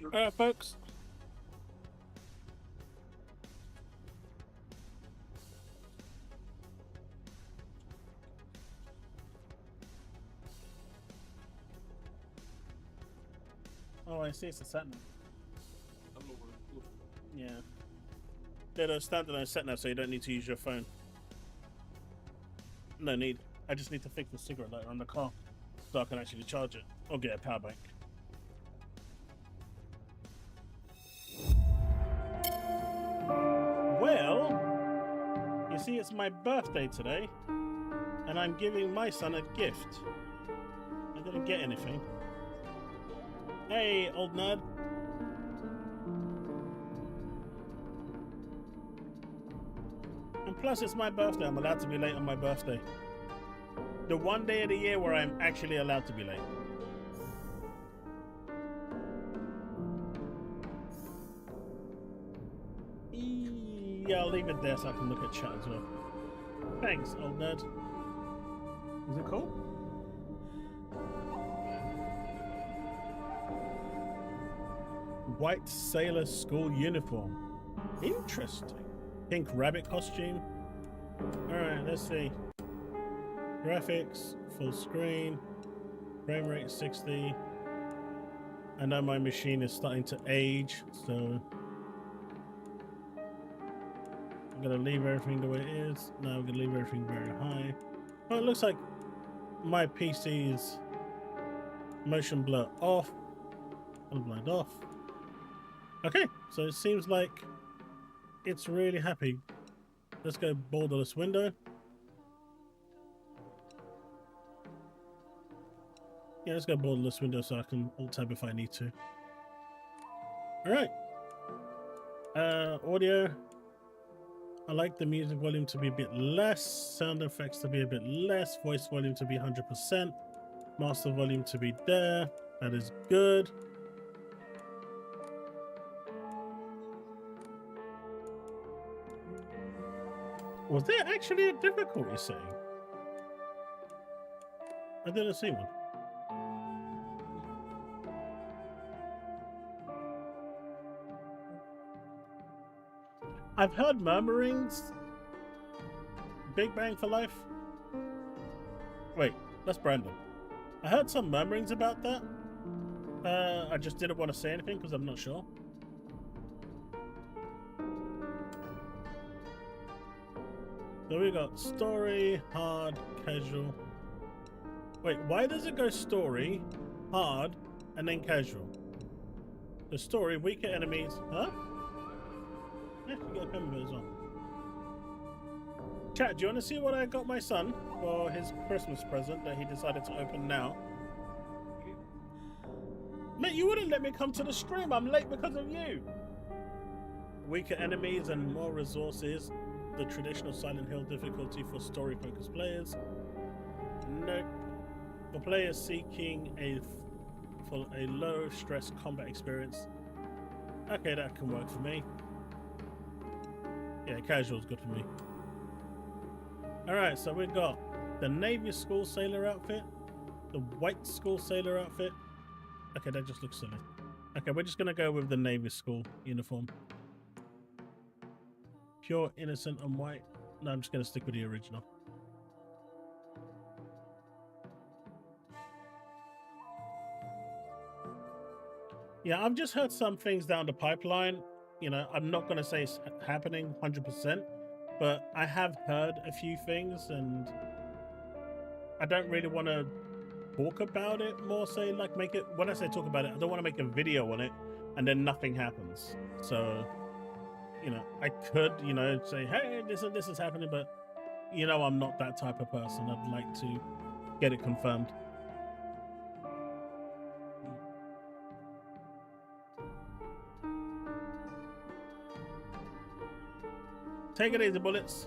Alright, folks. Oh, I see. It's a sat nav. Yeah. They're a standalone sat nav, so you don't need to use your phone. No need. I just need to fix the cigarette lighter on the car so I can actually charge it or get a power bank. Well, you see, it's my birthday today, and I'm giving my son a gift. I didn't get anything. Hey, old nerd. And plus, it's my birthday. I'm allowed to be late on my birthday. The one day of the year where I'm actually allowed to be late. Yeah, I'll leave it there so I can look at chat as well. Thanks, old nerd. Is it cool? White sailor school uniform. Interesting. Pink rabbit costume. Alright, let's see. Graphics, full screen. Frame rate 60. I know my machine is starting to age, so I'm gonna leave everything the way it is. Now I'm gonna leave everything very high. Oh, it looks like my PC's motion blur off. Colorblind off. Okay, so it seems like it's really happy. Let's go borderless window. Yeah, let's go borderless window so I can alt tab if I need to. Alright. Audio. I like the music volume to be a bit less, sound effects to be a bit less, voice volume to be 100%, master volume to be there. That is good. Was there actually a difficulty setting? I didn't see one. I've heard murmurings. Big Bang for Life. Wait, that's Brandon. I heard some murmurings about that. I just didn't want to say anything because I'm not sure. So we got story, hard, casual. Wait, why does it go story, hard, and then casual? The story, weaker enemies, huh? Yeah, you got a pember as well. Chat, do you want to see what I got my son for his Christmas present that he decided to open now? Mate, you wouldn't let me come to the stream. I'm late because of you. Weaker enemies and more resources. The traditional Silent Hill difficulty for story-focused players. Nope. For players seeking a low-stress combat experience. Okay, that can work for me. Yeah, casual is good for me. Alright, so we've got the Navy School Sailor outfit, the White School Sailor outfit. Okay, that just looks silly. Okay, we're just going to go with the Navy School uniform. Pure, innocent, and white. No, I'm just going to stick with the original. Yeah, I've just heard some things down the pipeline. You know, I'm not going to say it's happening 100%, but I have heard a few things, and I don't really want to talk about it more. Say, like, make it. When I say talk about it, I don't want to make a video on it, and then nothing happens. So, you know, I could, you know, say, hey, this is happening, but you know, I'm not that type of person. I'd like to get it confirmed. Take it easy, bullets.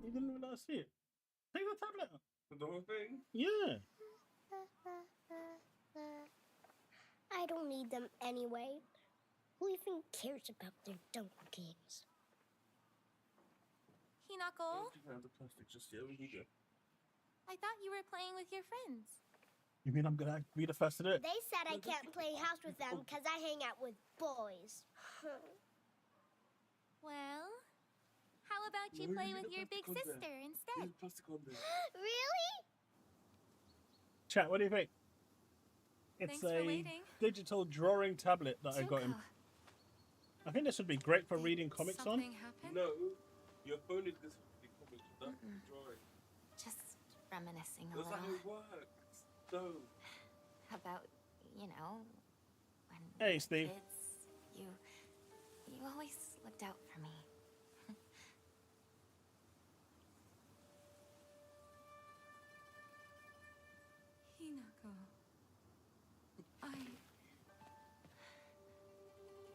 You didn't even let us see it. Take the tablet out. The whole thing? Yeah. I don't need them anyway. Who even cares about their dumb games? Hinako? You have the plastic just yet. We need it. I thought you were playing with your friends. You mean I'm gonna be the first to do it? They said I can't play house with them because I hang out with boys. Well, how about you play with your big sister instead? Really? Chat, what do you think? It's Thanks for a waiting. digital drawing tablet that I got him. Zuko, I think this would be great for did reading comics on. something happen? No, your phone is this comics without drawing. Just reminiscing a That's how little it works. No. about, you know, when Hey, we were Steve. kids, you always looked out for me. Hinako,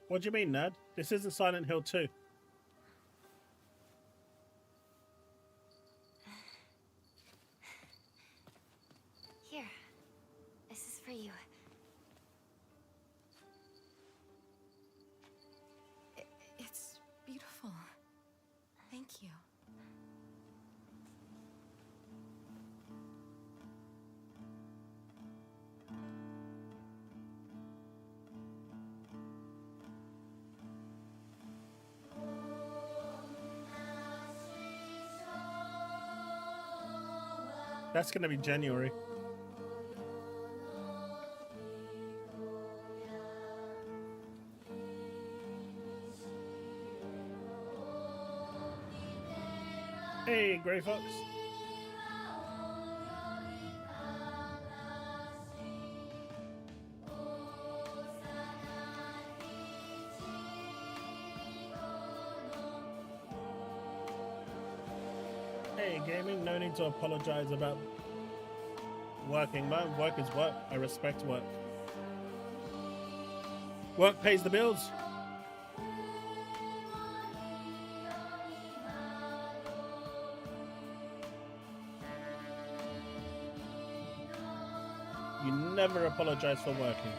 What do you mean, Nad? This isn't Silent Hill 2. Here, this is for you. It's beautiful. Thank you. That's gonna be January. Hey, Grey Fox. Hey, gaming, no need to apologize about working, man. Work is work. I respect work. Work pays the bills. You never apologize for working.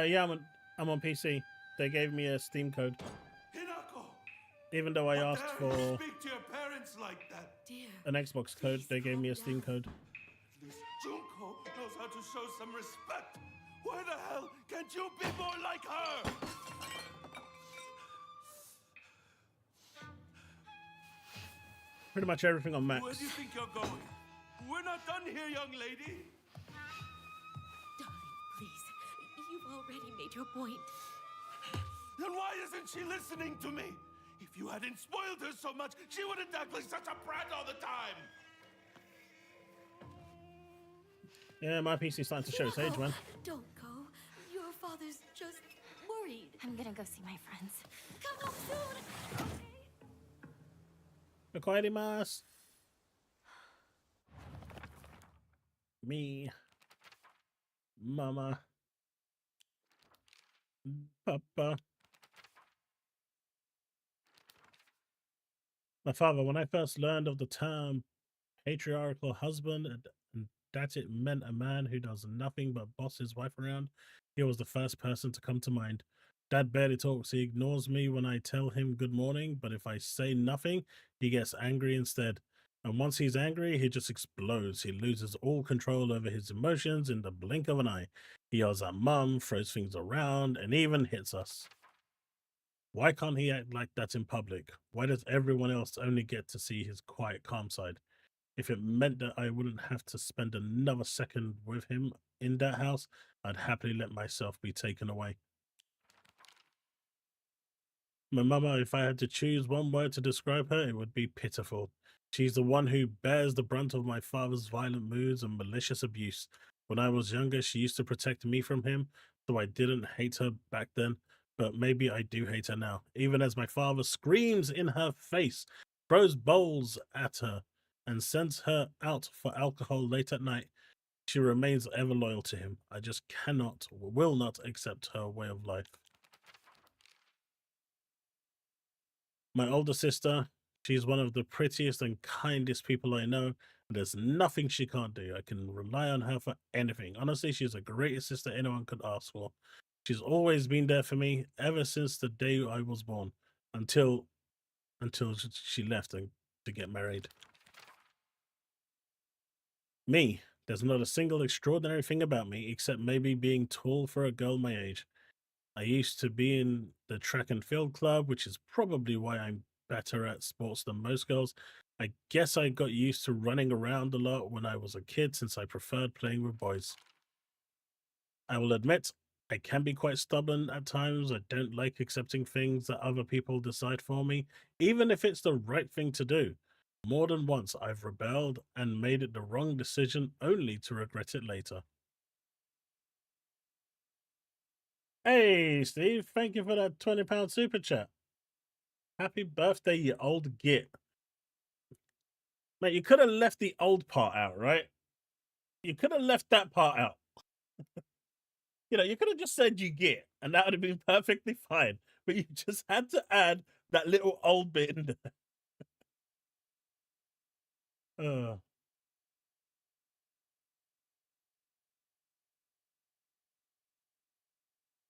Yeah, I'm on PC. They gave me a Steam code, Hinako, even though I how asked dare you for speak to your parents like that? Dear, an Xbox code. They gave me a Steam code. This Junko knows how to show some respect. Why the hell can't you be more like her? Pretty much everything on Max. Where do you think you're going? We're not done here, young lady. Darling, please. You've already made your point. Then why isn't she listening to me? If you hadn't spoiled her so much, she wouldn't act like such a brat all the time. Yeah, my PC's starting to show its age, man. Don't go. Your father's just worried. I'm gonna go see my friends. Come home soon. Okay? Okoedimasu. Me. Mama. Papa. My father, when I first learned of the term patriarchal husband and that it meant a man who does nothing but boss his wife around, he was the first person to come to mind. Dad barely talks. He ignores me when I tell him good morning, but if I say nothing, he gets angry instead. And once he's angry, he just explodes. He loses all control over his emotions in the blink of an eye. He yells at Mum, throws things around, and even hits us. Why can't he act like that in public? Why does everyone else only get to see his quiet, calm side? If it meant that I wouldn't have to spend another second with him in that house, I'd happily let myself be taken away. My mama, if I had to choose one word to describe her, it would be pitiful. She's the one who bears the brunt of my father's violent moods and malicious abuse. When I was younger, she used to protect me from him, so I didn't hate her back then, but maybe I do hate her now. Even as my father screams in her face, throws bowls at her, and sends her out for alcohol late at night, she remains ever loyal to him. I just cannot, will not accept her way of life. My older sister, she's one of the prettiest and kindest people I know, and there's nothing she can't do. I can rely on her for anything. Honestly, she's the greatest sister anyone could ask for. She's always been there for me ever since the day I was born, until she left to get married. Me, there's not a single extraordinary thing about me except maybe being tall for a girl my age. I used to be in the track and field club, which is probably why I'm better at sports than most girls. I guess I got used to running around a lot when I was a kid since I preferred playing with boys. I will admit, I can be quite stubborn at times. I don't like accepting things that other people decide for me, even if it's the right thing to do. More than once, I've rebelled and made it the wrong decision only to regret it later. Hey, Steve, thank you for that £20 super chat. Happy birthday, you old git. Mate, you could have left the old part out, right? You could have left that part out. You know, you could have just said you git, and that would have been perfectly fine. But you just had to add that little old bit in there.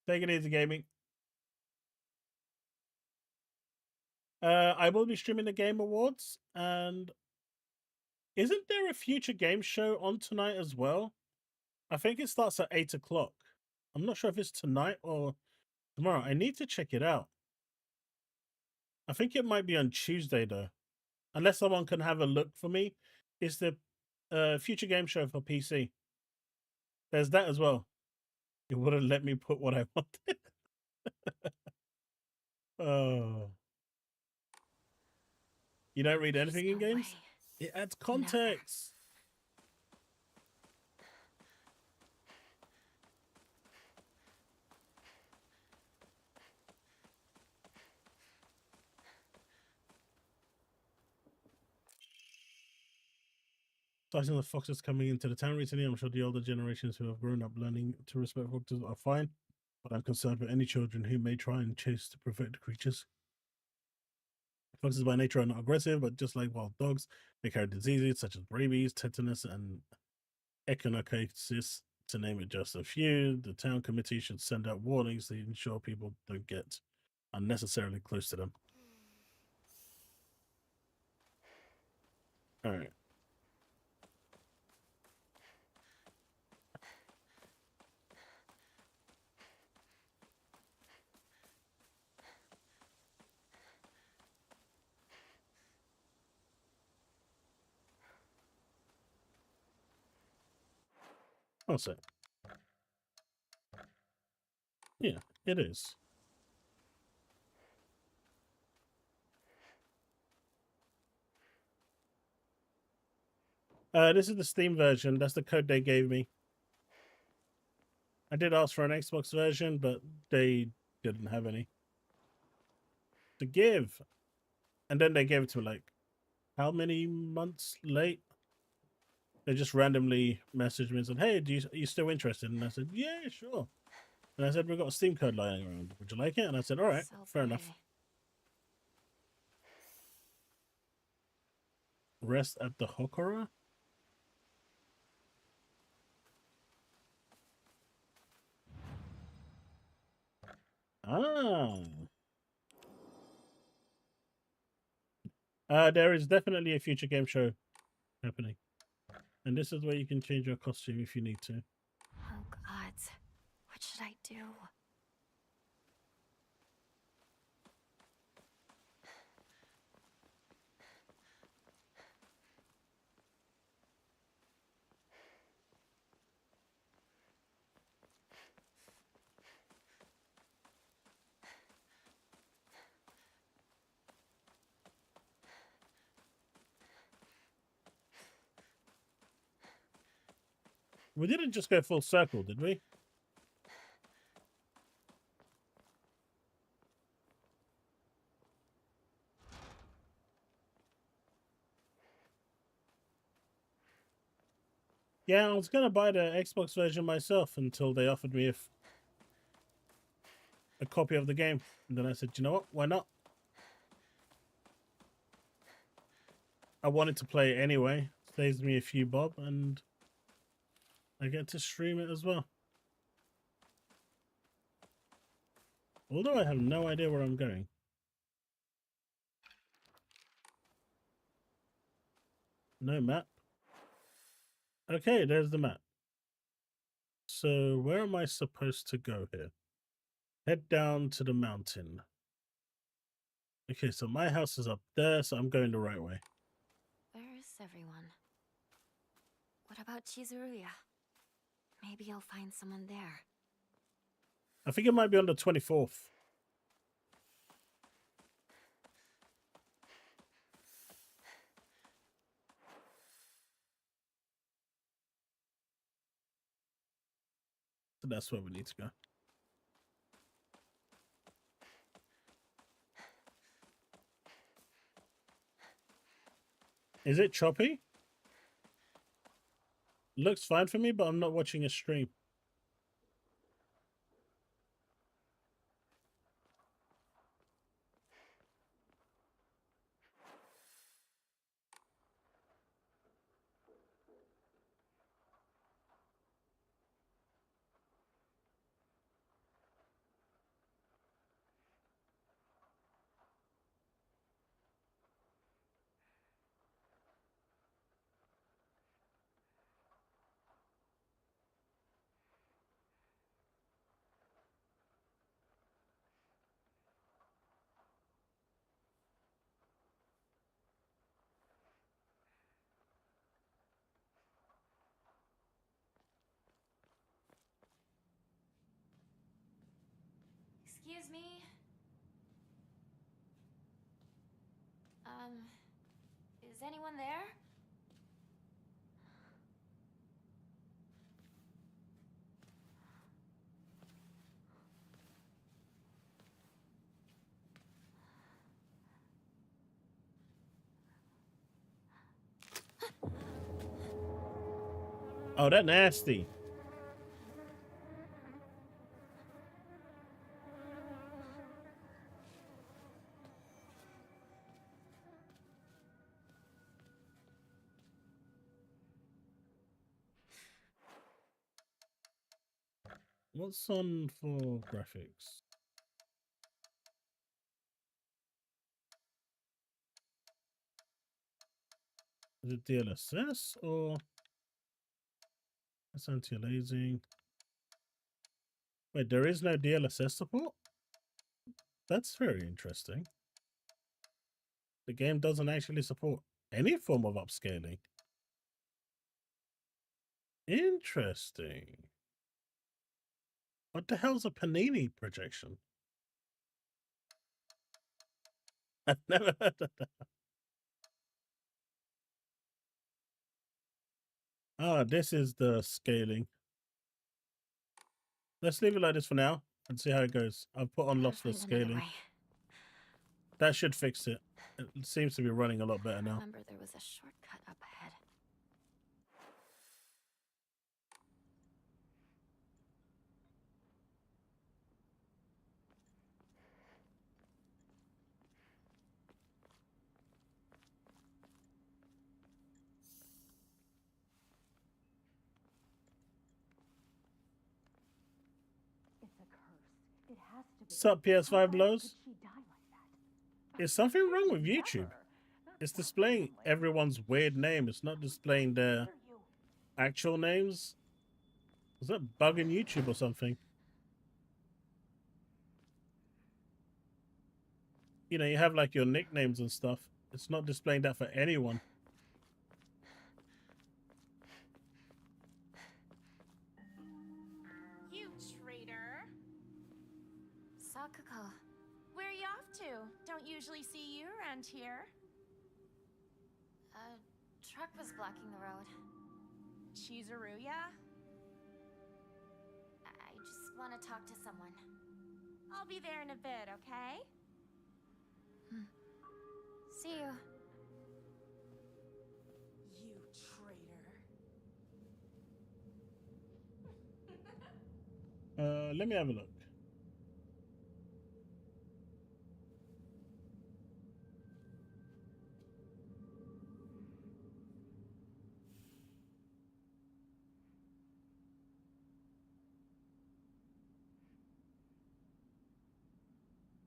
Take it easy, gaming. I will be streaming the Game Awards, and isn't there a future game show on tonight as well? I think it starts at 8 o'clock. I'm not sure if it's tonight or tomorrow. I need to check it out. I think it might be on Tuesday, though. Unless someone can have a look for me. It's the future game show for PC. There's that as well. It wouldn't let me put what I wanted. Oh. You don't read anything in games? It adds context. Starting the foxes coming into the town recently, I'm sure the older generations who have grown up learning to respect foxes are fine, but I'm concerned for any children who may try and chase to protect the creatures. Foxes by nature are not aggressive, but just like wild dogs, they carry diseases such as rabies, tetanus, and echinocosis, to name it just a few. The town committee should send out warnings to ensure people don't get unnecessarily close to them. All right. I'll say. Yeah, it is. This is the Steam version. That's the code they gave me. I did ask for an Xbox version, but they didn't have any to give. And then they gave it to me like, how many months late? They just randomly messaged me and said, hey, are you still interested? And I said, yeah, sure. And I said, we've got a Steam code lying around. Would you like it? And I said, all right, fair enough. Rest at the Hokora? There is definitely a future game show happening. And this is where you can change your costume if you need to. Oh, God. What should I do? We didn't just go full circle, did we? Yeah, I was gonna buy the Xbox version myself until they offered me a copy of the game. And then I said, you know what? Why not? I wanted to play it anyway. Saves me a few bob, and I get to stream it as well. Although I have no idea where I'm going. No map. Okay, there's the map. So where am I supposed to go here? Head down to the mountain. Okay, so my house is up there, so I'm going the right way. Where is everyone? What about Chizuruya? Maybe I'll find someone there. I think it might be on the 24th. So that's where we need to go. Is it choppy? Looks fine for me, but I'm not watching a stream. Excuse me? Is anyone there? Oh, that nasty. What's on for graphics? Is it DLSS or that's anti-aliasing? Wait, there is no DLSS support? That's very interesting. The game doesn't actually support any form of upscaling. Interesting. What the hell's a panini projection? I've never heard of that. Ah, this is the scaling. Let's leave it like this for now and see how it goes. I've put on Gotta lossless find another scaling. way. That should fix it. It seems to be running a lot better I now. remember there was a shortcut up ahead. Sup, PS5 lows? Is something wrong with YouTube? It's displaying everyone's weird name. It's not displaying their actual names. Is that bugging YouTube or something? You know, you have like your nicknames and stuff. It's not displaying that for anyone. You traitor. Sakuko. Where are you off to? Don't usually see you around here. A truck was blocking the road. Chizuruya? just want to talk to someone. I'll be there in a bit, okay? See you. You traitor. Let me have a look.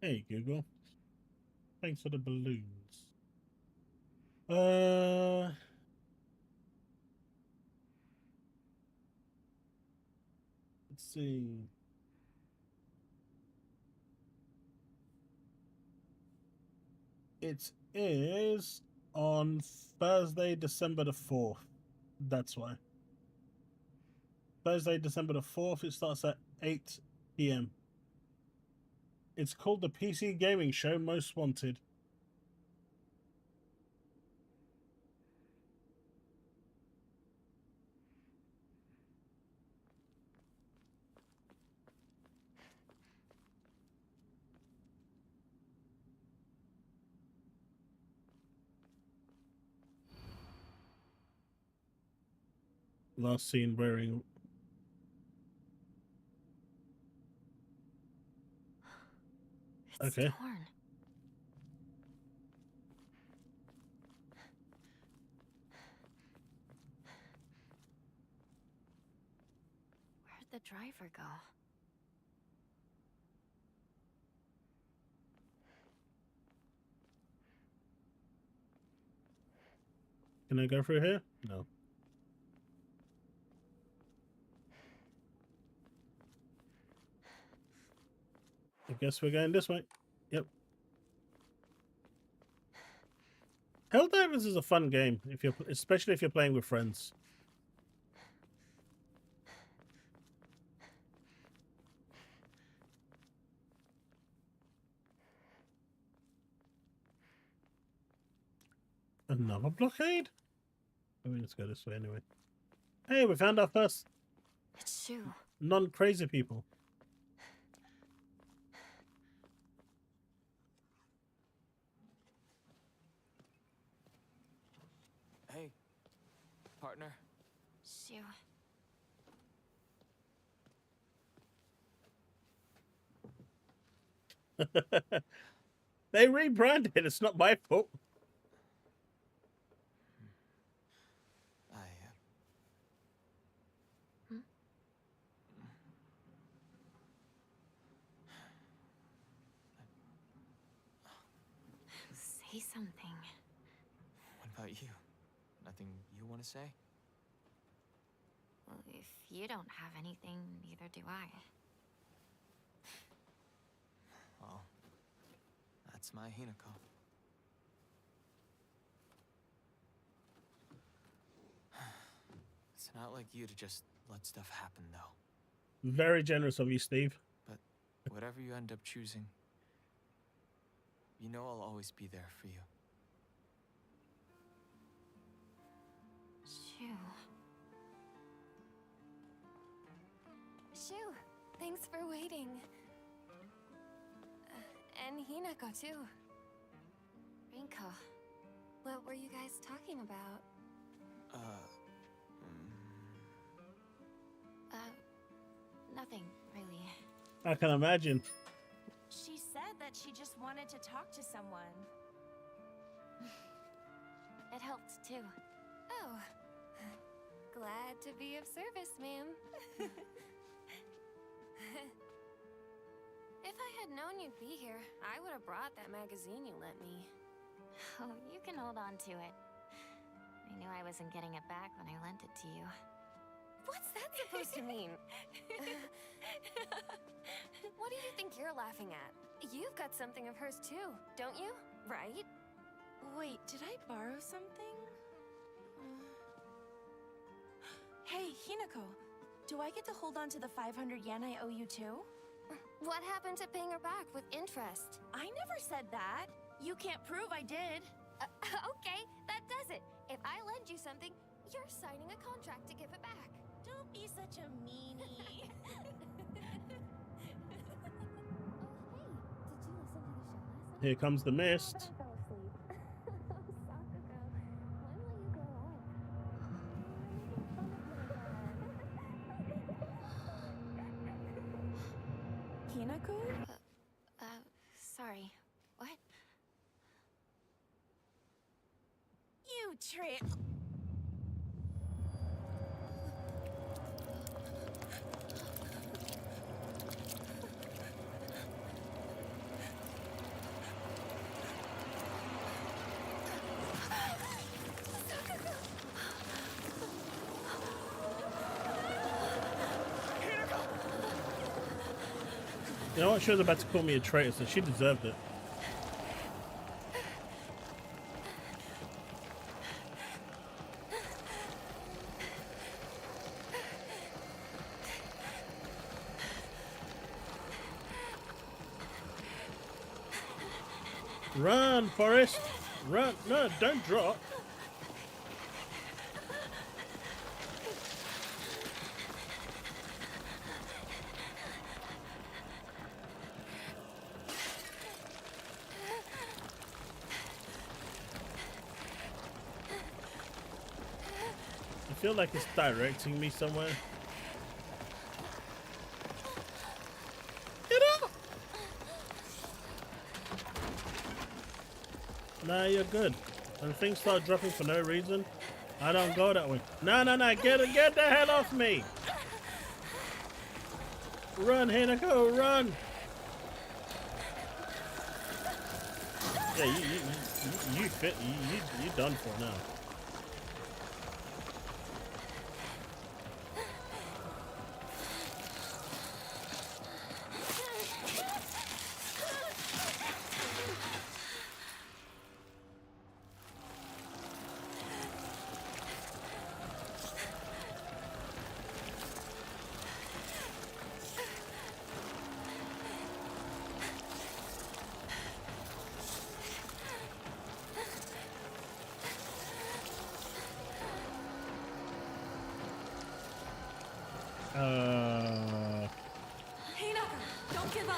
Hey Google, thanks for the balloons. Let's see. It is on Thursday, December the 4th. That's why. Thursday, December the 4th. It starts at 8 p.m. It's called the PC Gaming Show Most Wanted. Last seen wearing. It's Okay. torn. Where'd the driver go? Can I go through here? No. I guess we're going this way. Yep. Helldivers is a fun game, especially if you're playing with friends. Another blockade? I mean, let's go this way anyway. Hey, we found our first It's Shu. non-crazy people. Hey, partner. Shu. They rebranded. It's not my fault. Say something. What about you? Nothing you want to say? Well, if you don't have anything, neither do I. Well, that's my Hinako. It's not like you to just let stuff happen, though. Very generous of you, Steve. But whatever you end up choosing, you know I'll always be there for you. Shu. Shu, thanks for waiting. And Hinako, too. Rinko. What were you guys talking about? Nothing, really. I can imagine. She said that she just wanted to talk to someone. It helped, too. Oh. Glad to be of service, ma'am. If I had known you'd be here, I would have brought that magazine you lent me. Oh, you can hold on to it. I knew I wasn't getting it back when I lent it to you. What's that supposed to mean? What do you think you're laughing at? You've got something of hers too, don't you? Right? Wait, did I borrow something? Hey, Hinako, do I get to hold on to the 500 yen I owe you too? What happened to paying her back with interest? I never said that. You can't prove I did. Okay, that does it. If I lend you something, you're signing a contract to give it back. Don't be such a meanie. Here comes the mist. I fell asleep. Sakura, when will you grow up? Hinako? Sorry. What? You trick. You know what? She was about to call me a traitor, so she deserved it. Run, Forrest! Run! No, don't drop. I feel like it's directing me somewhere. Get out! Nah, you're good. When things start dropping for no reason, I don't go that way. No, no, no, get the hell off me! Run, Hinako, run! Yeah, you fit. You done for now. Hinako, don't give up.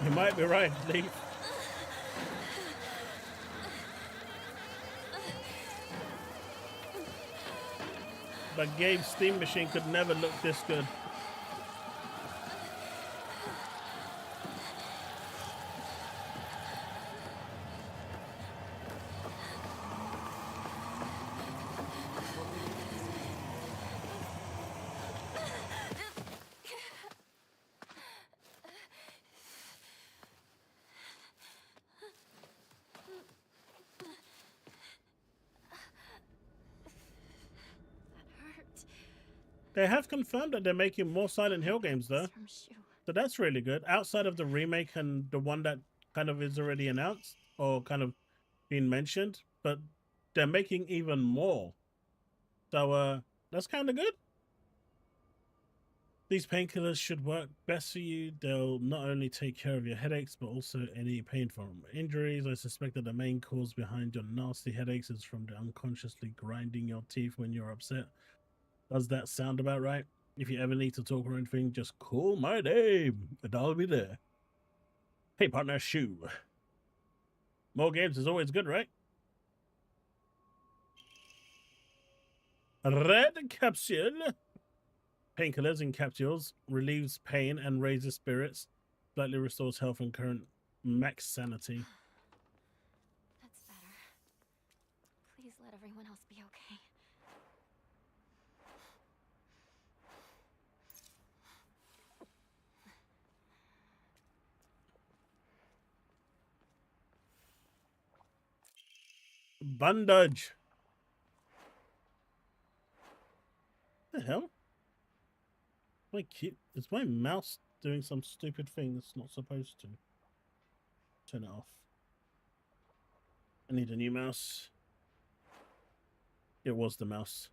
You might be right, Lee. But Gabe's Steam Machine could never look this good. They have confirmed that they're making more Silent Hill games, though. So that's really good. Outside of the remake and the one that kind of is already announced or kind of been mentioned, but they're making even more. So that's kind of good. These painkillers should work best for you. They'll not only take care of your headaches, but also any pain from injuries. I suspect that the main cause behind your nasty headaches is from the unconsciously grinding your teeth when you're upset. Does that sound about right? If you ever need to talk or anything, just call my name and I'll be there. Hey, partner, Shoe. More games is always good, right? Red capsule. Painkillers in capsules relieves pain and raises spirits. Slightly restores health and current max sanity. That's better. Please let everyone else be okay. Bandage. What the hell? Is my mouse doing some stupid thing that's not supposed to? Turn it off. I need a new mouse. It was the mouse.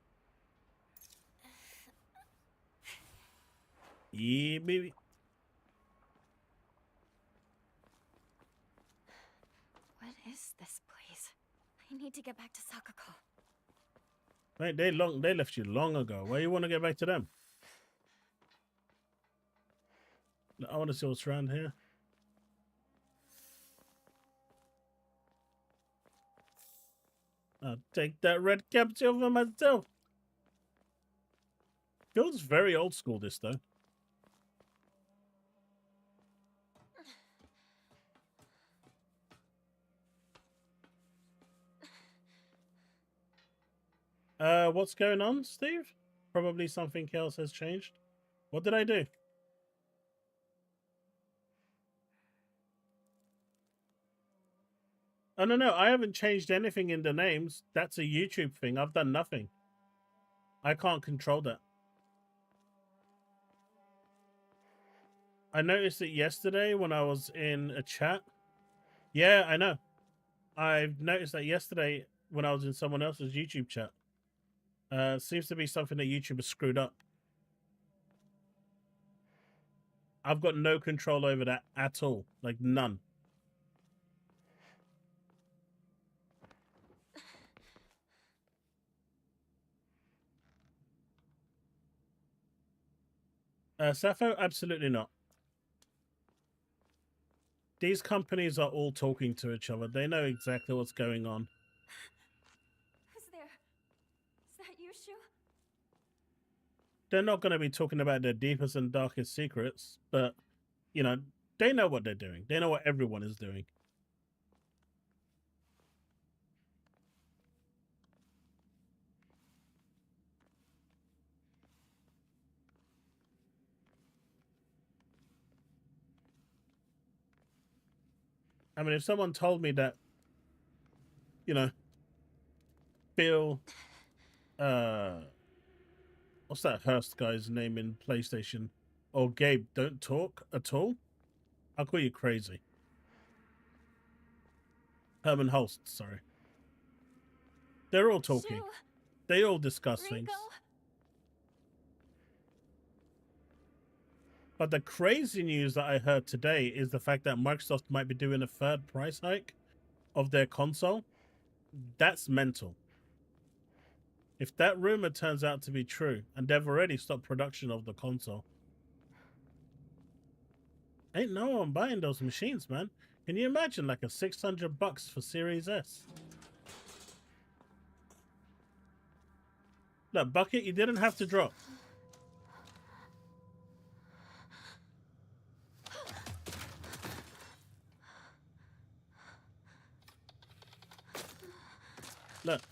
Yeah, baby. What is I need to get back to Sakuko. Mate, they left you long ago. Why you want to get back to them? I want to see what's around here. I'll take that red capsule for myself. Feels very old school, this though. What's going on, Steve? Probably something else has changed. What did I do? Oh, no, I haven't changed anything in the names. That's a YouTube thing. I've done nothing. I can't control that. I noticed it yesterday when I was in a chat. Yeah, I know. I've noticed that yesterday when I was in someone else's YouTube chat. Seems to be something that YouTube has screwed up. I've got no control over that at all. Like, none. Sappho, absolutely not. These companies are all talking to each other. They know exactly what's going on. Who's there? Is that you, Shu? They're not going to be talking about their deepest and darkest secrets, but, you know, they know what they're doing. They know what everyone is doing. I mean, if someone told me that, you know, Bill, what's that Hurst guy's name in PlayStation? Or Gabe don't talk at all, I'll call you crazy. Herman Holst, sorry. They're all talking. Shu, They all discuss Rico. things. But the crazy news that I heard today is the fact that Microsoft might be doing a third price hike of their console. That's mental. If that rumor turns out to be true, and they've already stopped production of the console, ain't no one buying those machines, man. Can you imagine like a $600 for Series S? Look, Bucket, you didn't have to drop. Look,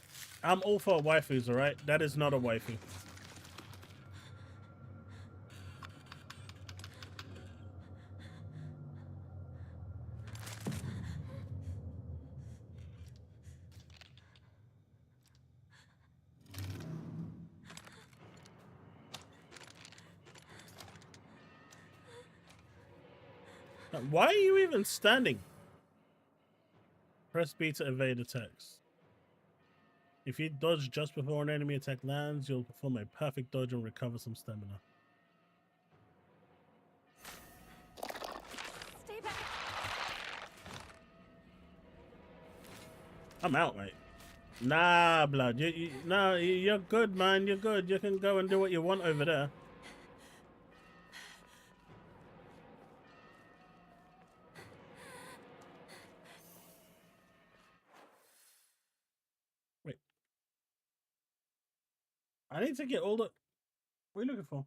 I'm all for waifus, alright? That is not a waifu. Why are you even standing? Press B to evade attacks. If you dodge just before an enemy attack lands, you'll perform a perfect dodge and recover some stamina. Stay back. I'm out, mate. Nah, blood. You're good, man. You're good. You can go and do what you want over there. Wait. I need to get all the... What are you looking for?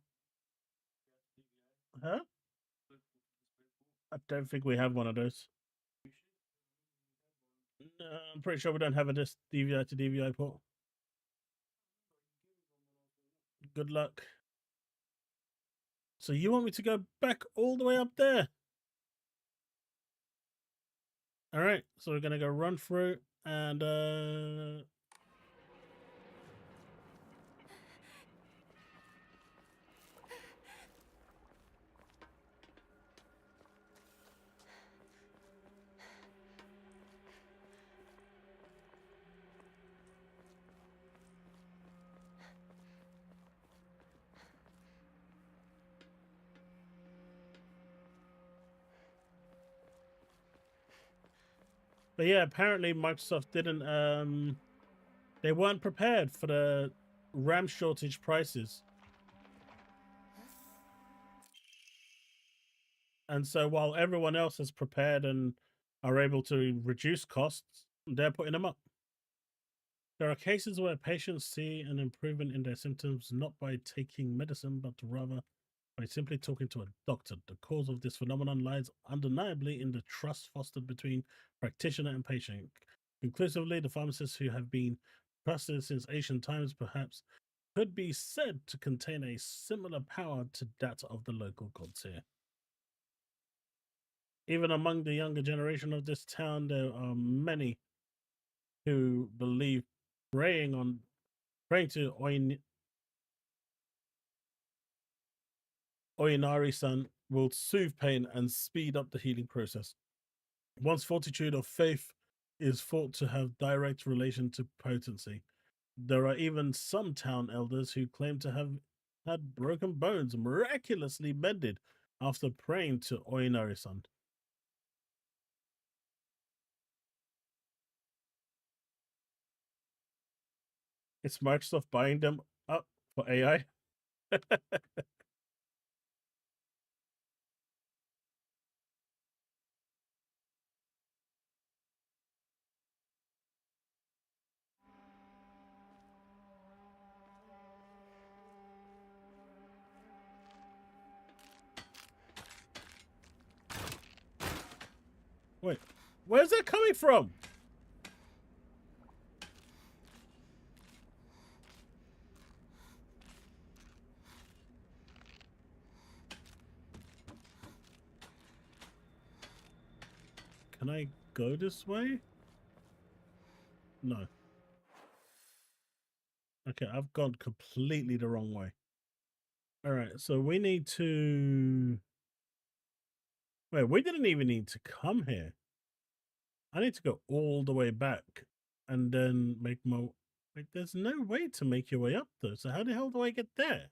Huh? I don't think we have one of those. No, I'm pretty sure we don't have a DVI to DVI port. Good luck. So you want me to go back all the way up there? All right, so we're gonna go run through and But yeah, apparently Microsoft didn't they weren't prepared for the RAM shortage prices. And so while everyone else has prepared and are able to reduce costs, they're putting them up. There are cases where patients see an improvement in their symptoms not by taking medicine, but rather by simply talking to a doctor. The cause of this phenomenon lies undeniably in the trust fostered between practitioner and patient. Conclusively, the pharmacists who have been trusted since ancient times perhaps could be said to contain a similar power to that of the local gods here. Even among the younger generation of this town, there are many who believe praying to Oinari-san will soothe pain and speed up the healing process. One's fortitude of faith is thought to have direct relation to potency. There are even some town elders who claim to have had broken bones miraculously mended after praying to Oinari-san. It's Microsoft buying them up for AI. Wait, where's that coming from? Can I go this way? No. Okay, I've gone completely the wrong way. All right, so we need to... Wait, we didn't even need to come here. I need to go all the way back and then make my... Wait, there's no way to make your way up though. So how the hell do I get there?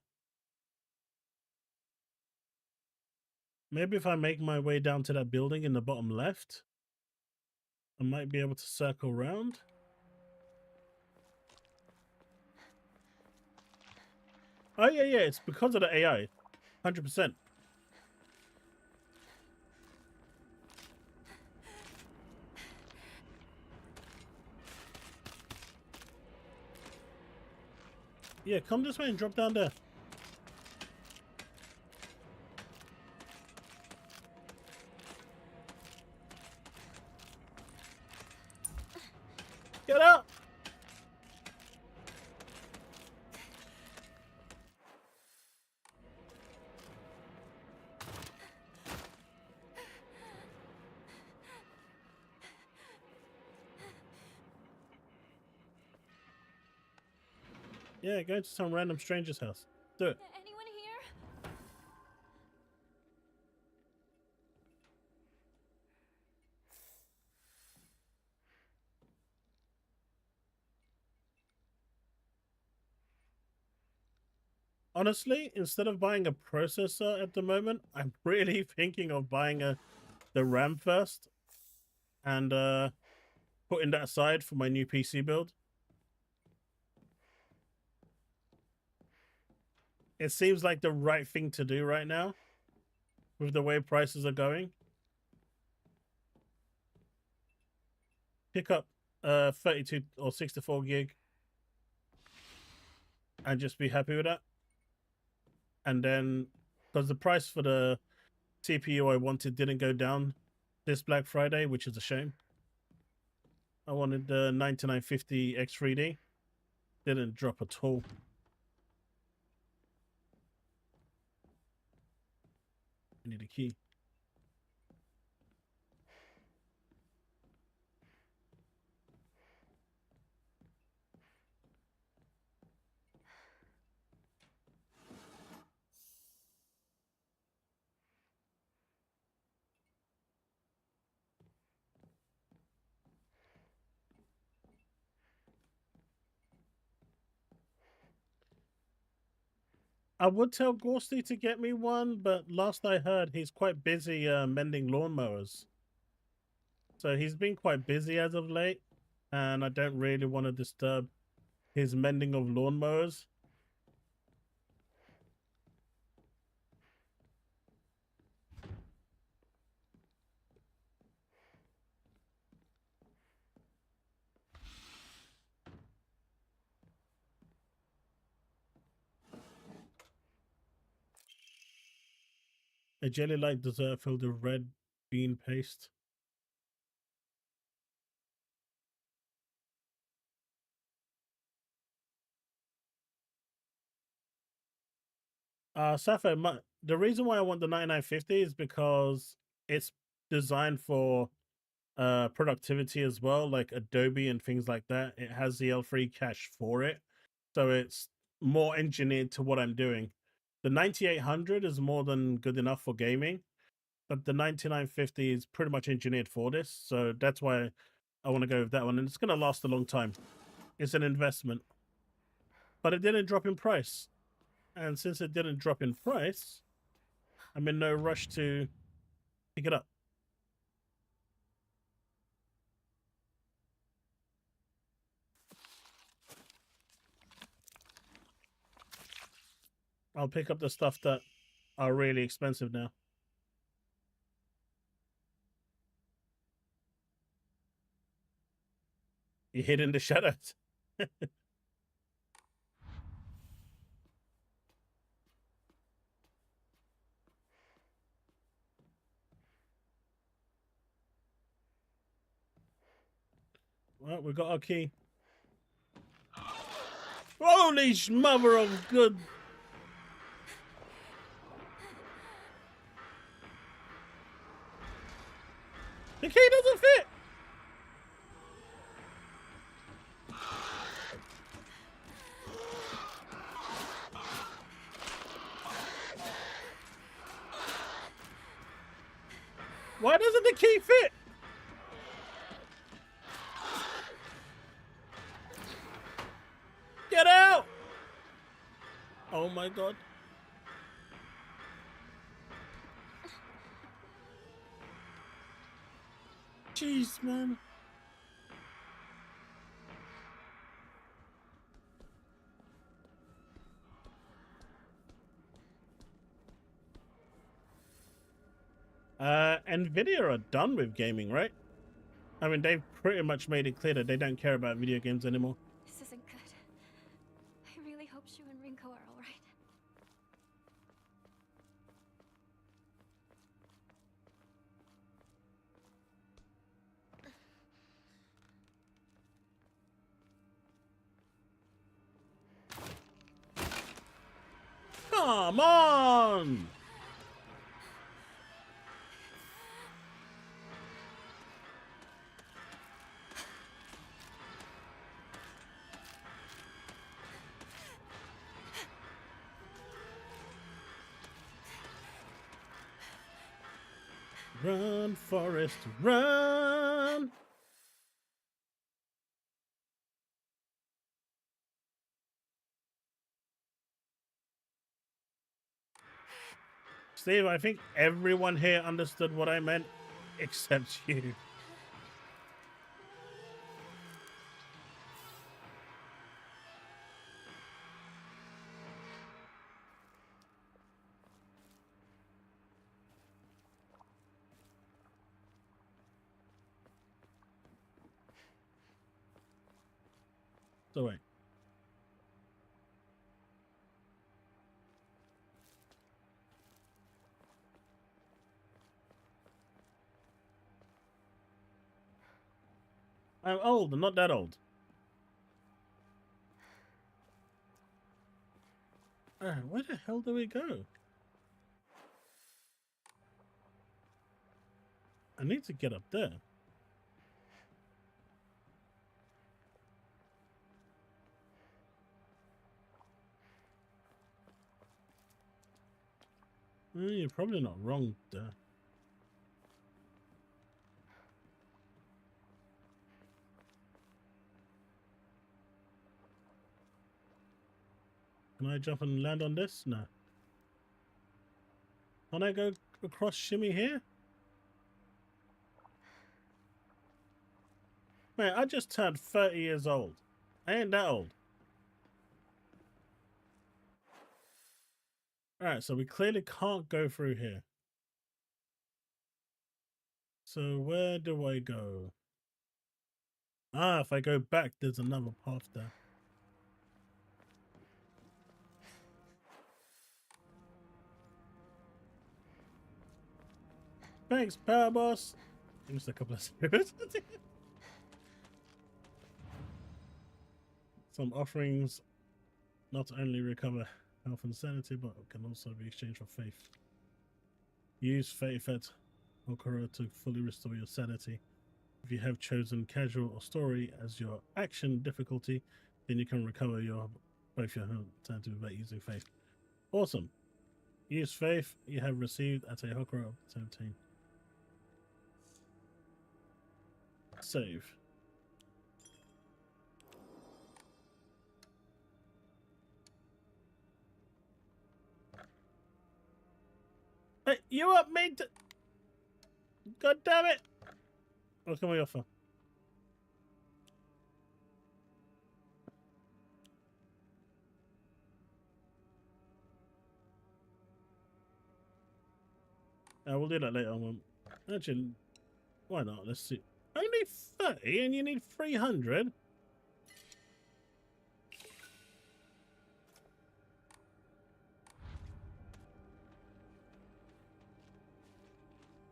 Maybe if I make my way down to that building in the bottom left, I might be able to circle around. Oh, yeah, it's because of the AI. 100%. Yeah, come this way and drop down there. Get up! Yeah, go to some random stranger's house. Do it. Anyone here? Honestly, instead of buying a processor at the moment, I'm really thinking of buying the RAM first and putting that aside for my new PC build. It seems like the right thing to do right now with the way prices are going. Pick up 32 or 64 gig and just be happy with that. And then, because the price for the CPU I wanted didn't go down this Black Friday, which is a shame. I wanted the 9950 X3D. Didn't drop at all. I need a key. I would tell Gorsty to get me one, but last I heard, he's quite busy mending lawnmowers. So he's been quite busy as of late, and I don't really want to disturb his mending of lawnmowers. A jelly-like dessert filled with red bean paste. Safo, the reason why I want the 9950 is because it's designed for productivity as well, like Adobe and things like that. It has the L3 cache for it, so it's more engineered to what I'm doing. The 9800 is more than good enough for gaming, but the 9950 is pretty much engineered for this, so that's why I want to go with that one, and it's going to last a long time. It's an investment, but it didn't drop in price, and since it didn't drop in price, I'm in no rush to pick it up. I'll pick up the stuff that are really expensive now. You hid in the shadows. Well, we got our key. Holy mother of good. The key doesn't fit. Why doesn't the key fit? Get out! Oh my god. Jeez, man. Nvidia are done with gaming, right? I mean, they've pretty much made it clear that they don't care about video games anymore. This isn't good. I really hope Shu and Rinko are all right. Come on! Run, Forrest, run! Steve, I think everyone here understood what I meant, except you. So wait. I'm old, I'm not that old. Where the hell do we go? I need to get up there. You're probably not wrong there. Can I jump and land on this? No. Can I go across shimmy here? Man, I just turned 30 years old. I ain't that old. Alright, so we clearly can't go through here. So where do I go? Ah, if I go back, there's another path there. Thanks, Power Boss. Give us a couple of spirits. Some offerings not only recover health and sanity, but can also be exchanged for faith. Use faith at Okura to fully restore your sanity. If you have chosen casual or story as your action difficulty, then you can recover both your health and sanity without using faith. Awesome. Use faith you have received at a Hokura of 17. Save. Hey, you up, mate? God damn it! What can we offer? We'll do that later on. Actually, why not? Let's see. Only 30 and you need 300?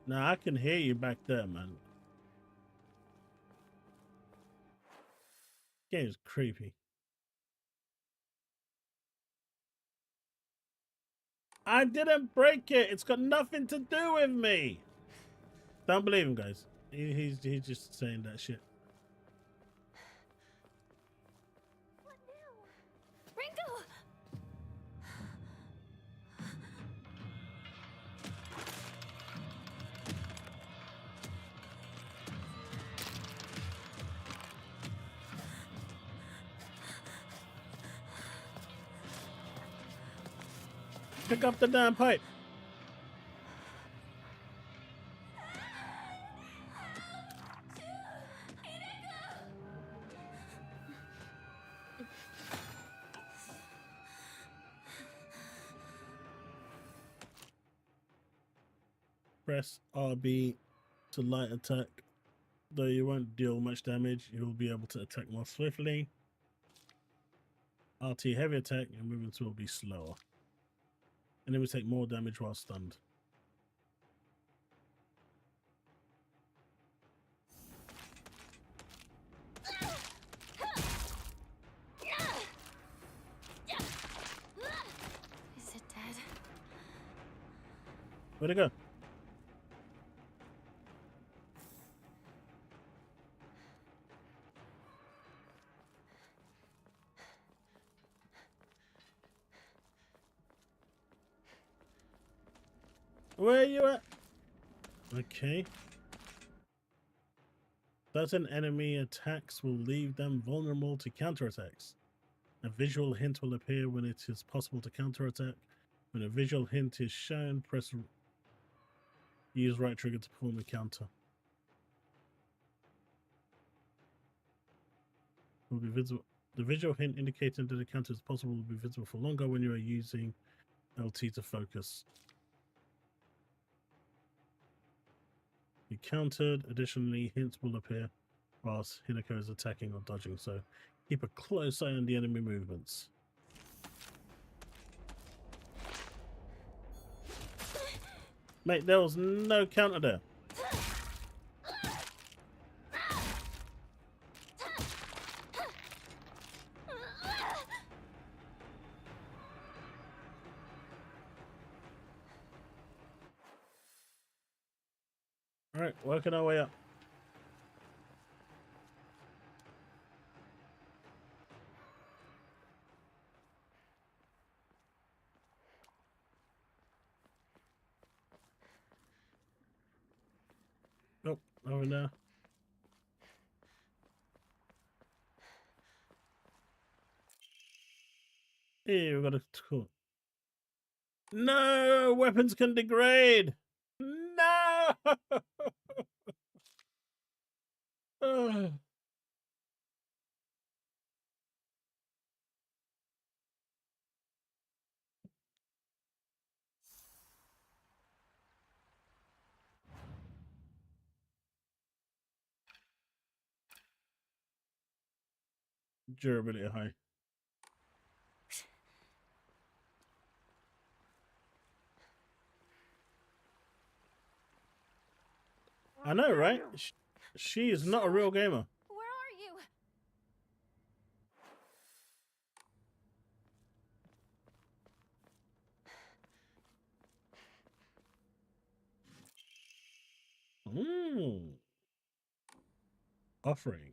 Nah, I can hear you back there, man. Game's creepy. I didn't break it. It's got nothing to do with me. Don't believe him, guys. He's just saying that shit. What now? Ringo! Pick up the damn pipe. Press RB to light attack. Though you won't deal much damage, you will be able to attack more swiftly. RT heavy attack, your movements will be slower. And it will take more damage while stunned. Is it dead? Where'd it go? Where are you at? Okay. Certain enemy attacks will leave them vulnerable to counterattacks. A visual hint will appear when it is possible to counterattack. When a visual hint is shown, use right trigger to perform a counter. Will be visible. The visual hint indicating that a counter is possible will be visible for longer when you are using LT to focus. You countered. Additionally, hints will appear whilst Hinako is attacking or dodging, so keep a close eye on the enemy movements. Mate, there was no counter there. Alright, working our way up. Nope, over there. Here, we've got a tool. No! Weapons can degrade! No! durability high. I know, right? She is not a real gamer. Where are you? Offering.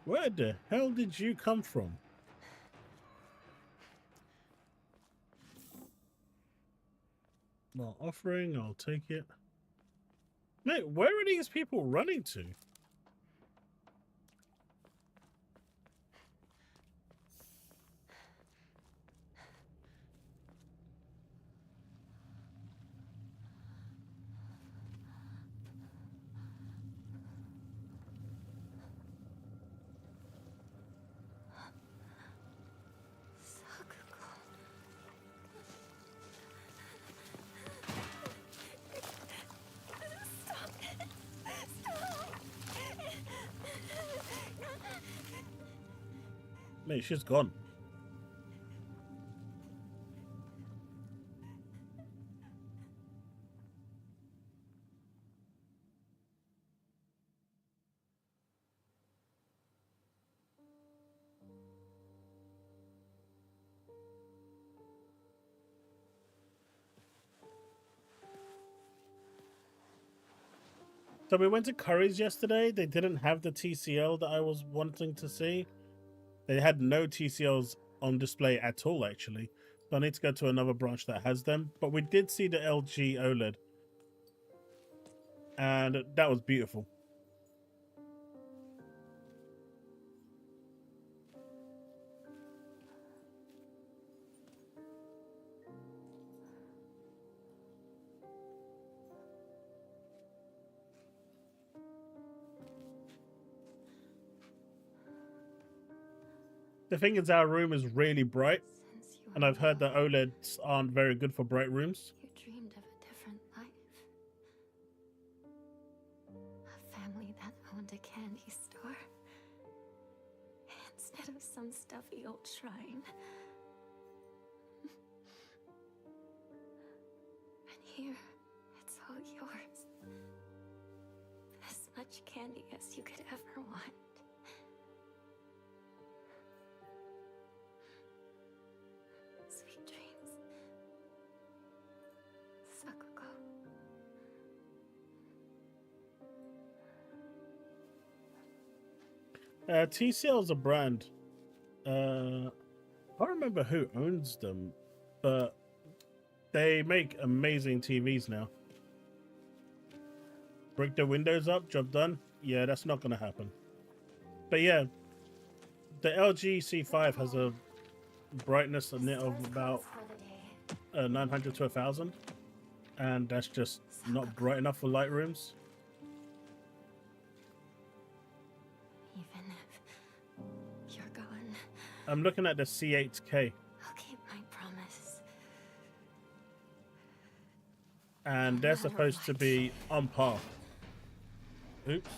Where the hell did you come from? Well, offering, I'll take it. Mate, where are these people running to? Mate, she's gone. So we went to Curry's yesterday. They didn't have the TCL that I was wanting to see. They had no TCLs on display at all, actually. So I need to go to another branch that has them. But we did see the LG OLED. And that was beautiful. The thing is, our room is really bright, and I've heard that OLEDs aren't very good for bright rooms. You dreamed of a different life. A family that owned a candy store. Instead of some stuffy old shrine. And here, it's all yours. As much candy as you could ever want. Sweet dreams. Sakuko. TCL is a brand. I don't remember who owns them, but they make amazing TVs now. Break the windows up, job done. Yeah, that's not going to happen. But yeah, the LG C5 has a brightness in it of about 900 to 1000, and that's just not bright enough for light rooms. Even if you're gone, I'm looking at the C8K, I'll keep my promise. and they're supposed to be on par. Oops.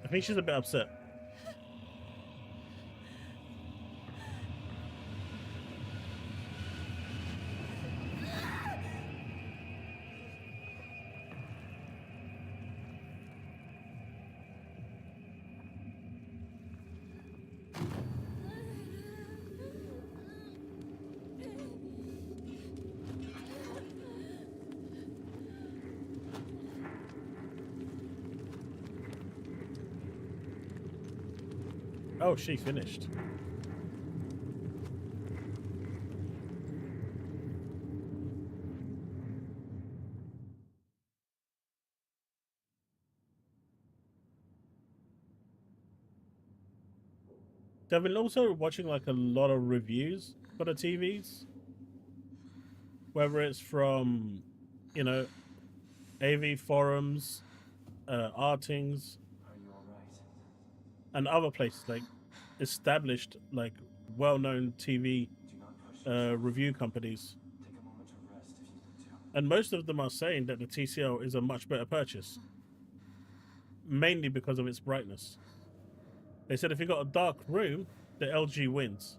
I think she's a bit upset. Oh, she finished. I've been also watching like a lot of reviews for the TVs, whether it's from, you know, AV forums, Artings, and other places like established, like well-known TV review companies. And most of them are saying that the TCL is a much better purchase, mainly because of its brightness. They said if you've got a dark room, the LG wins.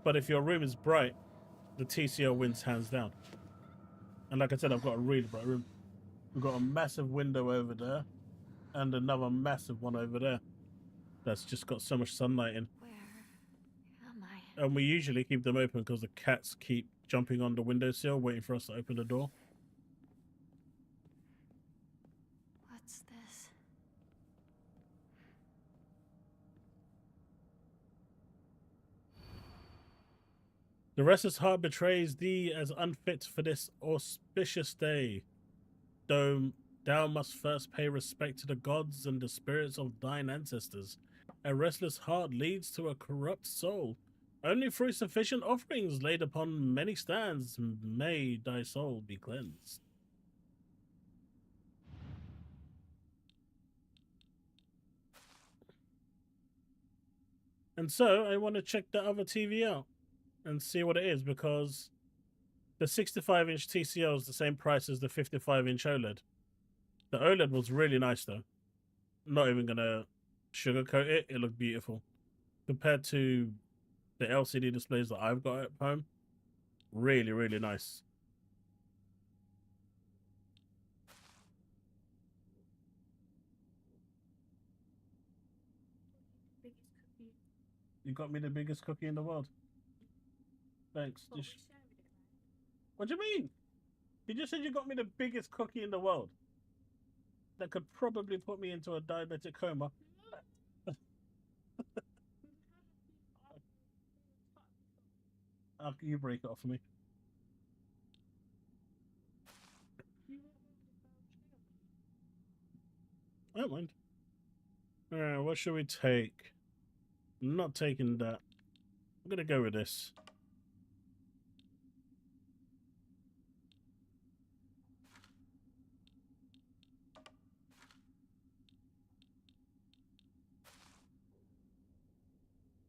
But if your room is bright, the TCL wins hands down. And like I said, I've got a really bright room. We've got a massive window over there and another massive one over there that's just got so much sunlight in. Where am I? And we usually keep them open because the cats keep jumping on the windowsill waiting for us to open the door. What's this? The restless heart betrays thee as unfit for this auspicious day. Though thou must first pay respect to the gods and the spirits of thine ancestors. A restless heart leads to a corrupt soul. Only through sufficient offerings laid upon many stands may thy soul be cleansed. And so I want to check the other TV out and see what it is, because the 65-inch TCL is the same price as the 55-inch OLED. The OLED was really nice though. Not even gonna sugarcoat it. It looked beautiful compared to the LCD displays that I've got at home. Really, really nice. You got me the biggest cookie in the world. Thanks. What do you mean? You just said you got me the biggest cookie in the world. That could probably put me into a diabetic coma. You break it off for me. I don't mind. What should we take? I'm not taking that. I'm gonna go with this.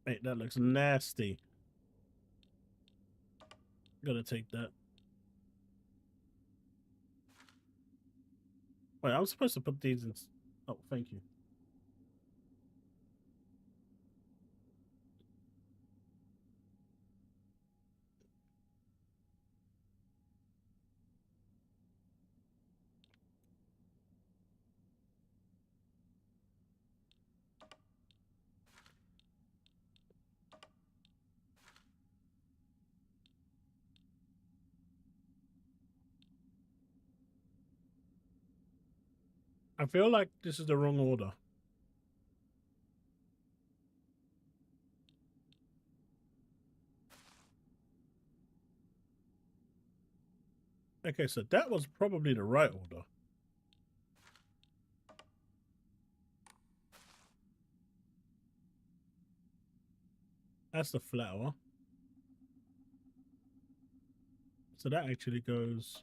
Mate, that looks nasty. Gotta take that. Wait, I'm supposed to put these in. Oh, thank you. I feel like this is the wrong order. Okay, so that was probably the right order. That's the flower. So that actually goes...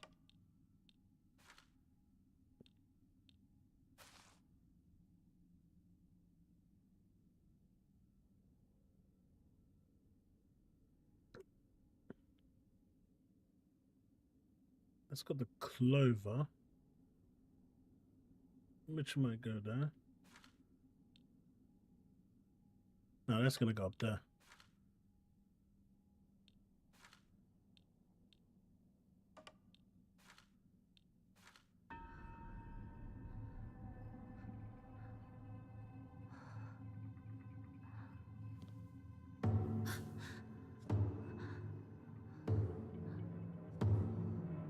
That's got the clover. Which might go there. No, that's going to go up there.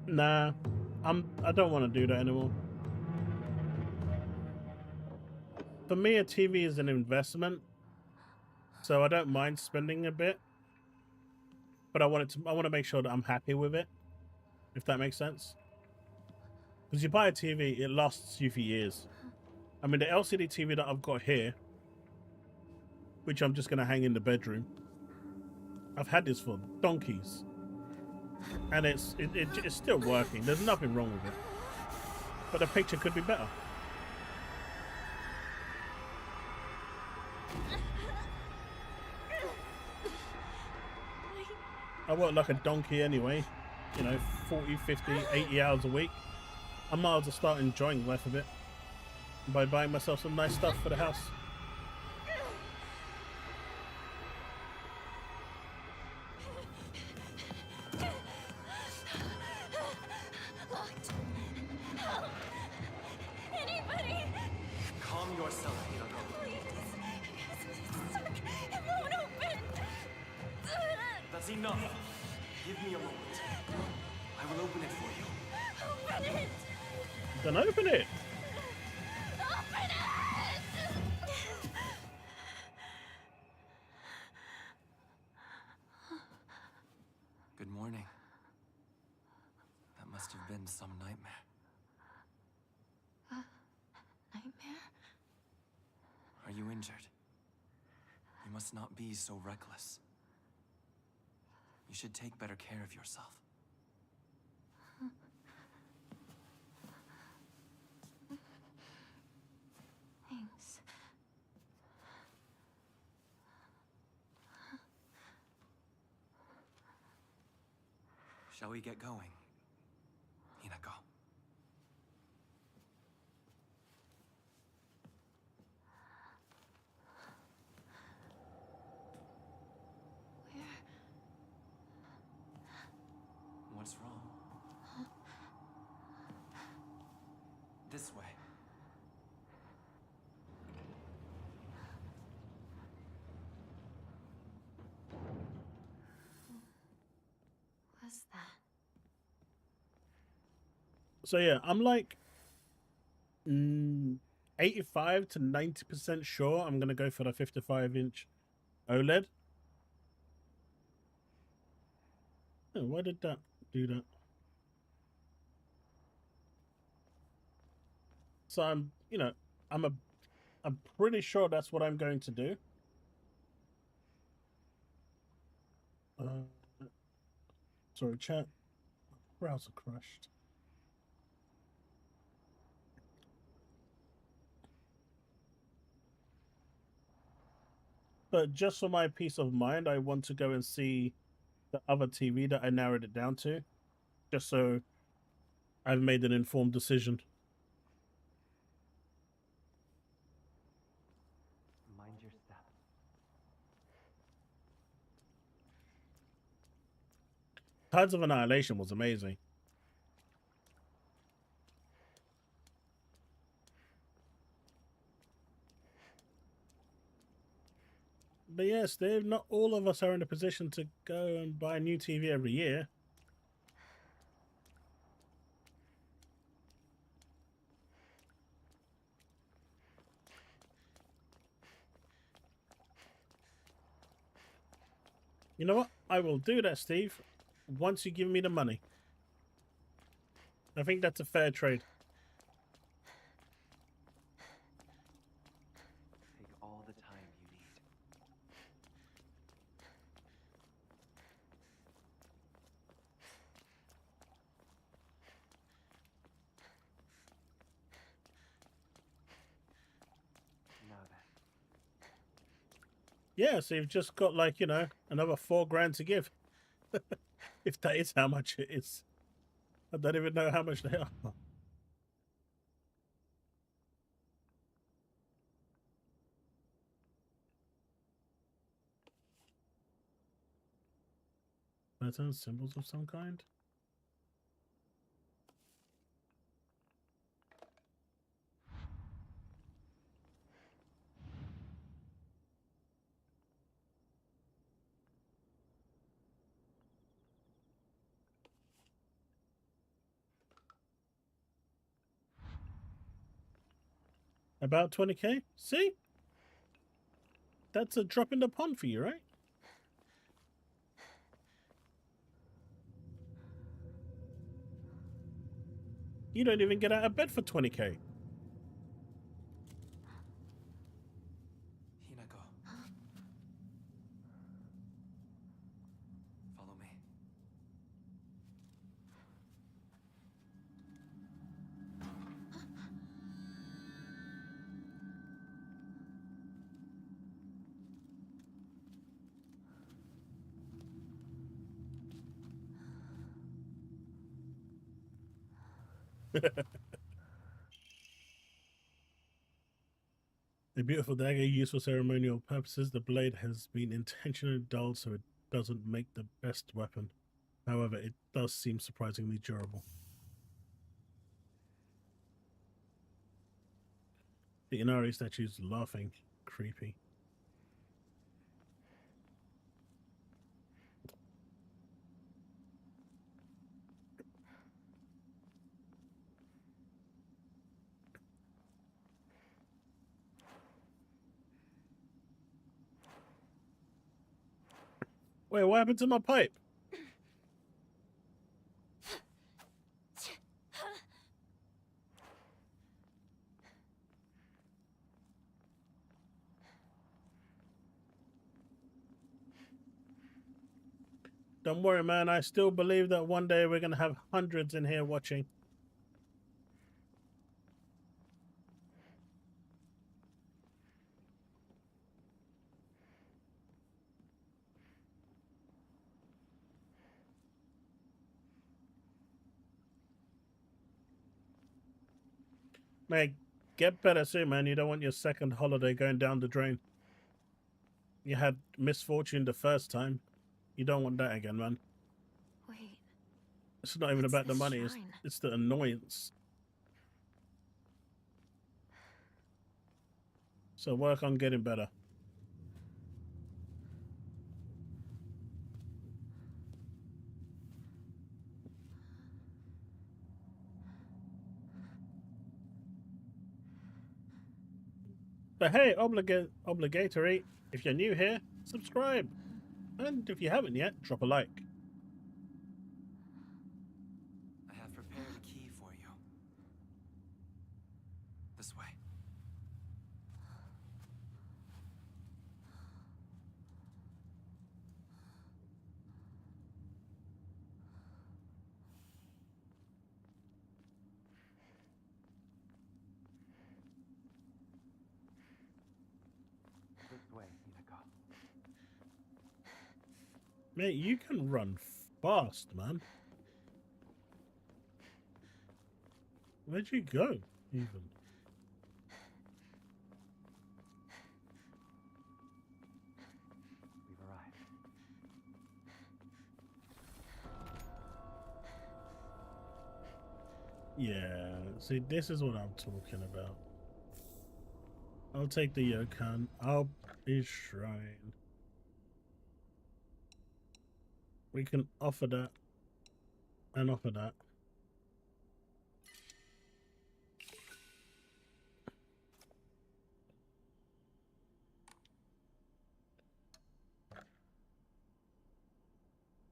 Nah, I don't want to do that anymore. for me, a TV is an investment, so I don't mind spending a bit, but I want to make sure that I'm happy with it, if that makes sense. Because you buy a TV, it lasts you for years. I mean, the LCD TV that I've got here, which I'm just going to hang in the bedroom, I've had this for donkeys, and it's still working. There's nothing wrong with it, but the picture could be better. I work like a donkey anyway, you know, 40, 50, 80 hours a week. I might as well start enjoying life a bit by buying myself some nice stuff for the house. Locked. Help! Anybody! Calm yourself, Hinako. Please. It's stuck. It won't open. That's enough. Give me a moment. I will open it for you. Open it! Then open it. Open it! Good morning. That must have been some nightmare. Nightmare? Are you injured? You must not be so reckless. You should take better care of yourself. Thanks. Shall we get going, Hinako? What's wrong? This way. What's that? So yeah, I'm like 85 to 90% sure I'm gonna go for the 55-inch OLED. Oh, why did that do that? So I'm pretty sure that's what I'm going to do. Sorry, chat. Browser crashed. But just for my peace of mind, I want to go and see the other TV that I narrowed it down to, just so I've made an informed decision. Mind your step. Tides of Annihilation was amazing. But yes, Dave, not all of us are in a position to go and buy a new TV every year. You know what? I will do that, Steve, once you give me the money. I think that's a fair trade. Take all the time you need. Now then. Yeah, so you've just got, like, you know, another $4,000 to give. If that is how much it is. I don't even know how much they are. Patterns, symbols of some kind. About 20k? See? That's a drop in the pond for you, right? You don't even get out of bed for 20k. Hinako. Follow me. A beautiful dagger used for ceremonial purposes. The blade has been intentionally dulled so it doesn't make the best weapon. However, it does seem surprisingly durable. The Inari statue's laughing. Creepy. Wait, what happened to my pipe? Don't worry, man. I still believe that one day we're going to have hundreds in here watching. Man, get better soon, man. You don't want your second holiday going down the drain. You had misfortune the first time. You don't want that again, man. Wait. It's not even What's about the this money. shrine? It's the annoyance. So work on getting better. But hey, obligatory. If you're new here, subscribe. And if you haven't yet, drop a like. I have prepared a key for you. This way. This way, Hinako. Mate, you can run fast, man. Where'd you go, even? We've arrived. Yeah, see, this is what I'm talking about. I'll take the Yokan. I'll be shrine. We can offer that and offer that.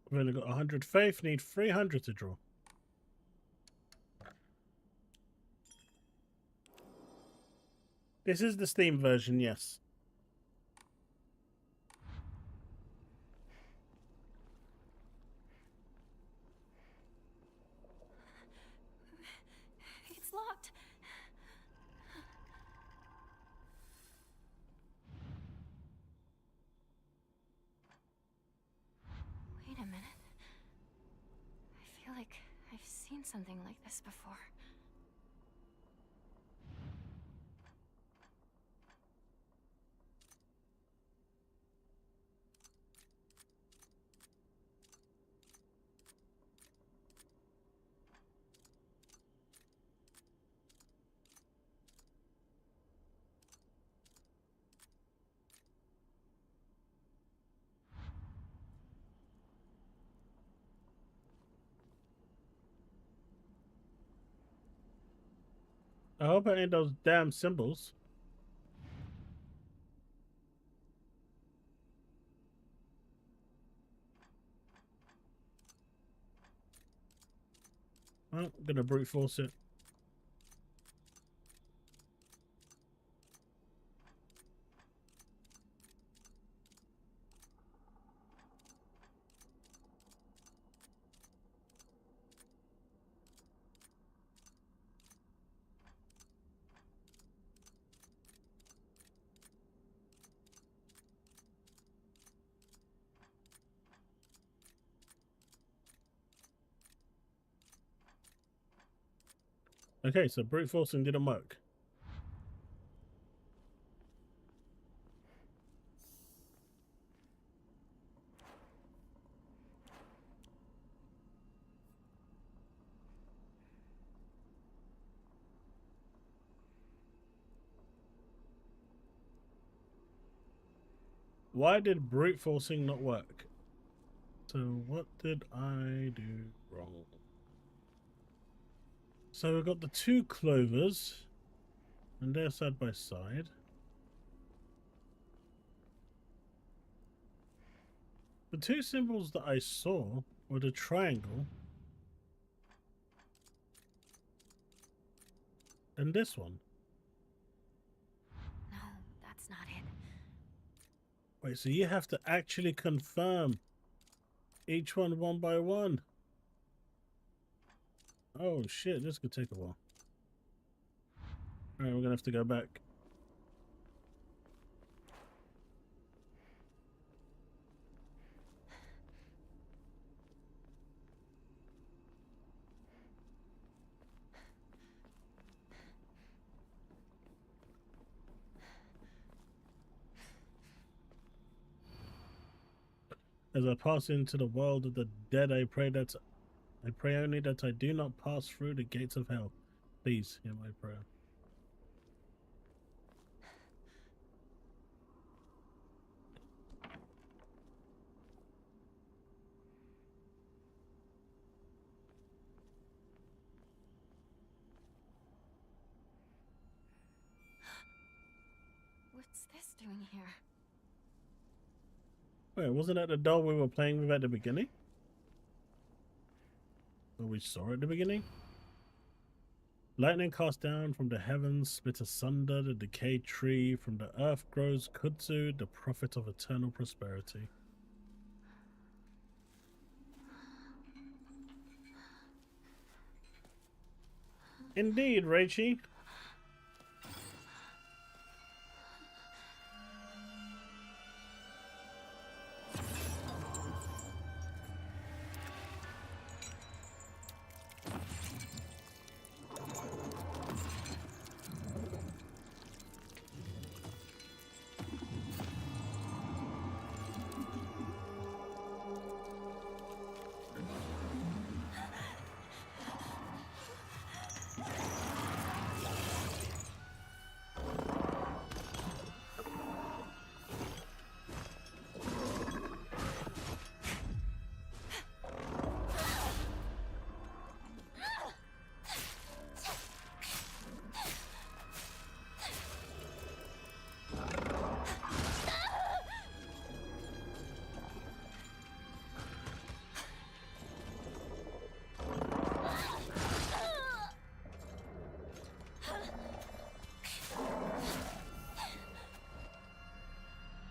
We've only got 100 faith, need 300 to draw. This is the Steam version, yes. It's locked. Wait a minute. I feel like I've seen something like this before. I hope it ain't those damn symbols. Well, I'm gonna brute force it. Okay, so brute forcing didn't work. Why did brute forcing not work? So what did I do wrong? So we've got the two clovers, and they're side by side. The two symbols that I saw were the triangle and this one. No, that's not it. Wait, so you have to actually confirm each one by one. Oh shit, this could take a while. Alright, we're gonna have to go back. As I pass into the world of the dead, I pray only that I do not pass through the gates of hell. Please hear my prayer. What's this doing here? Wait, wasn't that the doll we were playing with at the beginning? Or we saw at the beginning? Lightning cast down from the heavens, split asunder the decayed tree. From the earth grows kudzu, the prophet of eternal prosperity. Indeed, Raichi.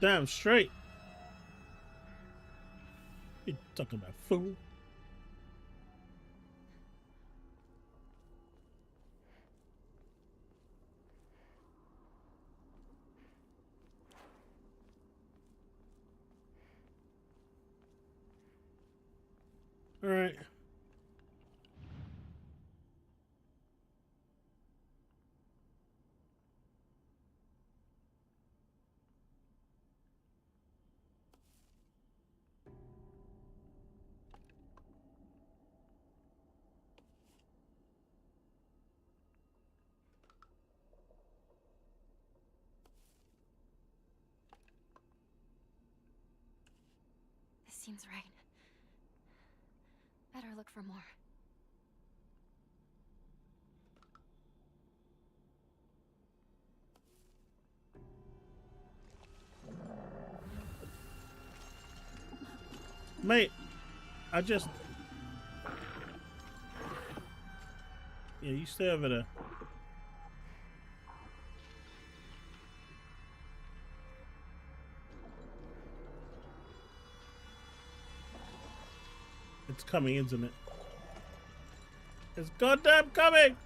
Damn straight. You talking about fool? All right. This seems right. Better look for more. Mate, I just... Yeah, you stay over there. It's coming, isn't it? It's goddamn coming!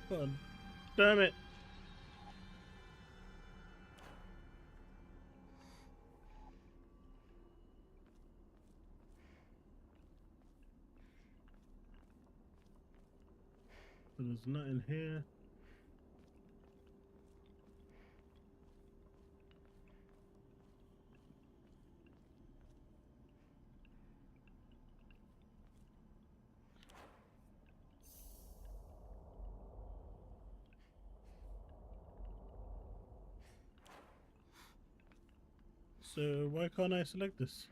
God damn it. There's nothing here. So why can't I select this?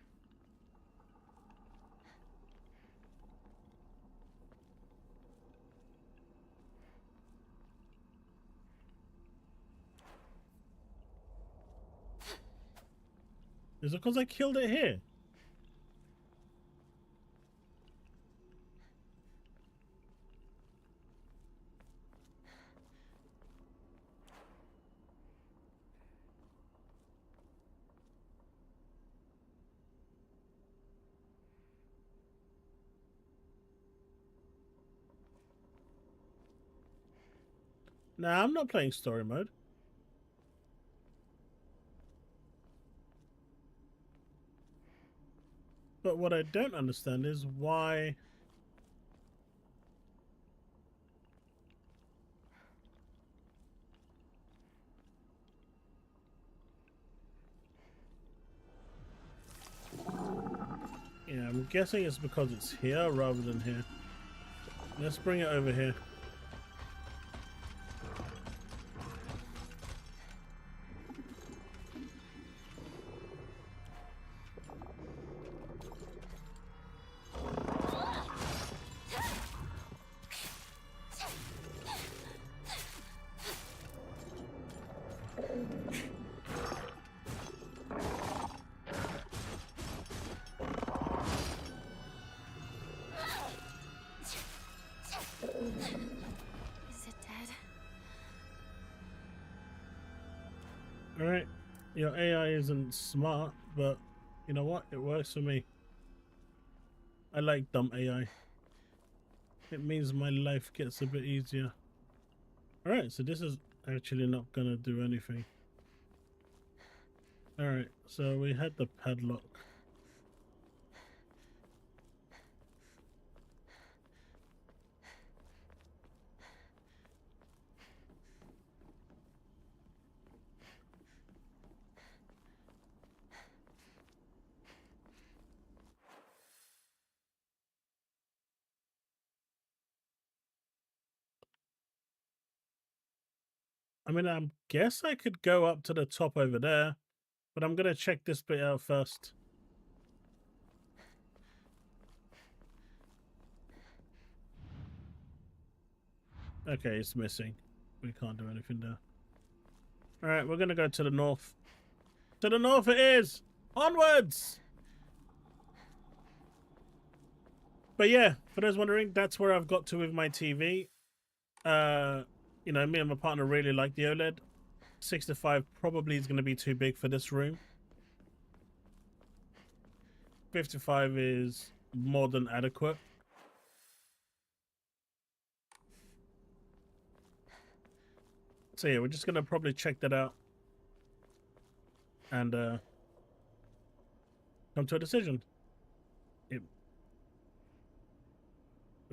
Is it because I killed it here? Nah, I'm not playing story mode. But what I don't understand is why... Yeah, I'm guessing it's because it's here rather than here. Let's bring it over here. Is it dead? Alright, your AI isn't smart, but you know what? It works for me. I like dumb AI. It means my life gets a bit easier. Alright, so this is actually not gonna do anything. Alright, so we had the padlock. I mean, I guess I could go up to the top over there, but I'm gonna check this bit out first. Okay, it's missing. We can't do anything there. Alright, we're gonna go to the north. To the north it is! Onwards! But yeah, for those wondering, that's where I've got to with my TV. You know, me and my partner really like the OLED. 65 probably is going to be too big for this room. 55 is more than adequate. So yeah, we're just going to probably check that out. And come to a decision. It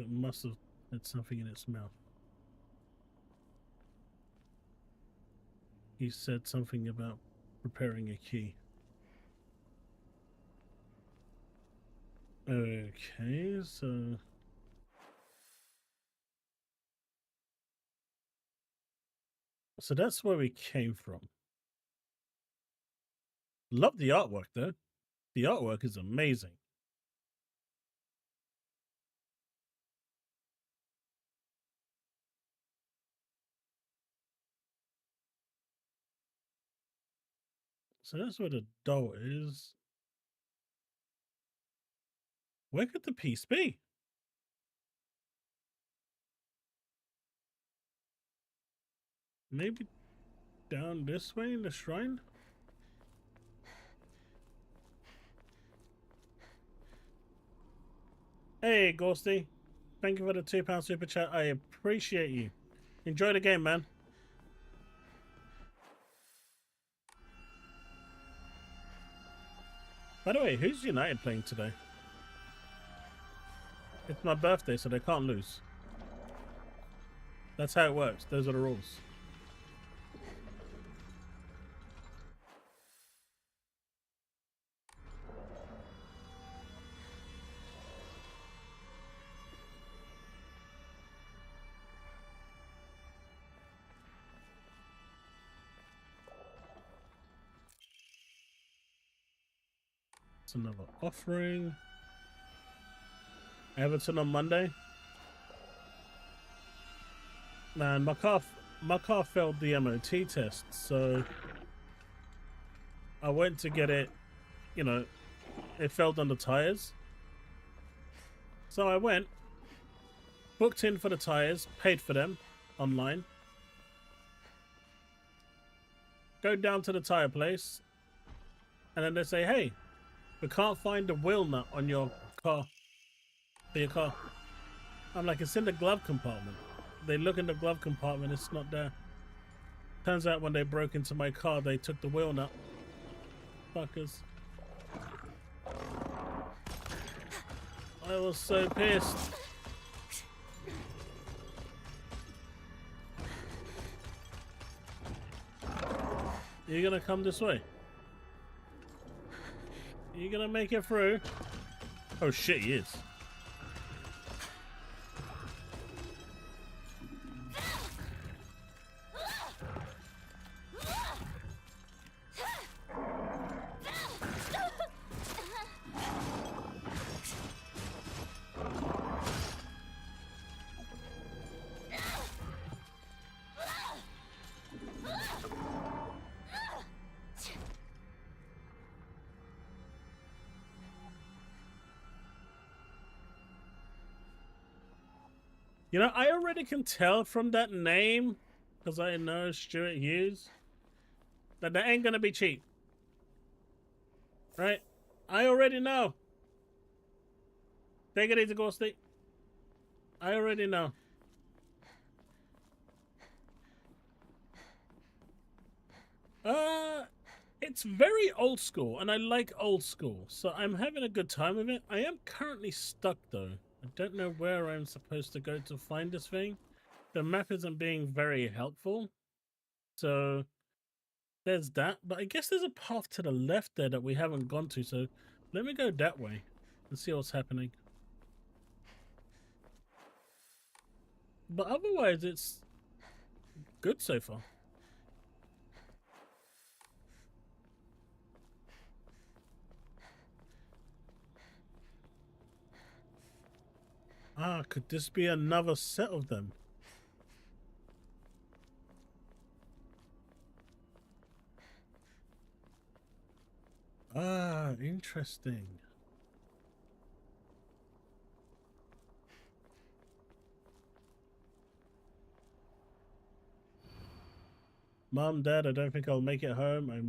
must have had something in its mouth. He said something about preparing a key. Okay, so... So that's where we came from. Love the artwork though. The artwork is amazing. So that's where the doll is. Where could the piece be? Maybe down this way in the shrine? Hey, Ghosty. Thank you for the £2 super chat. I appreciate you. Enjoy the game, man. By the way, who's United playing today? It's my birthday, so they can't lose. That's how it works. Those are the rules. It's another offering. Everton on Monday. Man, my car failed the MOT test, so I went to get it, you know, it failed on the tires. So I went, booked in for the tires, paid for them online. Go down to the tire place, and then they say, hey, we can't find the wheel nut on your car. For your car. I'm like, it's in the glove compartment. They look in the glove compartment, it's not there. Turns out when they broke into my car, they took the wheel nut. Fuckers. I was so pissed. You gonna come this way? You gonna make it through? Oh shit, he is. You know, I already can tell from that name, because I know Stuart Hughes, that ain't gonna be cheap. Right? I already know. Take it easy, Ghosty. I already know. It's very old school, and I like old school, so I'm having a good time with it. I am currently stuck, though. I don't know where I'm supposed to go to find this thing. The map isn't being very helpful. So there's that. But I guess there's a path to the left there that we haven't gone to. So let me go that way and see what's happening. But otherwise, it's good so far. Ah, could this be another set of them? Ah, interesting. Mom, Dad, I don't think I'll make it home. I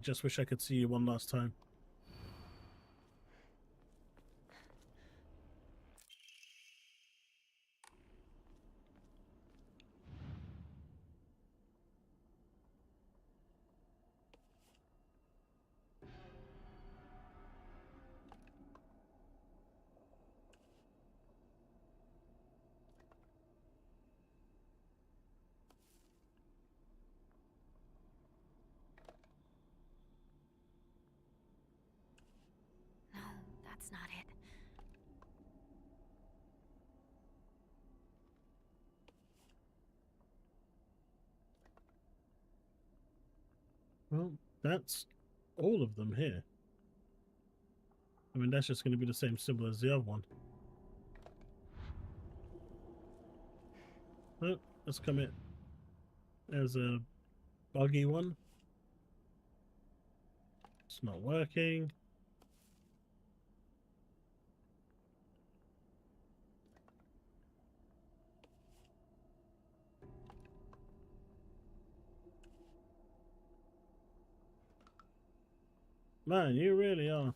just wish I could see you one last time. No, that's not it. Well, that's all of them here. I mean, that's just going to be the same symbol as the other one. Oh, let's come in. There's a buggy one. It's not working. Man, you really are.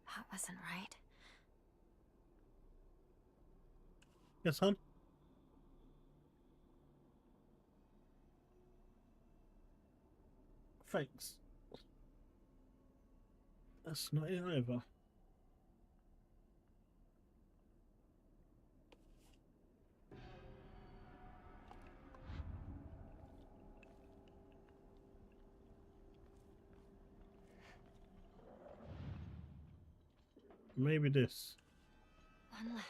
That wasn't right. Yes, hon? Thanks. That's not it either. Maybe this. One left.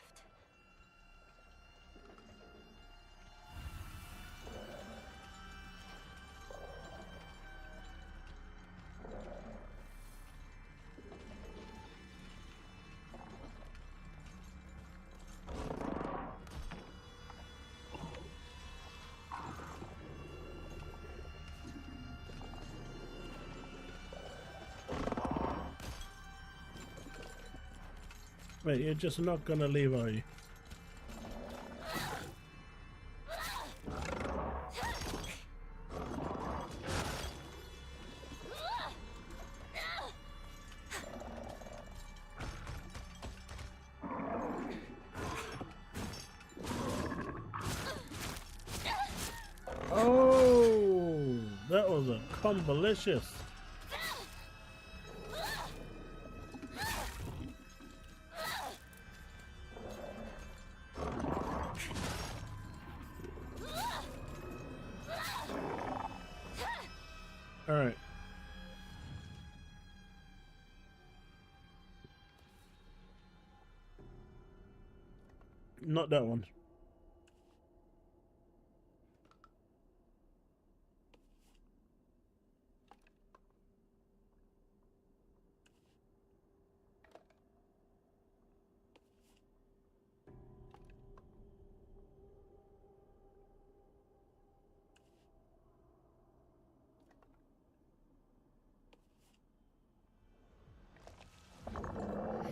Wait, you're just not gonna leave, are you? Oh, that was a combolicious. All right. Not that one.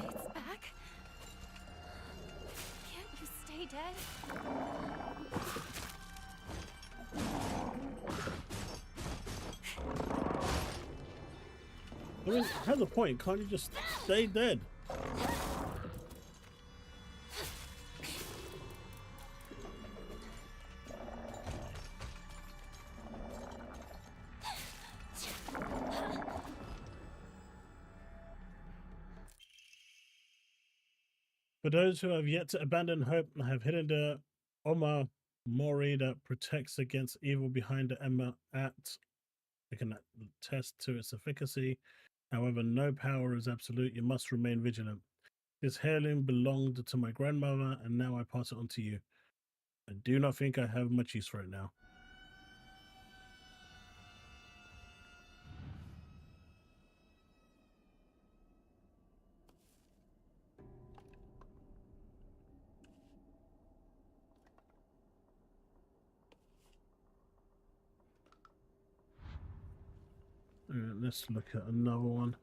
It's back. Can't you stay dead? I mean, have a point. Can't you just stay dead? For those who have yet to abandon hope, I have hidden the Oma Mori that protects against evil behind the Emma at. I can attest to its efficacy. However, no power is absolute. You must remain vigilant. This heirloom belonged to my grandmother, and now I pass it on to you. I do not think I have much use for it now. Let's look at another one.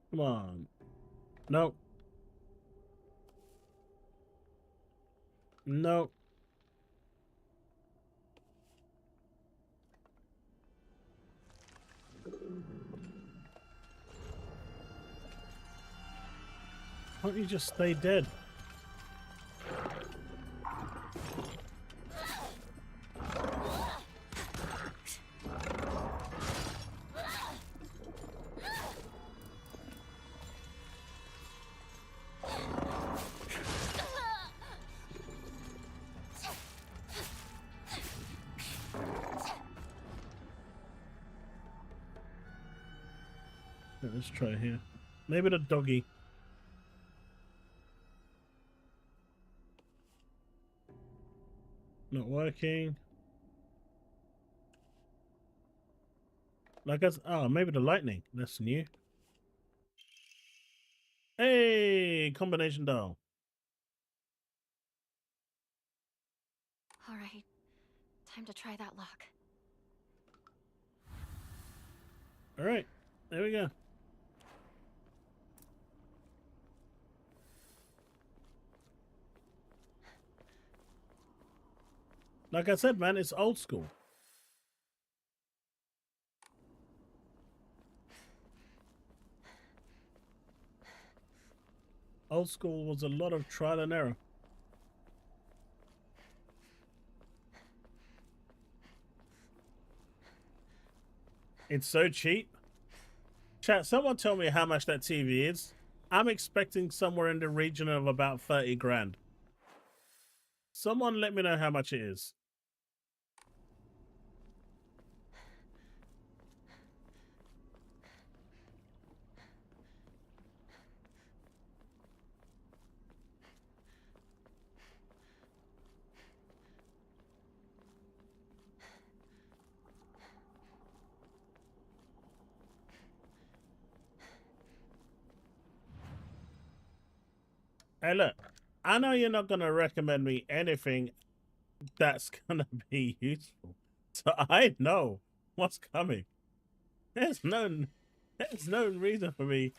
Come on. No. No. Why don't you just stay dead? Let's try here. Maybe the doggy. Not working. Like, oh, maybe the lightning. That's new. Hey, combination dial. All right, time to try that lock. All right, there we go. Like I said, man, it's old school. Old school was a lot of trial and error. It's so cheap. Chat, someone tell me how much that TV is. I'm expecting somewhere in the region of about 30 grand. Someone let me know how much it is. Hey, look, I know you're not going to recommend me anything that's going to be useful. So I know what's coming. There's no reason for me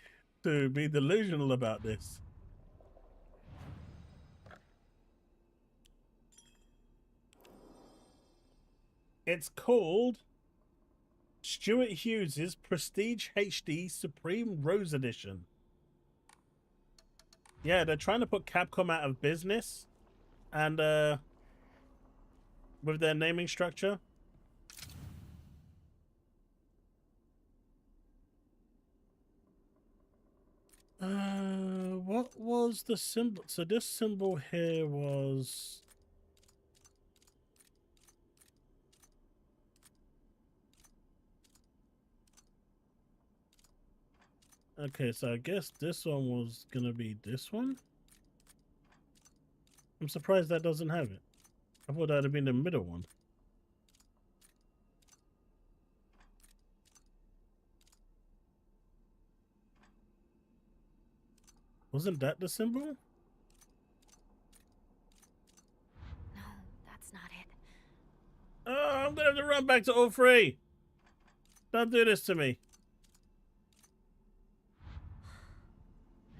to be delusional about this. It's called Stuart Hughes's Prestige HD Supreme Rose Edition. Yeah, they're trying to put Capcom out of business, and with their naming structure. What was the symbol? So this symbol here was... Okay, so I guess this one was gonna be this one. I'm surprised that doesn't have it. I thought that'd have been the middle one. Wasn't that the symbol? No, that's not it. Oh, I'm gonna have to run back to 03. Don't do this to me.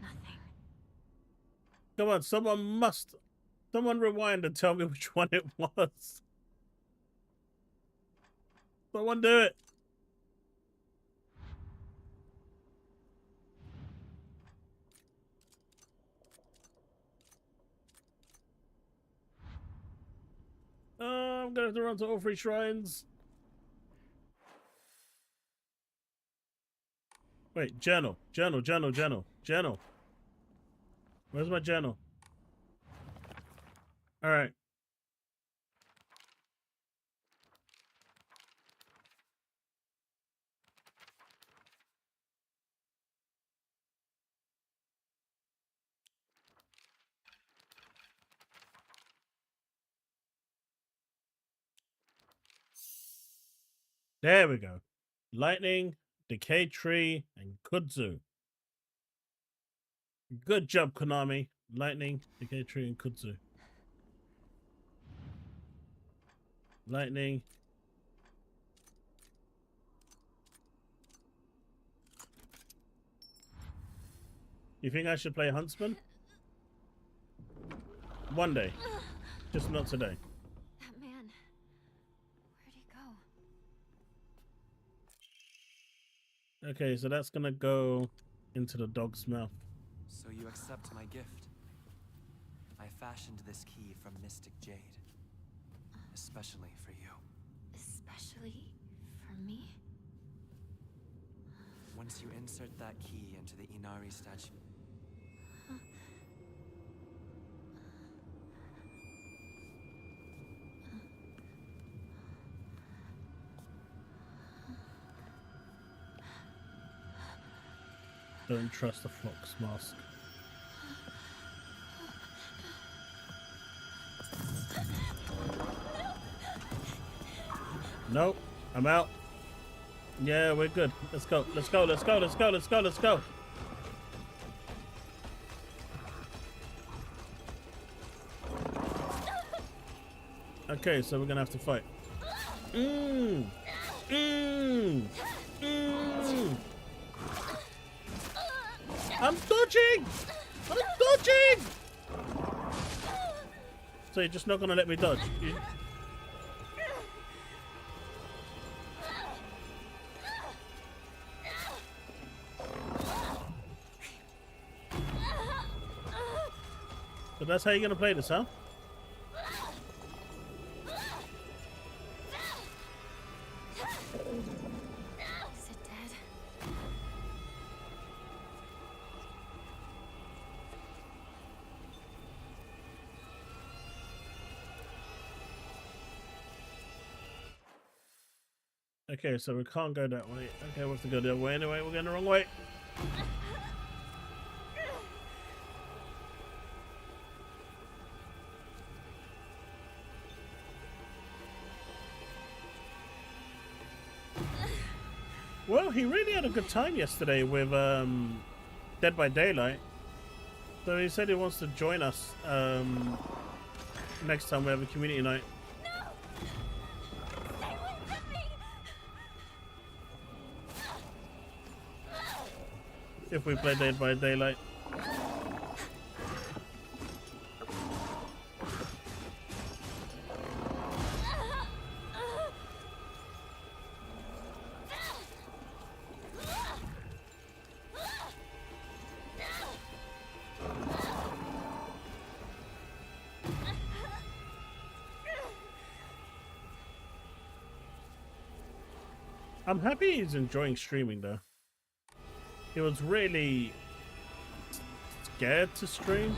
Nothing. Come on, someone rewind and tell me which one it was. Someone do it. Oh, I'm gonna have to run to all 3 shrines. Wait, journal. Where's my journal? All right. There we go. Lightning, Decay Tree, and Kudzu. Good job, Konami. Lightning, Decay Tree, and Kudzu. Lightning. You think I should play Huntsman? One day. Just not today. That man. Where'd he go? Okay, so that's gonna go into the dog's mouth. So you accept my gift? I fashioned this key from Mystic Jade. Especially for you. Especially for me? Once you insert that key into the Inari statue... Don't trust the Fox mask. Nope. I'm out. Yeah, we're good. Let's go. Let's go. Let's go. Let's go. Let's go. Let's go. Okay, so we're gonna have to fight. I'm dodging! I'm dodging! So you're just not gonna let me dodge? So that's how you're gonna play this, huh? Is it dead? Okay, so we can't go that way. Okay, we have to go the other way anyway. We're going the wrong way. Well, he really had a good time yesterday with Dead by Daylight. So he said he wants to join us next time we have a community night. If we play Dead by Daylight. I'm happy he's enjoying streaming though. He was really scared to stream.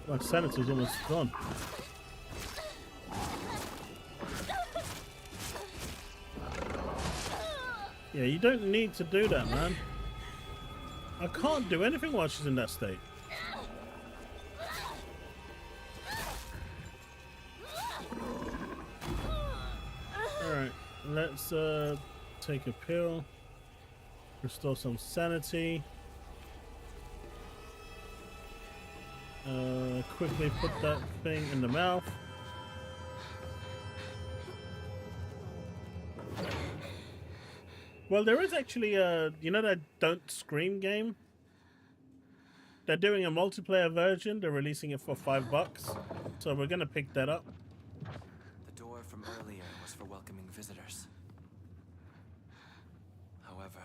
My sanity's almost gone. Yeah, you don't need to do that, man. I can't do anything while she's in that state. Alright, let's take a pill. Restore some sanity. Quickly put that thing in the mouth. Well, there is actually a, you know, that Don't Scream game? They're doing a multiplayer version. They're releasing it for $5. So we're going to pick that up. The door from earlier was for welcoming visitors. However,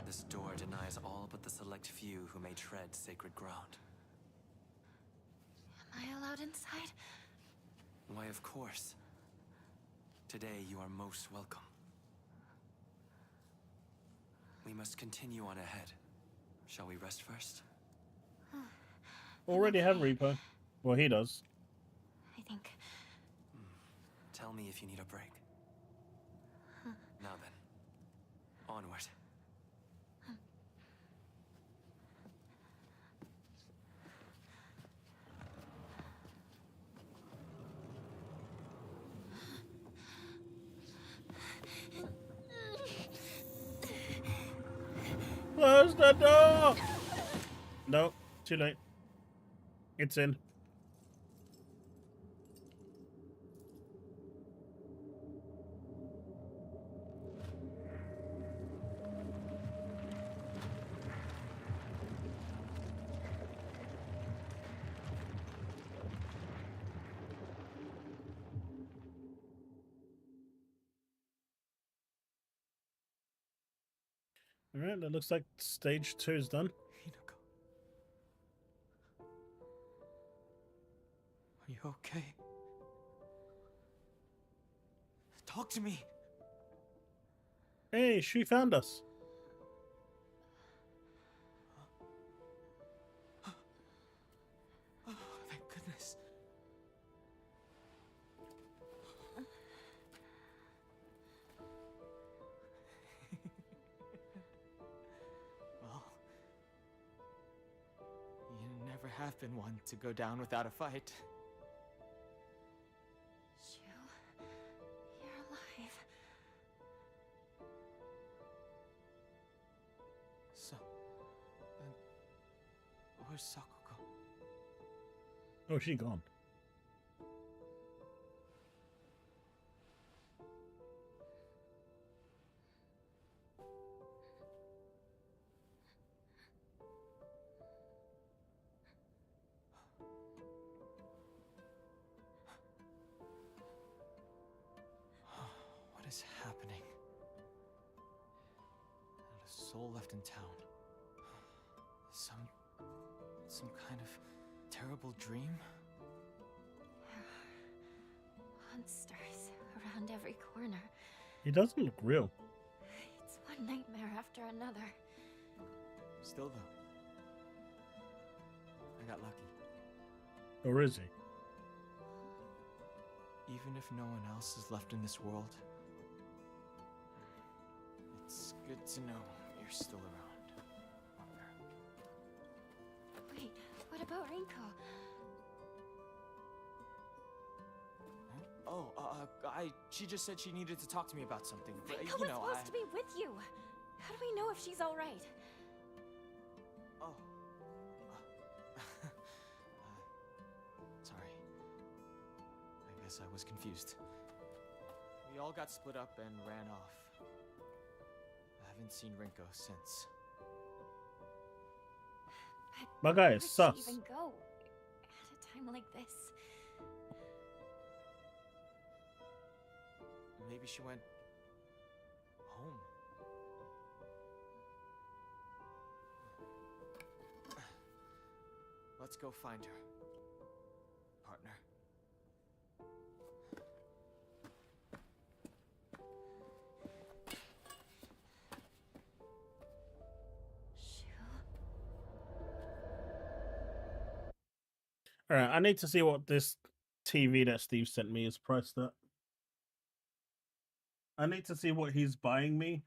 this door denies all but the select few who may tread sacred ground. Am I allowed inside? Why, of course. Today you are most welcome. We must continue on ahead. Shall we rest first? Already have Reaper. Well, he does. I think. Tell me if you need a break. Now then, onward. Close the door! No, too late. It's in. All right, that looks like stage 2 is done. Hinako. Are you okay? Talk to me. Hey, she found us. Oh, thank goodness. Well, you never have been one to go down without a fight. Shu, you're alive. So, where's Sakuko? Oh, she gone. What is happening? Not a soul left in town. Some kind of terrible dream? Monsters around every corner. He doesn't look real. It's one nightmare after another. Still though, I got lucky. Or is he? Even if no one else is left in this world, it's good to know you're still around, partner. Wait, what about Rinko? Oh, she just said she needed to talk to me about something. But, Rinko you was know, supposed to be with you. How do we know if she's all right? Oh. Sorry. I guess I was confused. We all got split up and ran off. I haven't seen Rinko since. My guy Where is would sus. she even go at a time like this? Maybe she went home. Let's go find her, partner. All right, I need to see what this TV that Steve sent me is priced at. I need to see what he's buying me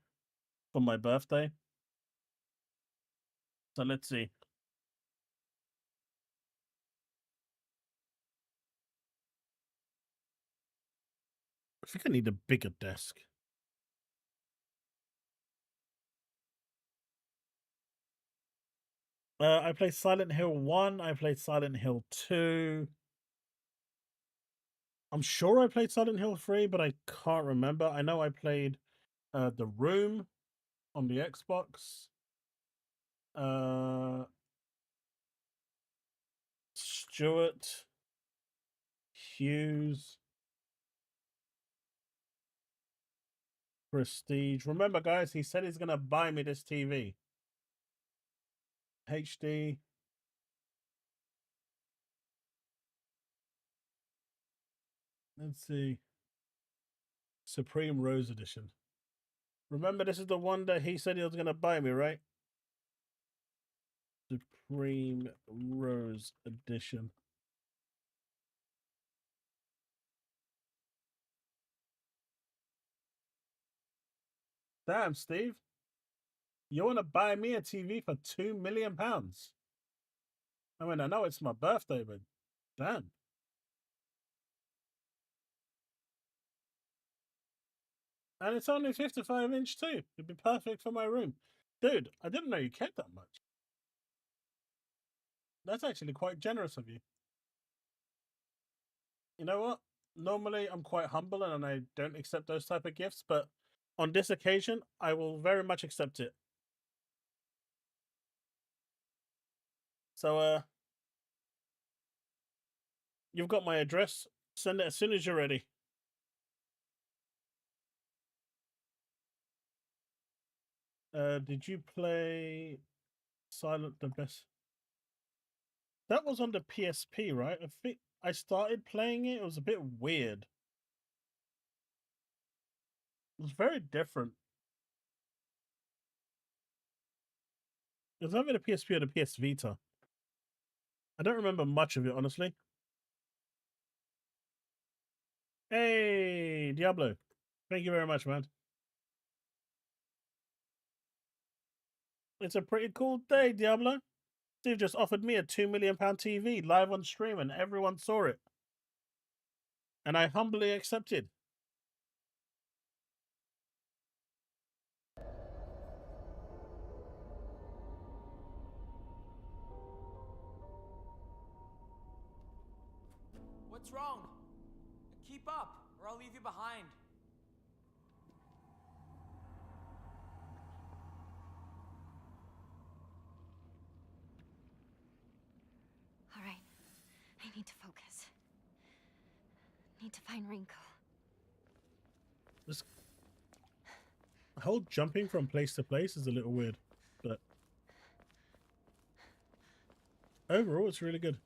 for my birthday. So let's see. I think I need a bigger desk. I played Silent Hill 1. I played Silent Hill 2. I'm sure I played Silent Hill 3, but I can't remember. I know I played The Room on the Xbox. Stuart Hughes. Prestige. Remember, guys, he said he's going to buy me this TV. HD. Let's see. Supreme Rose Edition. Remember, this is the one that he said he was going to buy me, right? Supreme Rose Edition. Damn, Steve. You want to buy me a TV for £2 million? I mean, I know it's my birthday, but damn. And it's only 55-inch too. It'd be perfect for my room. Dude, I didn't know you cared that much. That's actually quite generous of you. You know what? Normally, I'm quite humble and I don't accept those type of gifts, but on this occasion, I will very much accept it. So, you've got my address. Send it as soon as you're ready. Did you play Silent the Best? That was on the PSP, right? I think I started playing it. It was a bit weird. It was very different. It was either the PSP or the PS Vita. I don't remember much of it, honestly. Hey, Diablo. Thank you very much, man. It's a pretty cool day, Diablo. Steve just offered me a £2 million TV live on stream and everyone saw it. And I humbly accepted. What's wrong? Keep up, or I'll leave you behind. All right. I need to focus. Need to find Rinko. This whole jumping from place to place is a little weird, but overall it's really good.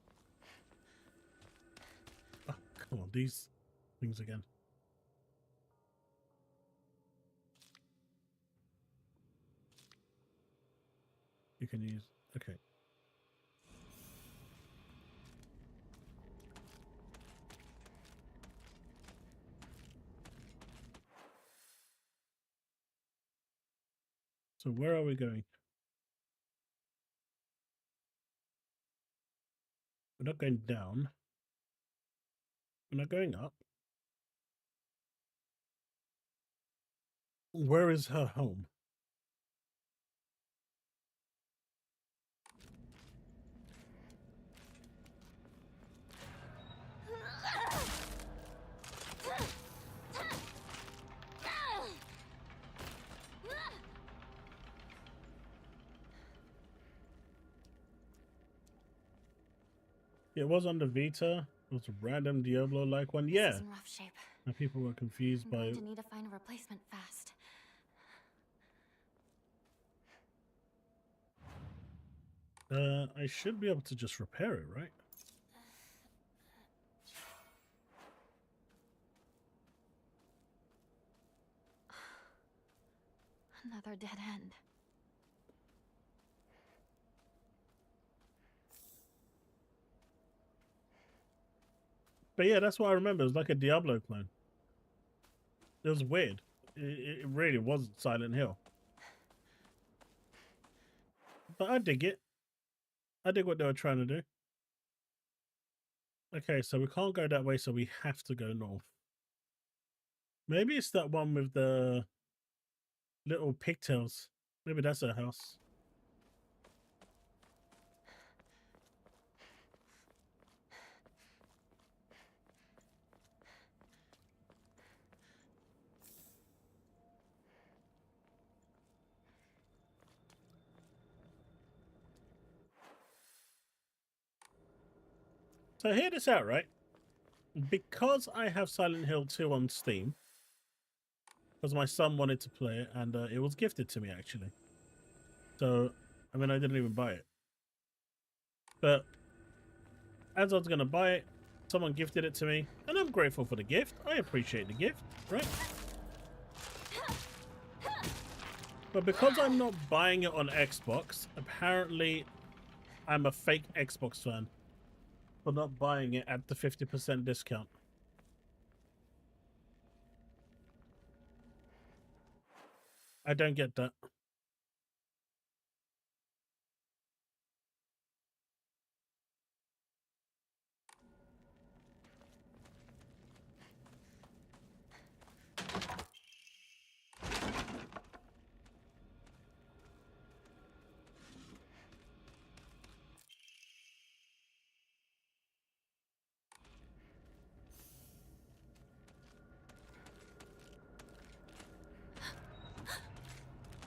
Oh, come on, these things again. You can use, okay. So where are we going? We're not going down. We're not going up. Where is her home? It was on the Vita. It was a random Diablo-like one. Yeah. This is in rough shape. And people were confused I'm by. going to need to find a replacement fast. I should be able to just repair it, right? Another dead end. But yeah, that's what I remember. It was like a Diablo clone. It was weird. It really wasn't Silent Hill. But I dig it. I dig what they were trying to do. Okay, so we can't go that way, so we have to go north. Maybe it's that one with the little pigtails. Maybe that's her house. So hear this out, right? Because I have Silent Hill 2 on Steam, because my son wanted to play it, and it was gifted to me, actually. So, I mean, I didn't even buy it. But as I was going to buy it, someone gifted it to me, and I'm grateful for the gift. I appreciate the gift, right? But because I'm not buying it on Xbox, apparently I'm a fake Xbox fan for not buying it at the 50% discount. I don't get that.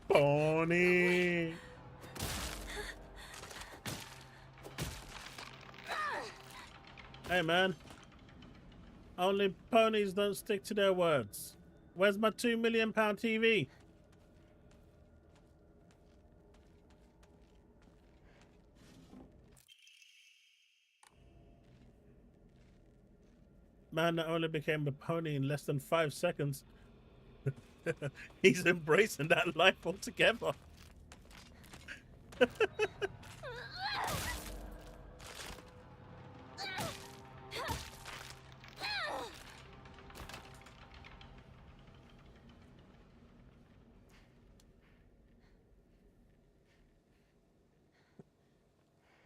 Pony. Hey man, only ponies don't stick to their words. Where's my £2 million TV? Man that only became a pony in less than 5 seconds. He's embracing that life altogether.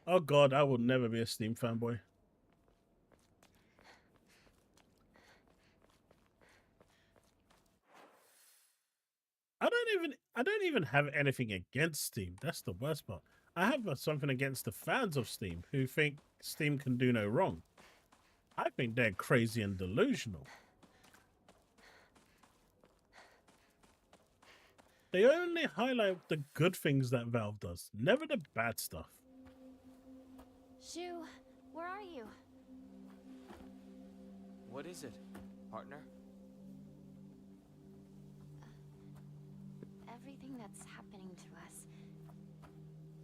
Oh god, I will never be a Steam fanboy. I don't even have anything against Steam. That's the worst part. I have something against the fans of Steam who think Steam can do no wrong. I think they're crazy and delusional. They only highlight the good things that Valve does, never the bad stuff. Shu, where are you? What is it, partner? Everything that's happening to us.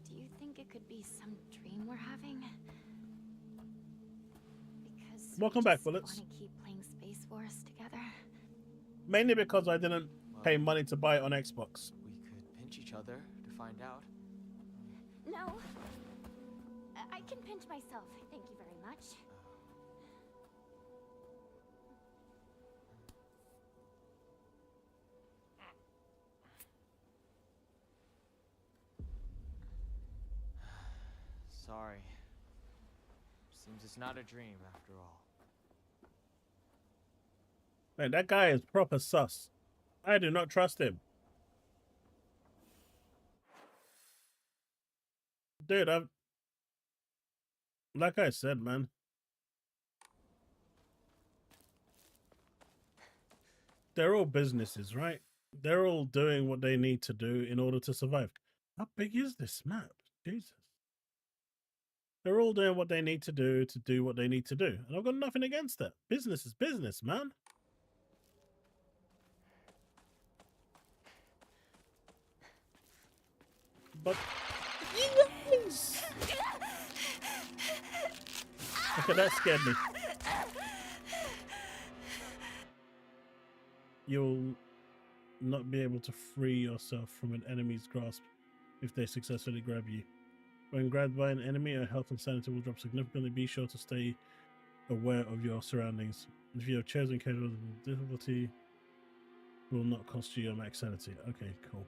Do you think it could be some dream we're having? Because welcome back, Bullets. Want to keep playing Space Force together. Mainly because I didn't pay money to buy it on Xbox. We could pinch each other to find out. No, I can pinch myself. Thank you very much. Sorry. Seems it's not a dream after all. Man, that guy is proper sus. I do not trust him. Dude, like I said, man. They're all businesses, right? They're all doing what they need to do in order to survive. How big is this map? Jesus. They're all doing what they need to do what they need to do. And I've got nothing against that. Business is business, man. But yes! Okay, that scared me. You'll not be able to free yourself from an enemy's grasp if they successfully grab you. When grabbed by an enemy, your health and sanity will drop significantly. Be sure to stay aware of your surroundings. If you have chosen casual difficulty, it will not cost you your max sanity. Okay, cool.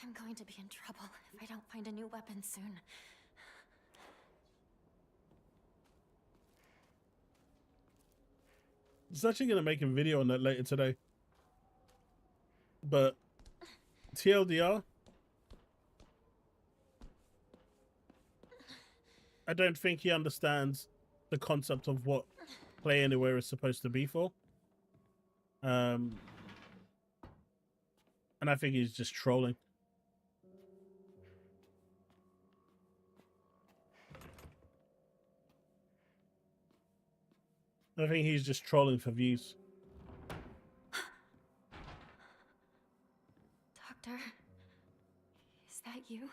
I'm going to be in trouble if I don't find a new weapon soon. I was actually going to make a video on that later today. But TLDR, I don't think he understands the concept of what Play Anywhere is supposed to be for. And I think he's just trolling. I think he's just trolling for views. Doctor, is that you?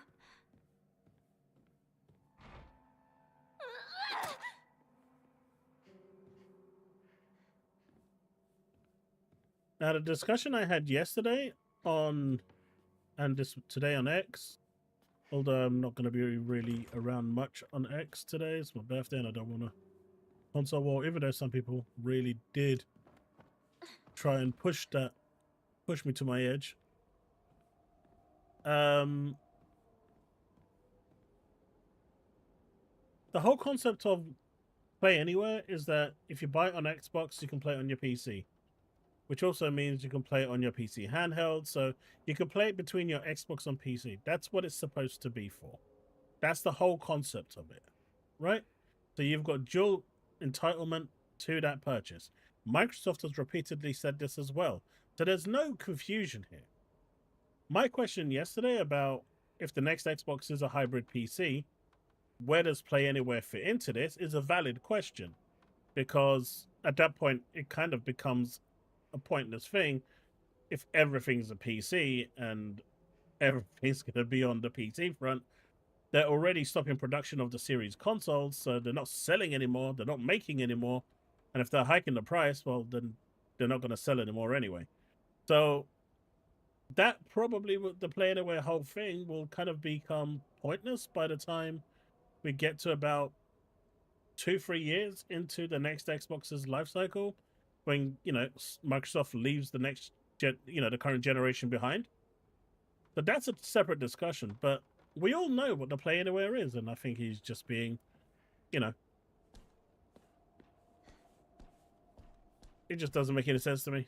Now, the discussion I had yesterday on, and this today on X, although I'm not going to be really around much on X today, it's my birthday and I don't want to console war, even though some people really did try and push me to my edge. The whole concept of Play Anywhere is that if you buy it on Xbox, you can play it on your PC, which also means you can play it on your PC handheld, so you can play it between your Xbox and PC. That's what it's supposed to be for. That's the whole concept of it, right? So you've got dual entitlement to that purchase. Microsoft has repeatedly said this as well, so there's no confusion here. My question yesterday about if the next Xbox is a hybrid PC, where does Play Anywhere fit into this is a valid question, because at that point it kind of becomes a pointless thing if everything's a PC and everything's going to be on the PC front. They're already stopping production of the series consoles, so they're not selling anymore, they're not making anymore, and if they're hiking the price, well, then they're not going to sell anymore anyway. So that probably, the Play Anywhere whole thing will kind of become pointless by the time we get to about 2-3 years into the next Xbox's life cycle, when, you know, Microsoft leaves the next the current generation behind. But that's a separate discussion. But we all know what the Play Anywhere is, and I think he's just being, you know, it just doesn't make any sense to me.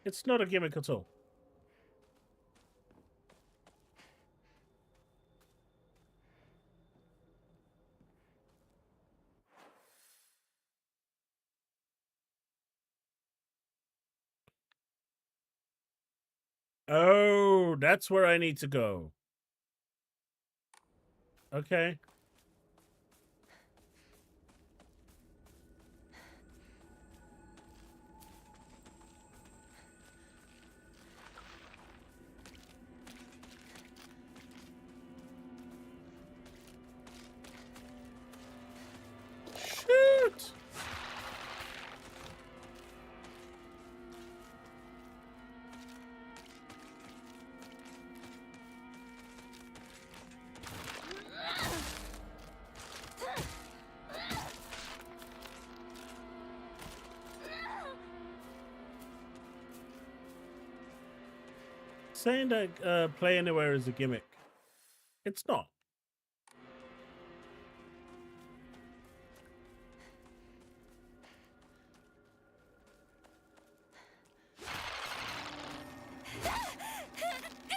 It's not a gimmick at all. Oh, that's where I need to go. Okay. Shoot! Saying that Play Anywhere is a gimmick, it's not.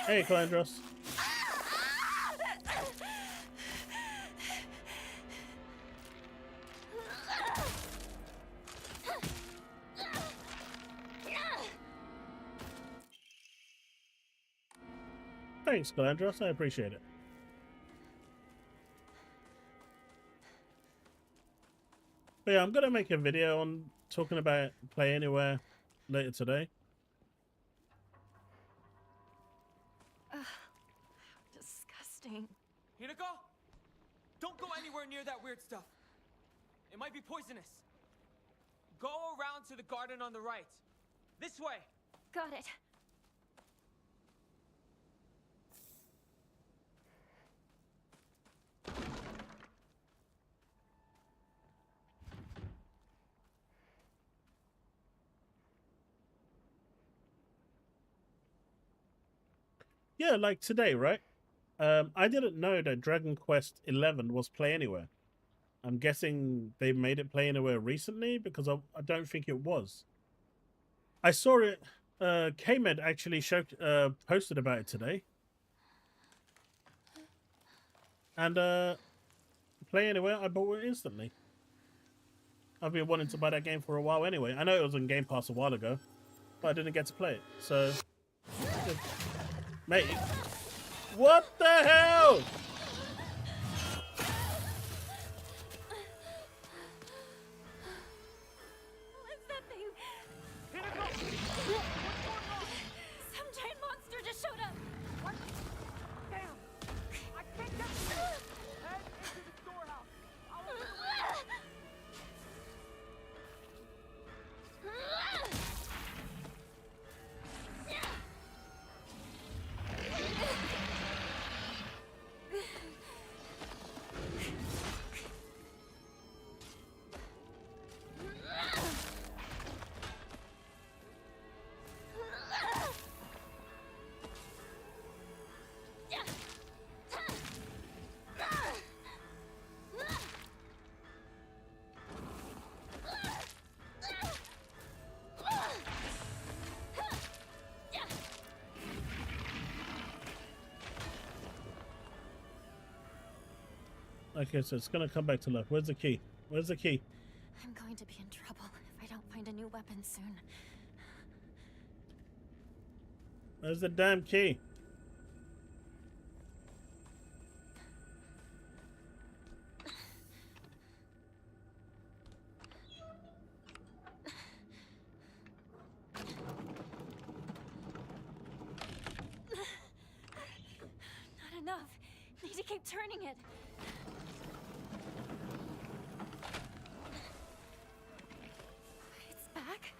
Hey, Calandros. Thanks, Calandros. I appreciate it. But yeah, I'm gonna make a video on talking about Play Anywhere later today. Disgusting. Hinako? Don't go anywhere near that weird stuff. It might be poisonous. Go around to the garden on the right. This way. Got it. Yeah, like today, right? I didn't know that Dragon Quest 11 was Play Anywhere. I'm guessing they made it Play Anywhere recently, because I don't think it was. I saw it. Kmed actually posted about it today. And Play Anywhere, I bought it instantly. I've been wanting to buy that game for a while anyway. I know it was on Game Pass a while ago, but I didn't get to play it. So, mate, what the hell? What's that thing? Some giant monster just showed up. What? Damn! I can't get you! Head into the storehouse. I'll open the window. Okay, so it's gonna come back to life. Where's the key? Where's the key? I'm going to be in trouble if I don't find a new weapon soon. Where's the damn key? Not enough. Need to keep turning it. It's back.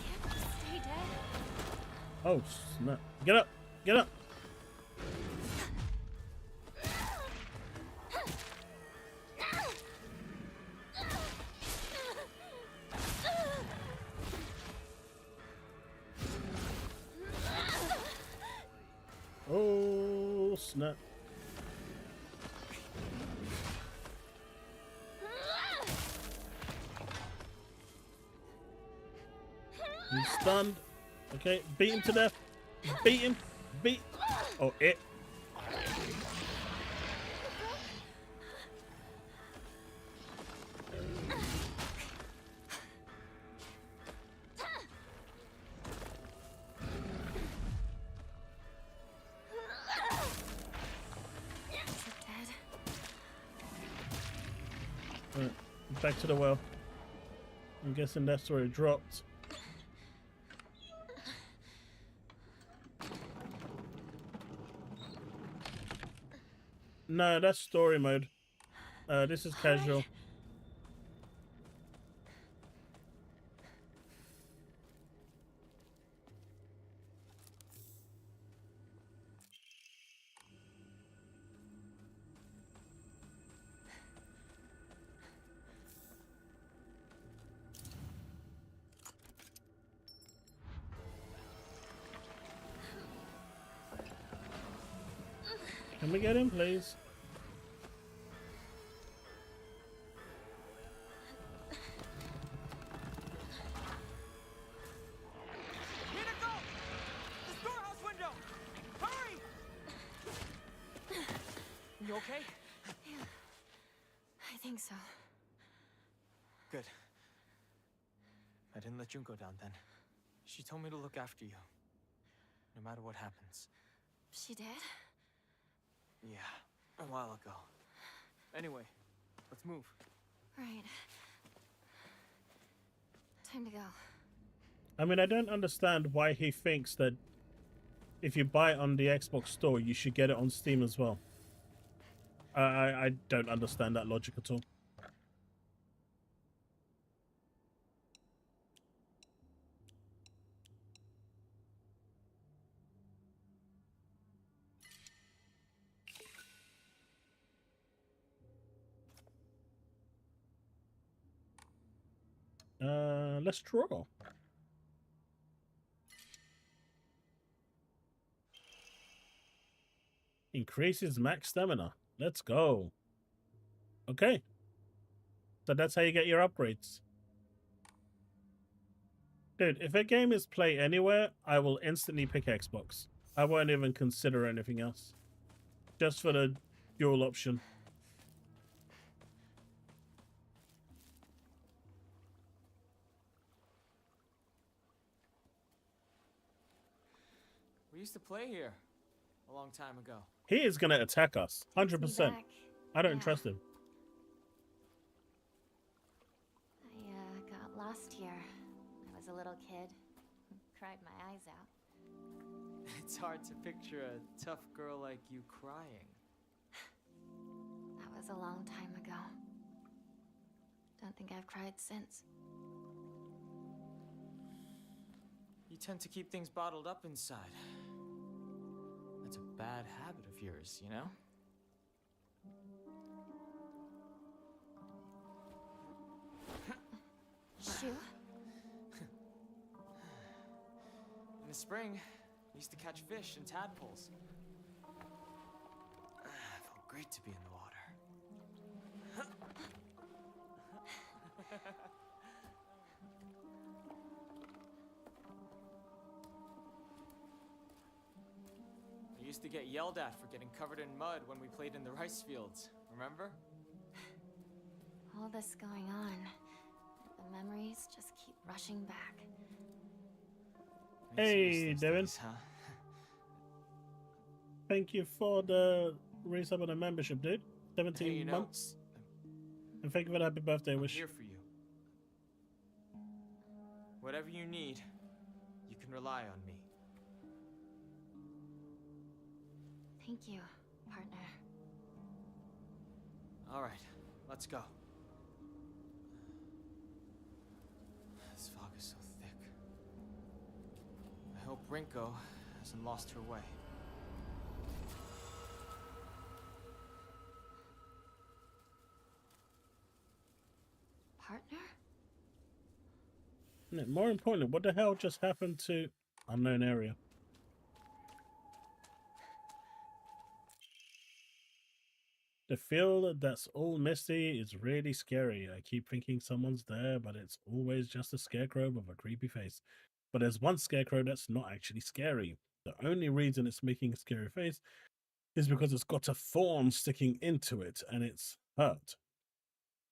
Can't stay dead. Oh, snap. Get up! Get up! Oh, snap. He's stunned. Okay, beat him to death. Beat him. Beat. Oh, it. Right, back to the well. I'm guessing that's where it dropped. No, that's story mode. This is casual. Can we get him, please? Hinako! The storehouse window! Hurry! You okay? Yeah, I think so. Good. I didn't let Junko down then. She told me to look after you, no matter what happens. She did? Yeah, a while ago. Anyway, let's move. Right. Time to go. I mean, I don't understand why he thinks that if you buy it on the Xbox store, you should get it on Steam as well. I don't understand that logic at all. Let's draw. Increases max stamina. Let's go. Okay. So that's how you get your upgrades. Dude, if a game is play anywhere, I will instantly pick Xbox. I won't even consider anything else. Just for the dual option. We used to play here a long time ago. He is going to attack us. 100%. Back. I don't Yeah. trust him. I got lost here. I was a little kid. Cried my eyes out. It's hard to picture a tough girl like you crying. That was a long time ago. Don't think I've cried since. You tend to keep things bottled up inside. That's a bad habit of yours, you know? Shoe? In the spring, we used to catch fish and tadpoles. Felt great to be in the water. We used to get yelled at for getting covered in mud when we played in the rice fields, remember? All this going on, the memories just keep rushing back. Makes you miss Hey, those Devin. days, huh? Thank you for the resub and the membership, dude. 17 Hey, you know, months. And thank you for the happy birthday I'm wish. here for you. Whatever you need, you can rely on me. Thank you, partner. All right, let's go. This fog is so thick. I hope Rinko hasn't lost her way. Partner? No, more importantly, what the hell just happened to unknown area? The feel that's all misty is really scary. I keep thinking someone's there, but it's always just a scarecrow with a creepy face. But there's one scarecrow that's not actually scary. The only reason it's making a scary face is because it's got a thorn sticking into it and it's hurt.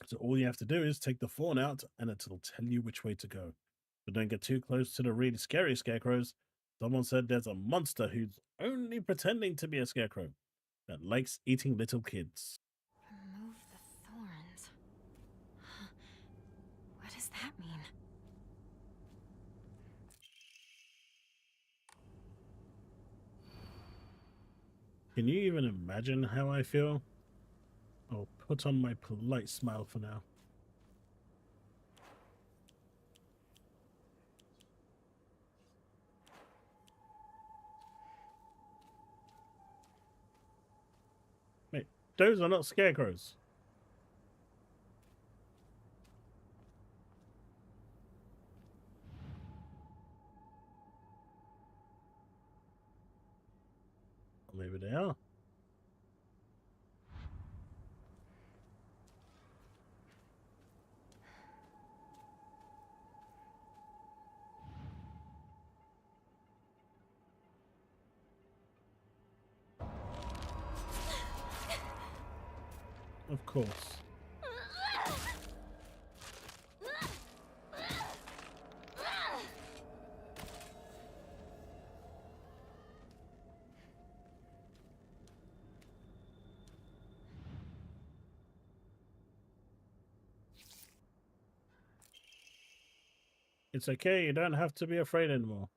So all you have to do is take the thorn out and it'll tell you which way to go. But don't get too close to the really scary scarecrows. Someone said there's a monster who's only pretending to be a scarecrow that likes eating little kids. Remove the thorns. What does that mean? Can you even imagine how I feel? I'll put on my polite smile for now. Wait, those are not scarecrows. Maybe they are. Of course. It's okay, you don't have to be afraid anymore.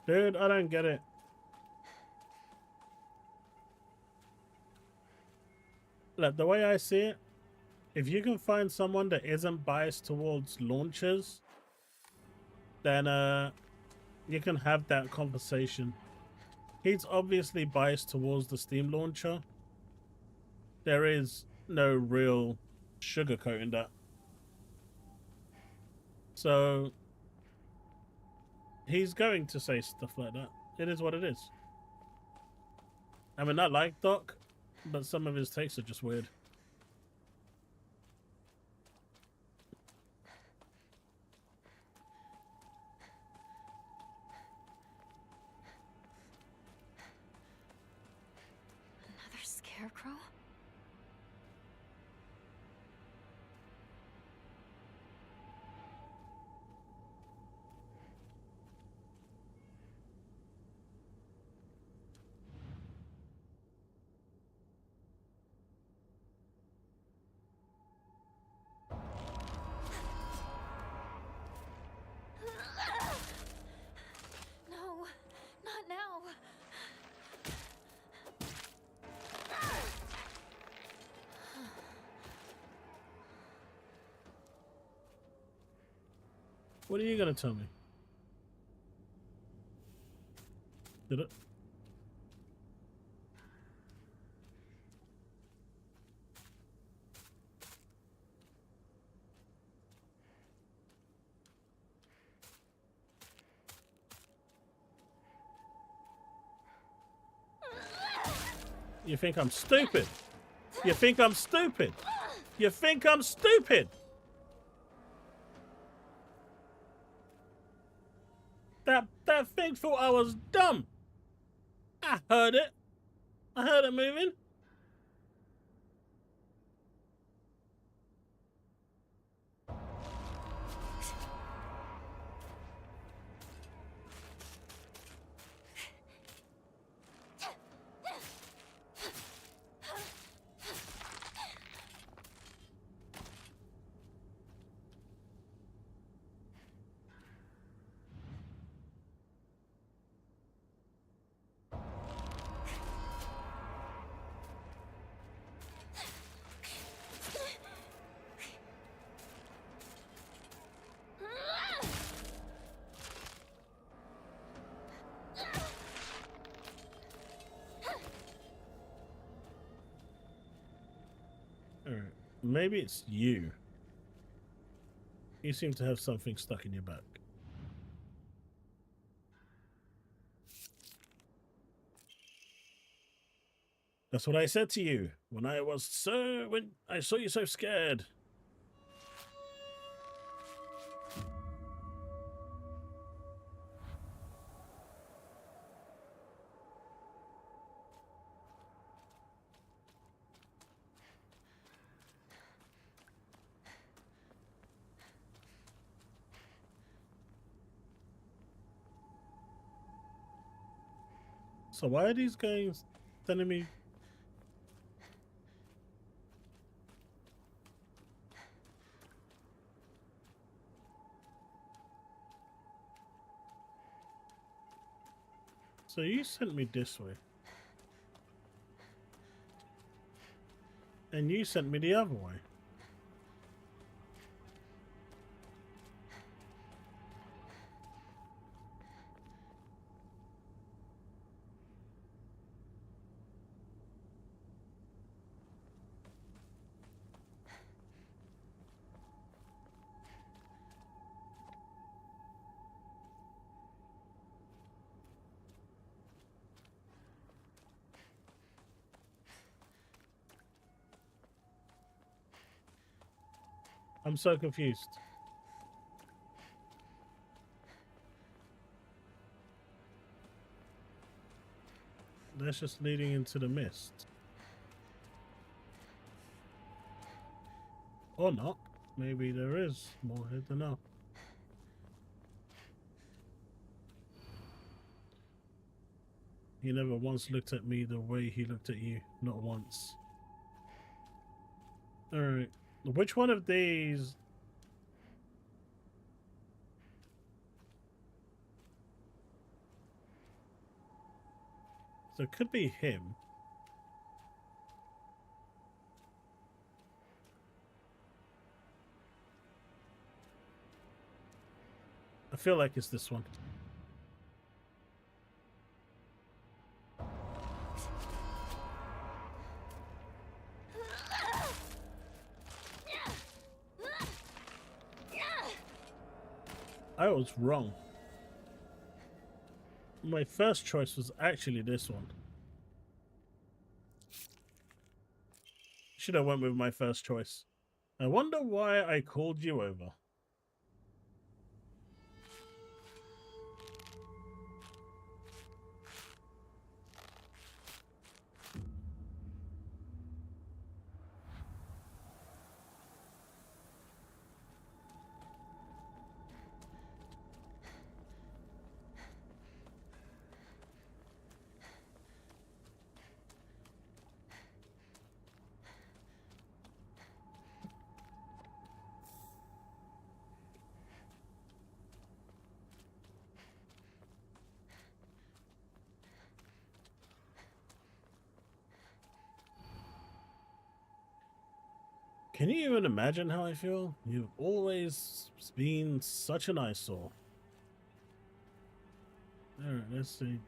Dude, I don't get it. Look, the way I see it, if you can find someone that isn't biased towards launchers, then you can have that conversation. He's obviously biased towards the Steam launcher. There is no real sugarcoating that. So he's going to say stuff like that. It is what it is. I mean, I like Doc, but some of his takes are just weird. Another scarecrow? No, not now. What are you gonna tell me? Did it? You think I'm stupid? You think I'm stupid? You think I'm stupid? That thing thought I was dumb. I heard it. I heard it moving. Alright, maybe it's you. You seem to have something stuck in your back. That's what I said to you when I saw you so scared. So why are these guys telling me? So you sent me this way. And you sent me the other way. I'm so confused. That's just leading into the mist. Or not. Maybe there is more here than now. He never once looked at me the way he looked at you. Not once. Alright. Which one of these? So it could be him. I feel like it's this one. I was wrong. My first choice was actually this one. Should have went with my first choice. I wonder why I called you over. Can you even imagine how I feel? You've always been such an eyesore. Alright, let's see.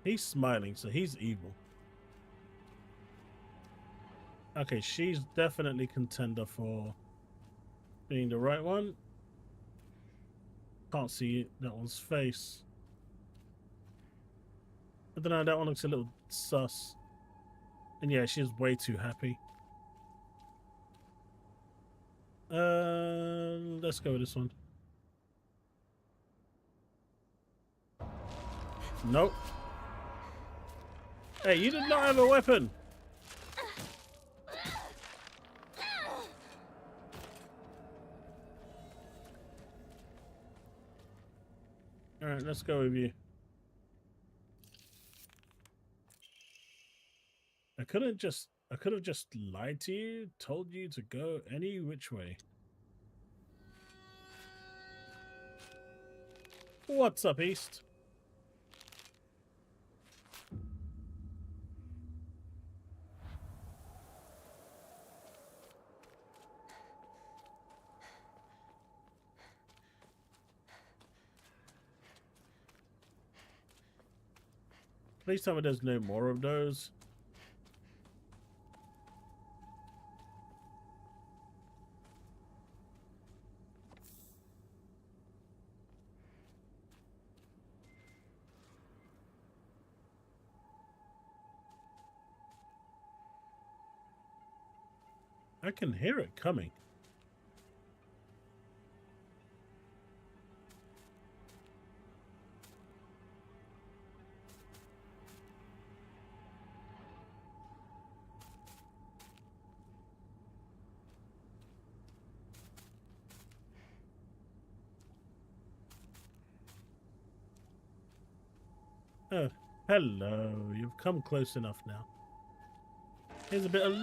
He's smiling, so he's evil. Okay, she's definitely contender for being the right one. Can't see that one's face. I don't know, that one looks a little sus. And yeah, she's way too happy. Let's go with this one. Nope. Hey, you did not have a weapon. All right, let's go with you. I could have just lied to you, told you to go any which way. What's up, East? Please tell me there's no more of those. I can hear it coming. Oh, hello. You've come close enough now. Here's a bit of...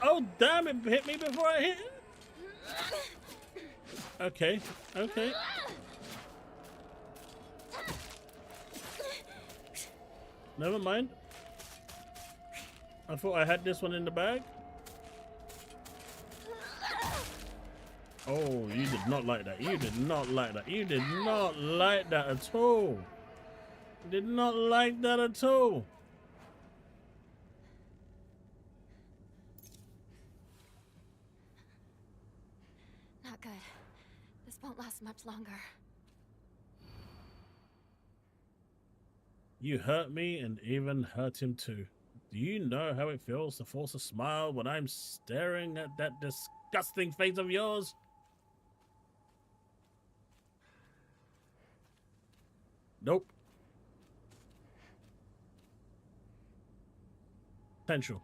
Oh, damn, it hit me before I hit it. Okay, okay. Never mind. I thought I had this one in the bag. Oh, you did not like that. You did not like that. You did not like that at all. You did not like that at all. Not good. This won't last much longer. You hurt me and even hurt him too. Do you know how it feels to force a smile when I'm staring at that disgusting face of yours? Nope. Potential.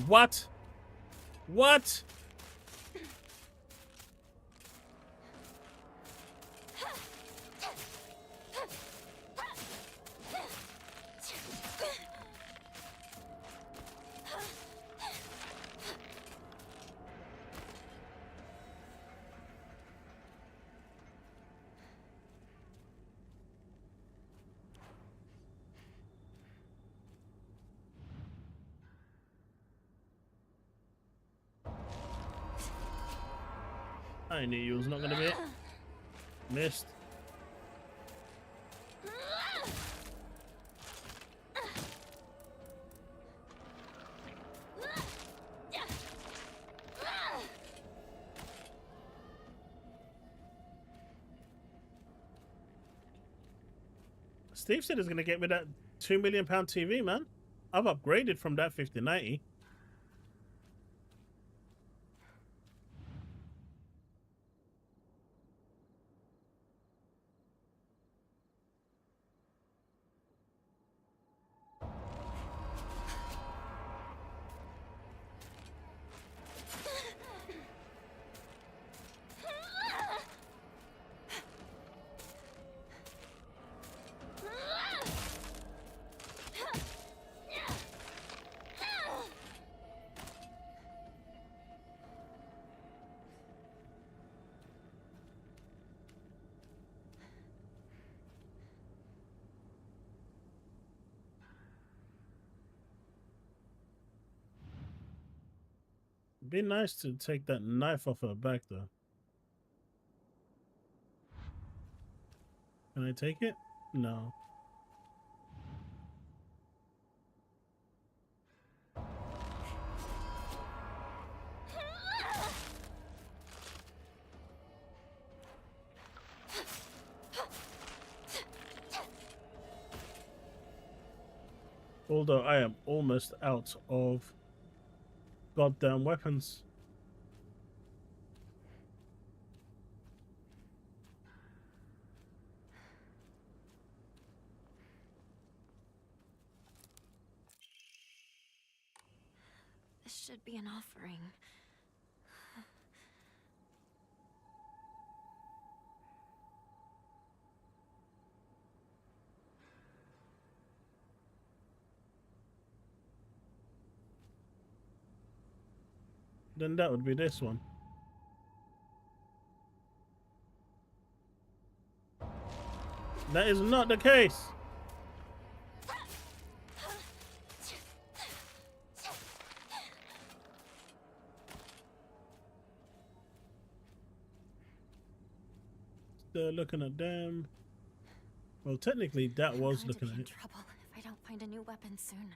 What? What? I knew you was not gonna be it. Missed. Steve said he's gonna get me that £2 million TV, man. I've upgraded from that 5090. Be nice to take that knife off her back, though. Can I take it? No. Although I am almost out of goddamn weapons. This should be an offering. Then that would be this one. That is not the case. Still looking at them. Well, technically, that was I'm going looking to at be in it. trouble if I don't find a new weapon soon.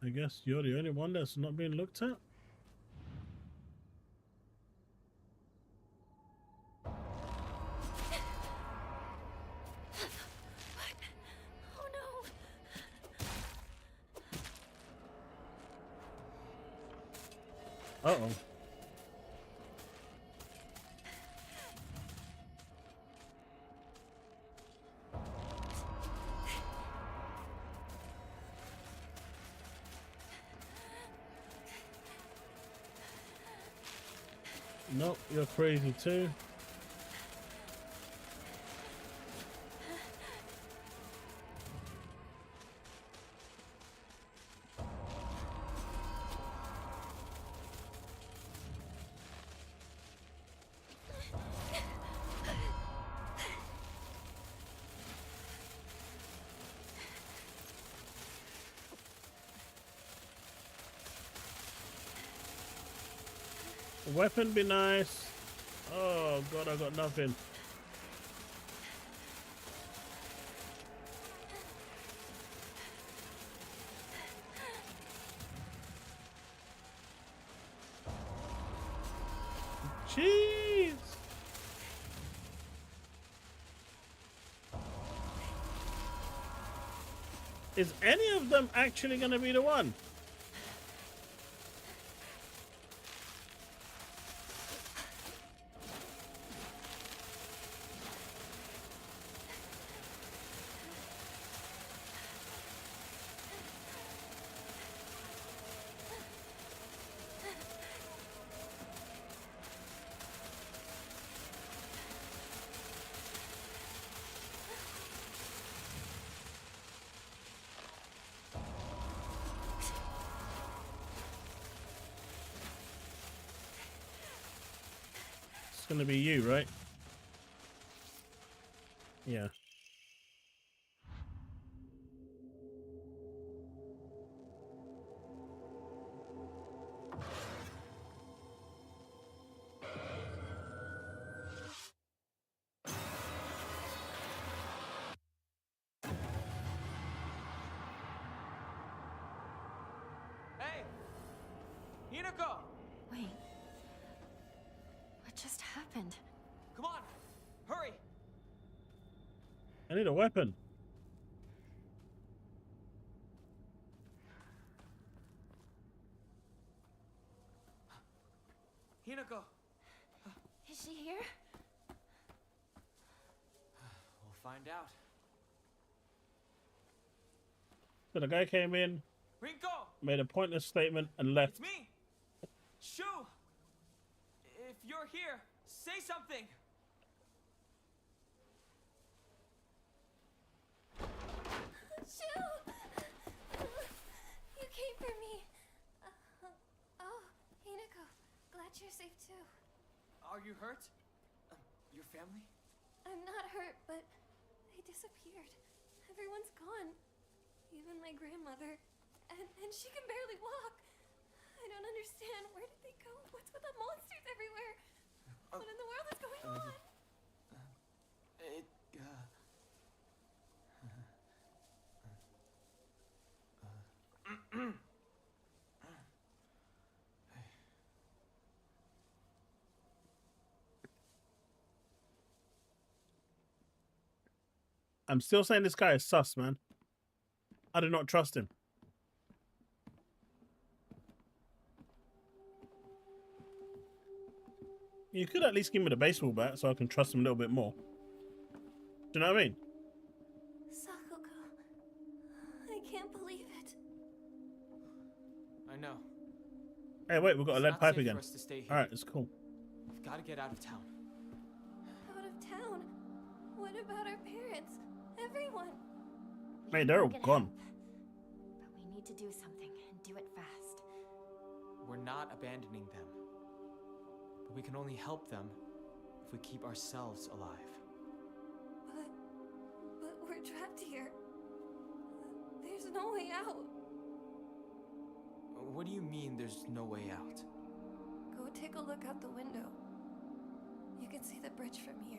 I guess you're the only one that's not being looked at. Oh no! Uh-oh. Nope, you're crazy too. Weapon be nice. Oh god, I got nothing. Jeez. Is any of them actually going to be the one? It's going to be you, right? Yeah. Hey! Hinako! Wait. What just happened? Come on! Hurry! I need a weapon. Hinako! Is she here? We'll find out. So the guy came in, Rinko! made a pointless statement, and left. It's me! Shu! If you're here, say something! Shu! You came for me. Oh, Hinako. Glad you're safe too. Are you hurt? Your family? I'm not hurt, but they disappeared. Everyone's gone. Even my grandmother. And she can barely walk. I don't understand. Where did they go? What's with the monsters everywhere? What in the world is going on? I'm still saying this guy is sus, man. I do not trust him. You could at least give me the baseball bat so I can trust him a little bit more. Do you know what I mean? Sakuko, I can't believe it. I know. Hey, wait, we've got a It's lead not pipe safe again. for us to stay here. All right, it's cool. We've got to get out of town. Out of town? What about our parents? Everyone? We Mate, can they're go all get gone. help, but we need to do something and do it fast. We're not abandoning them. But we can only help them if we keep ourselves alive. But we're trapped here. There's no way out. What do you mean there's no way out? Go take a look out the window. You can see the bridge from here.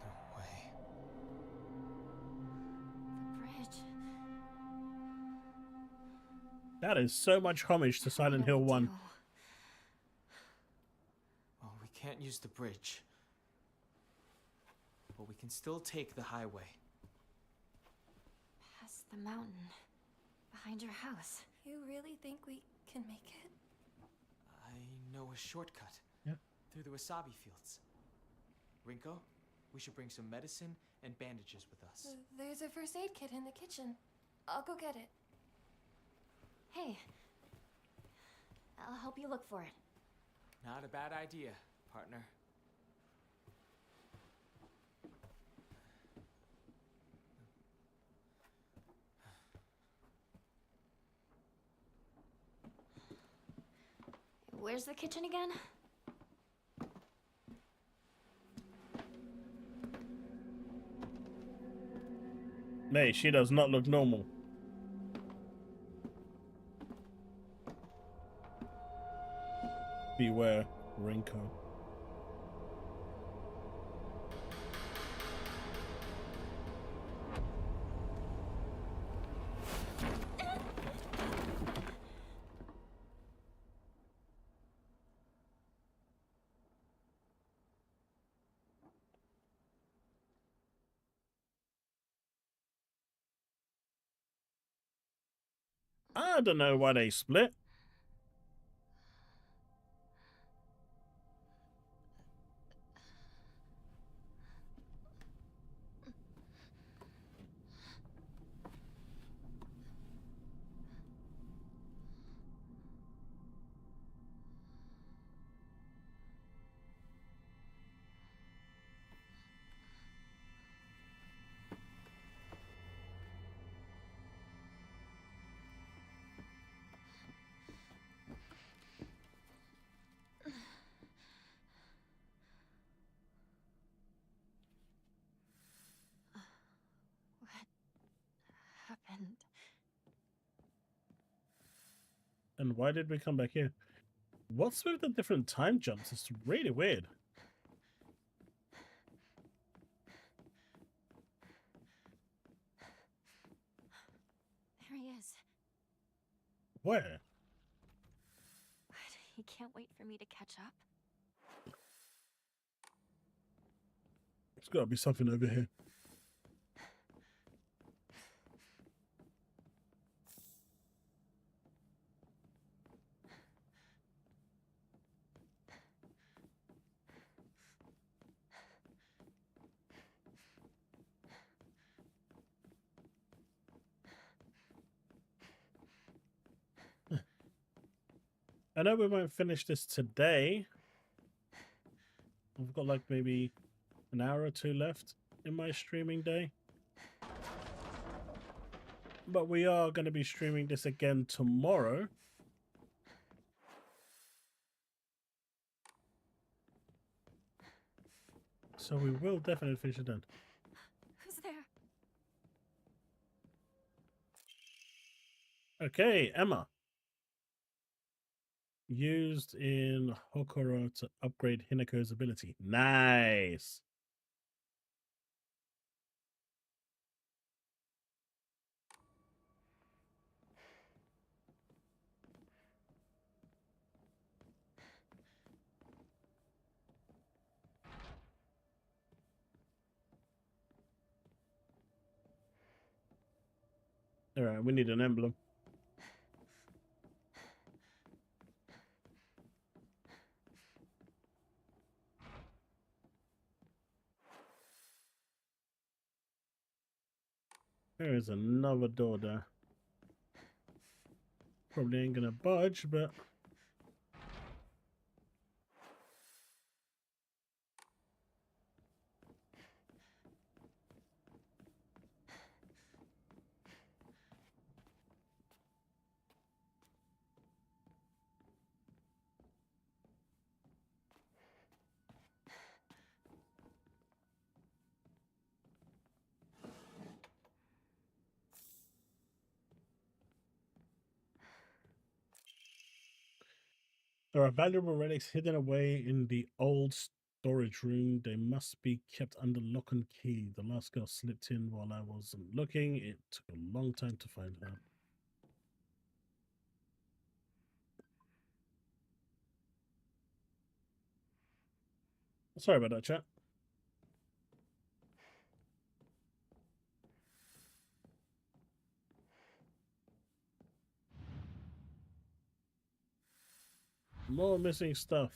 No way. The bridge. That is so much homage to Silent Hill 1. Well, we can't use the bridge. But we can still take the highway. Past the mountain. Behind your house. You really think we can make it? I know a shortcut. Yep. Through the wasabi fields. Rinko, we should bring some medicine and bandages with us. There's a first aid kit in the kitchen. I'll go get it. Hey. I'll help you look for it. Not a bad idea, partner. Where's the kitchen again? Mate, she does not look normal. Beware, Rinko. I don't know why they split. Happened. And why did we come back here? What's with the different time jumps? It's really weird. There he is. Where? What? He can't wait for me to catch up? There's got to be something over here. I know we won't finish this today. I've got like maybe an hour or two left in my streaming day. But we are going to be streaming this again tomorrow. So we will definitely finish it then. Who's there? Okay, Emma. Used in Hokora to upgrade Hinako's ability. Nice. All right, we need an emblem. There is another door there. Probably ain't gonna budge, but there are valuable relics hidden away in the old storage room. They must be kept under lock and key. The last girl slipped in while I wasn't looking. It took a long time to find her. Sorry about that, chat. More missing stuff.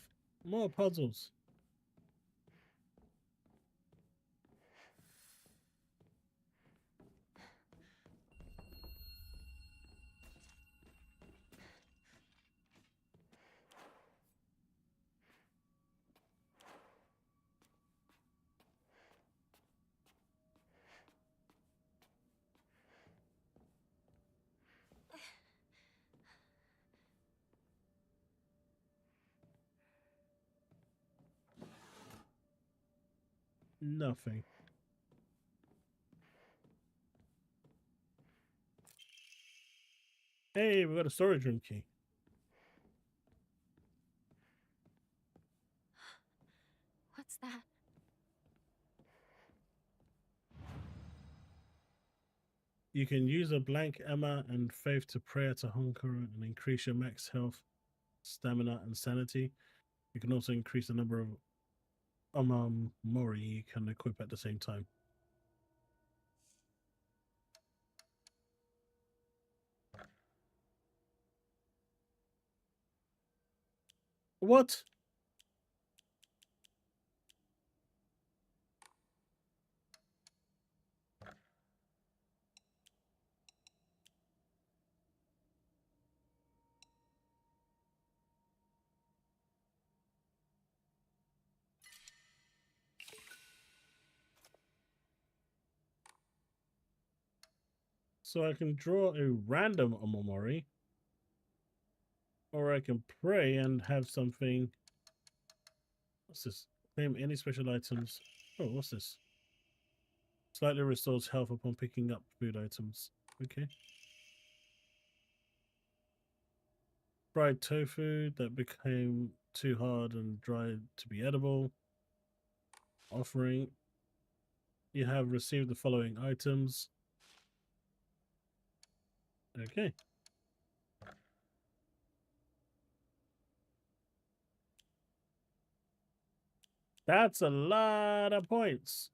More puzzles. Nothing. Hey, we got a storage room key. What's that? You can use a blank Emma and Faith to pray to Honker and increase your max health, stamina, and sanity. You can also increase the number of Mori you can equip at the same time. What? So I can draw a random Omomori, or I can pray and have something. What's this? Claim any special items. Oh, what's this? Slightly restores health upon picking up food items. Okay. Fried tofu that became too hard and dry to be edible. Offering. You have received the following items. Okay. That's a lot of points.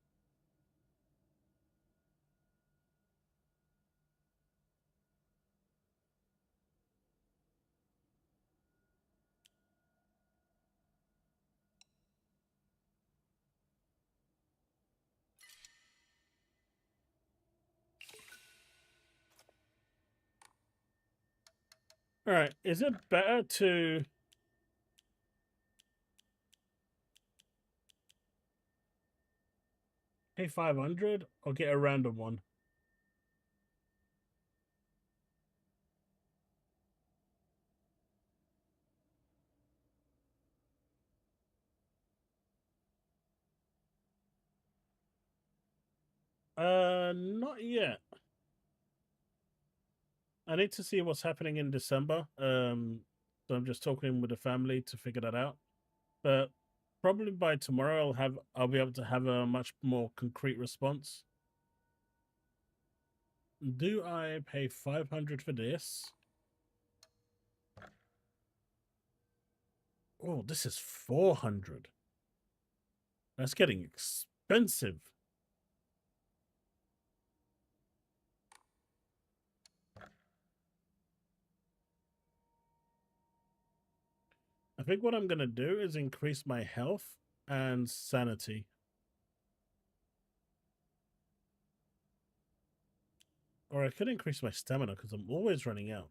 All right. Is it better to pay 500 or get a random one? Not yet. I need to see what's happening in December. So I'm just talking with the family to figure that out. But probably by tomorrow I'll be able to have a much more concrete response. Do I pay 500 for this? Oh, this is 400. That's getting expensive. I think what I'm going to do is increase my health and sanity. Or I could increase my stamina because I'm always running out.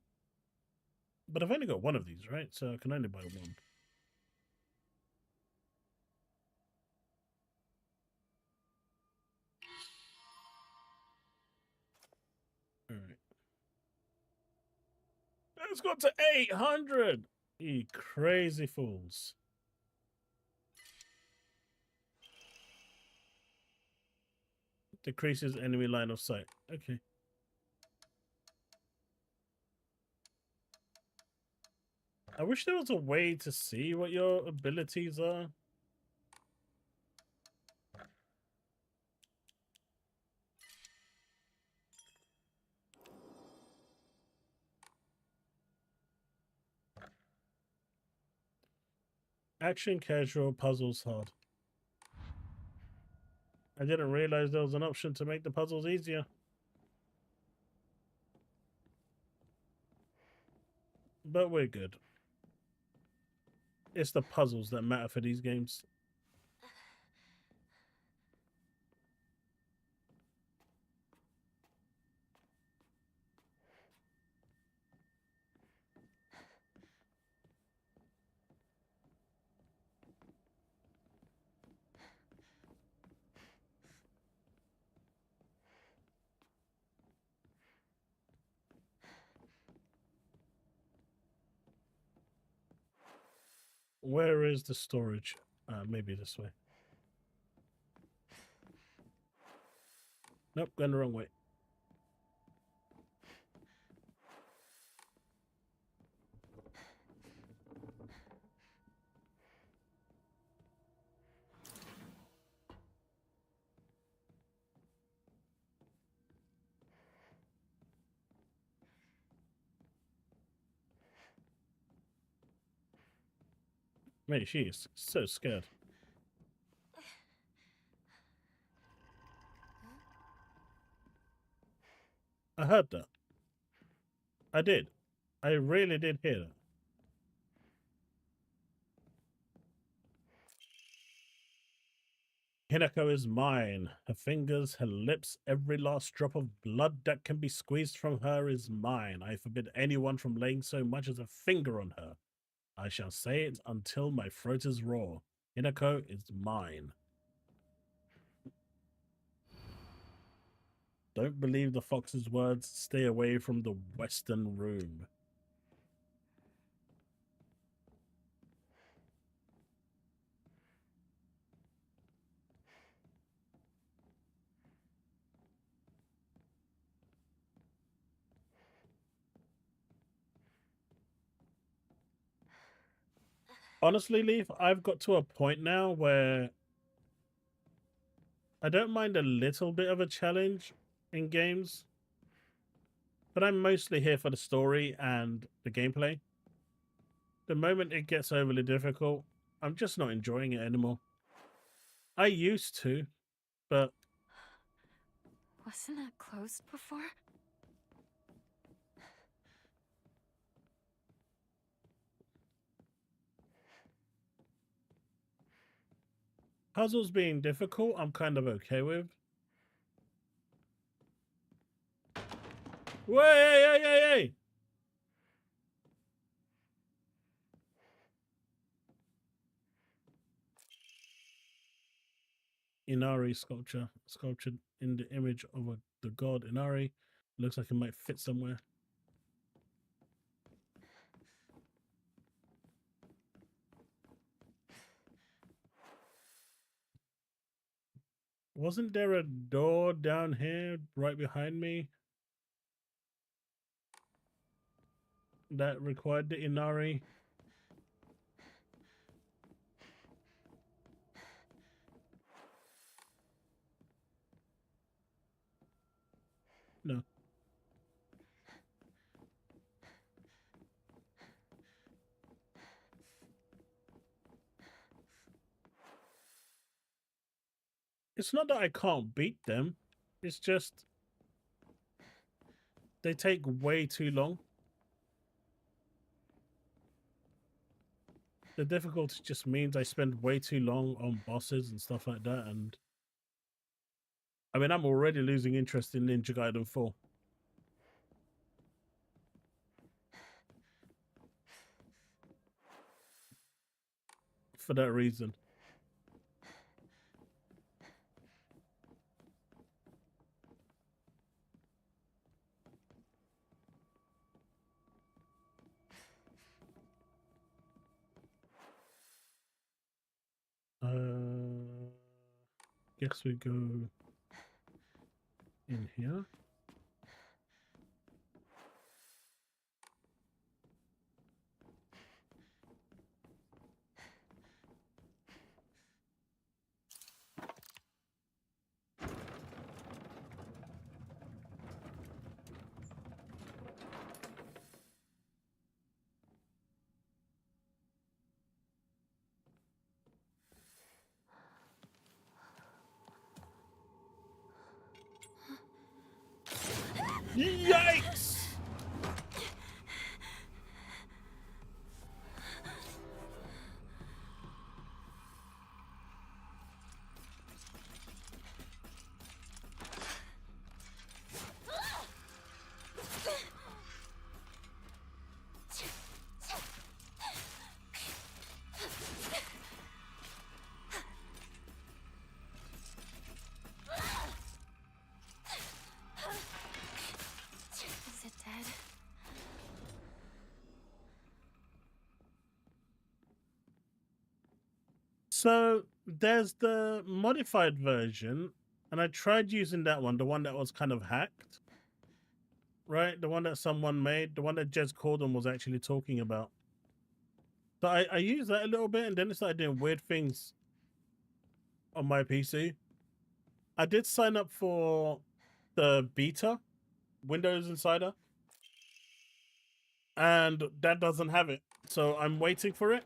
But I've only got one of these, right? So I can only buy one. Alright. It's got to 800! You crazy fools. Decreases enemy line of sight. Okay. I wish there was a way to see what your abilities are. Action, casual, puzzles, hard. I didn't realize there was an option to make the puzzles easier. But we're good. It's the puzzles that matter for these games. Where is the storage? Maybe this way. Nope, going the wrong way. Mate, she is so scared. I heard that. I did. I really did hear that. Hinako is mine. Her fingers, her lips, every last drop of blood that can be squeezed from her is mine. I forbid anyone from laying so much as a finger on her. I shall say it until my throat is raw. Hinako is mine. Don't believe the fox's words. Stay away from the western room. Honestly, Leaf, I've got to a point now where I don't mind a little bit of a challenge in games, but I'm mostly here for the story and the gameplay. The moment it gets overly difficult, I'm just not enjoying it anymore. I used to, but... Wasn't that closed before? Puzzles being difficult, I'm kind of okay with. Wait, hey, hey, hey, hey! Inari sculpture, sculptured in the image of the god Inari. Looks like it might fit somewhere. Wasn't there a door down here right behind me that required the Inari? No. It's not that I can't beat them. It's just they take way too long. the difficulty just means I spend way too long on bosses and stuff like that, and I mean, I'm already losing interest in Ninja Gaiden 4. For that reason. Guess we go in here. Yikes! Is it dead? So there's the modified version, and I tried using that one, the one that was kind of hacked. Right? The one that someone made, the one that Jez Corden was actually talking about. So I used that a little bit, and then it started doing weird things on my PC. I did sign up for the beta, Windows Insider, and that doesn't have it. So I'm waiting for it.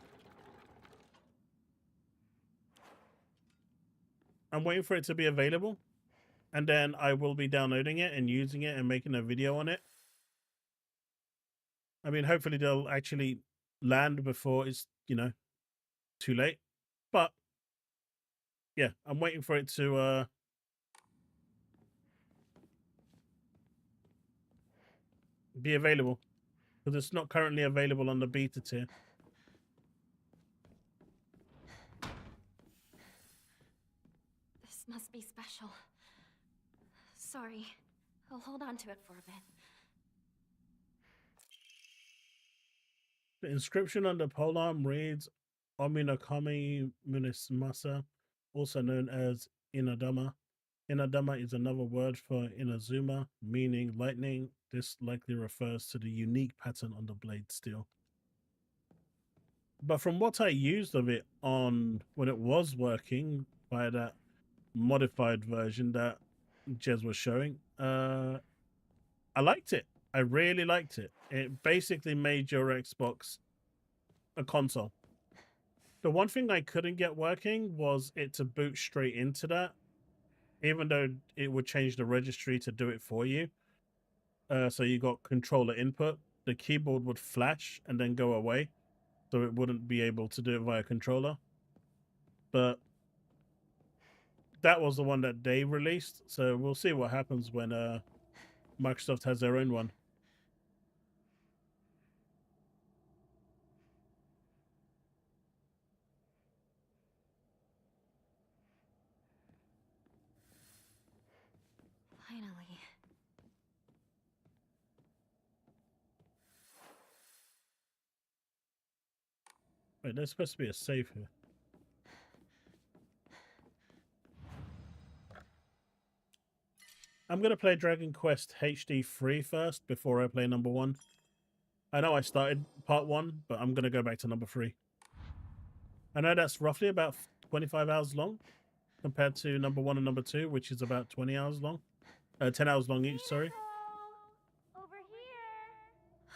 I'm waiting for it to be available, and then I will be downloading it and using it and making a video on it. I mean, hopefully they'll actually land before it's, you know, too late. But yeah, I'm waiting for it to be available, because it's not currently available on the beta tier. This must be special. Sorry. I'll hold on to it for a bit. The inscription on the polearm reads Ominokami Munismasa, also known as Inadama. Inadama is another word for Inazuma, meaning lightning. This likely refers to the unique pattern on the blade steel. But from what I used of it on when it was working by that modified version that Jez was showing, I liked it. I really liked it. It basically made your Xbox a console. The one thing I couldn't get working was it to boot straight into that, even though it would change the registry to do it for you. So you got controller input, the keyboard would flash and then go away, so it wouldn't be able to do it via controller. But that was the one that they released, so we'll see what happens when Microsoft has their own one. Finally. Wait, there's supposed to be a save here. I'm going to play Dragon Quest HD 3 first before I play number 1. I know I started part 1, but I'm going to go back to number 3. I know that's roughly about 25 hours long compared to number 1 and number 2, which is about 20 hours long. 10 hours long each, sorry. Over here.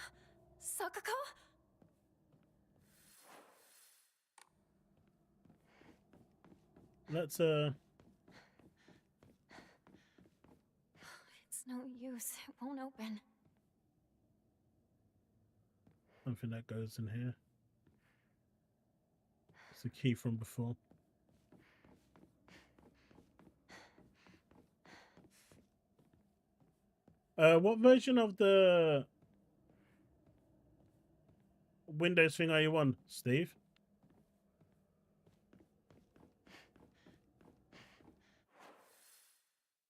Sakako? Let's It's no use. It won't open. something that goes in here. the key from before. What version of the Windows thing are you on, Steve?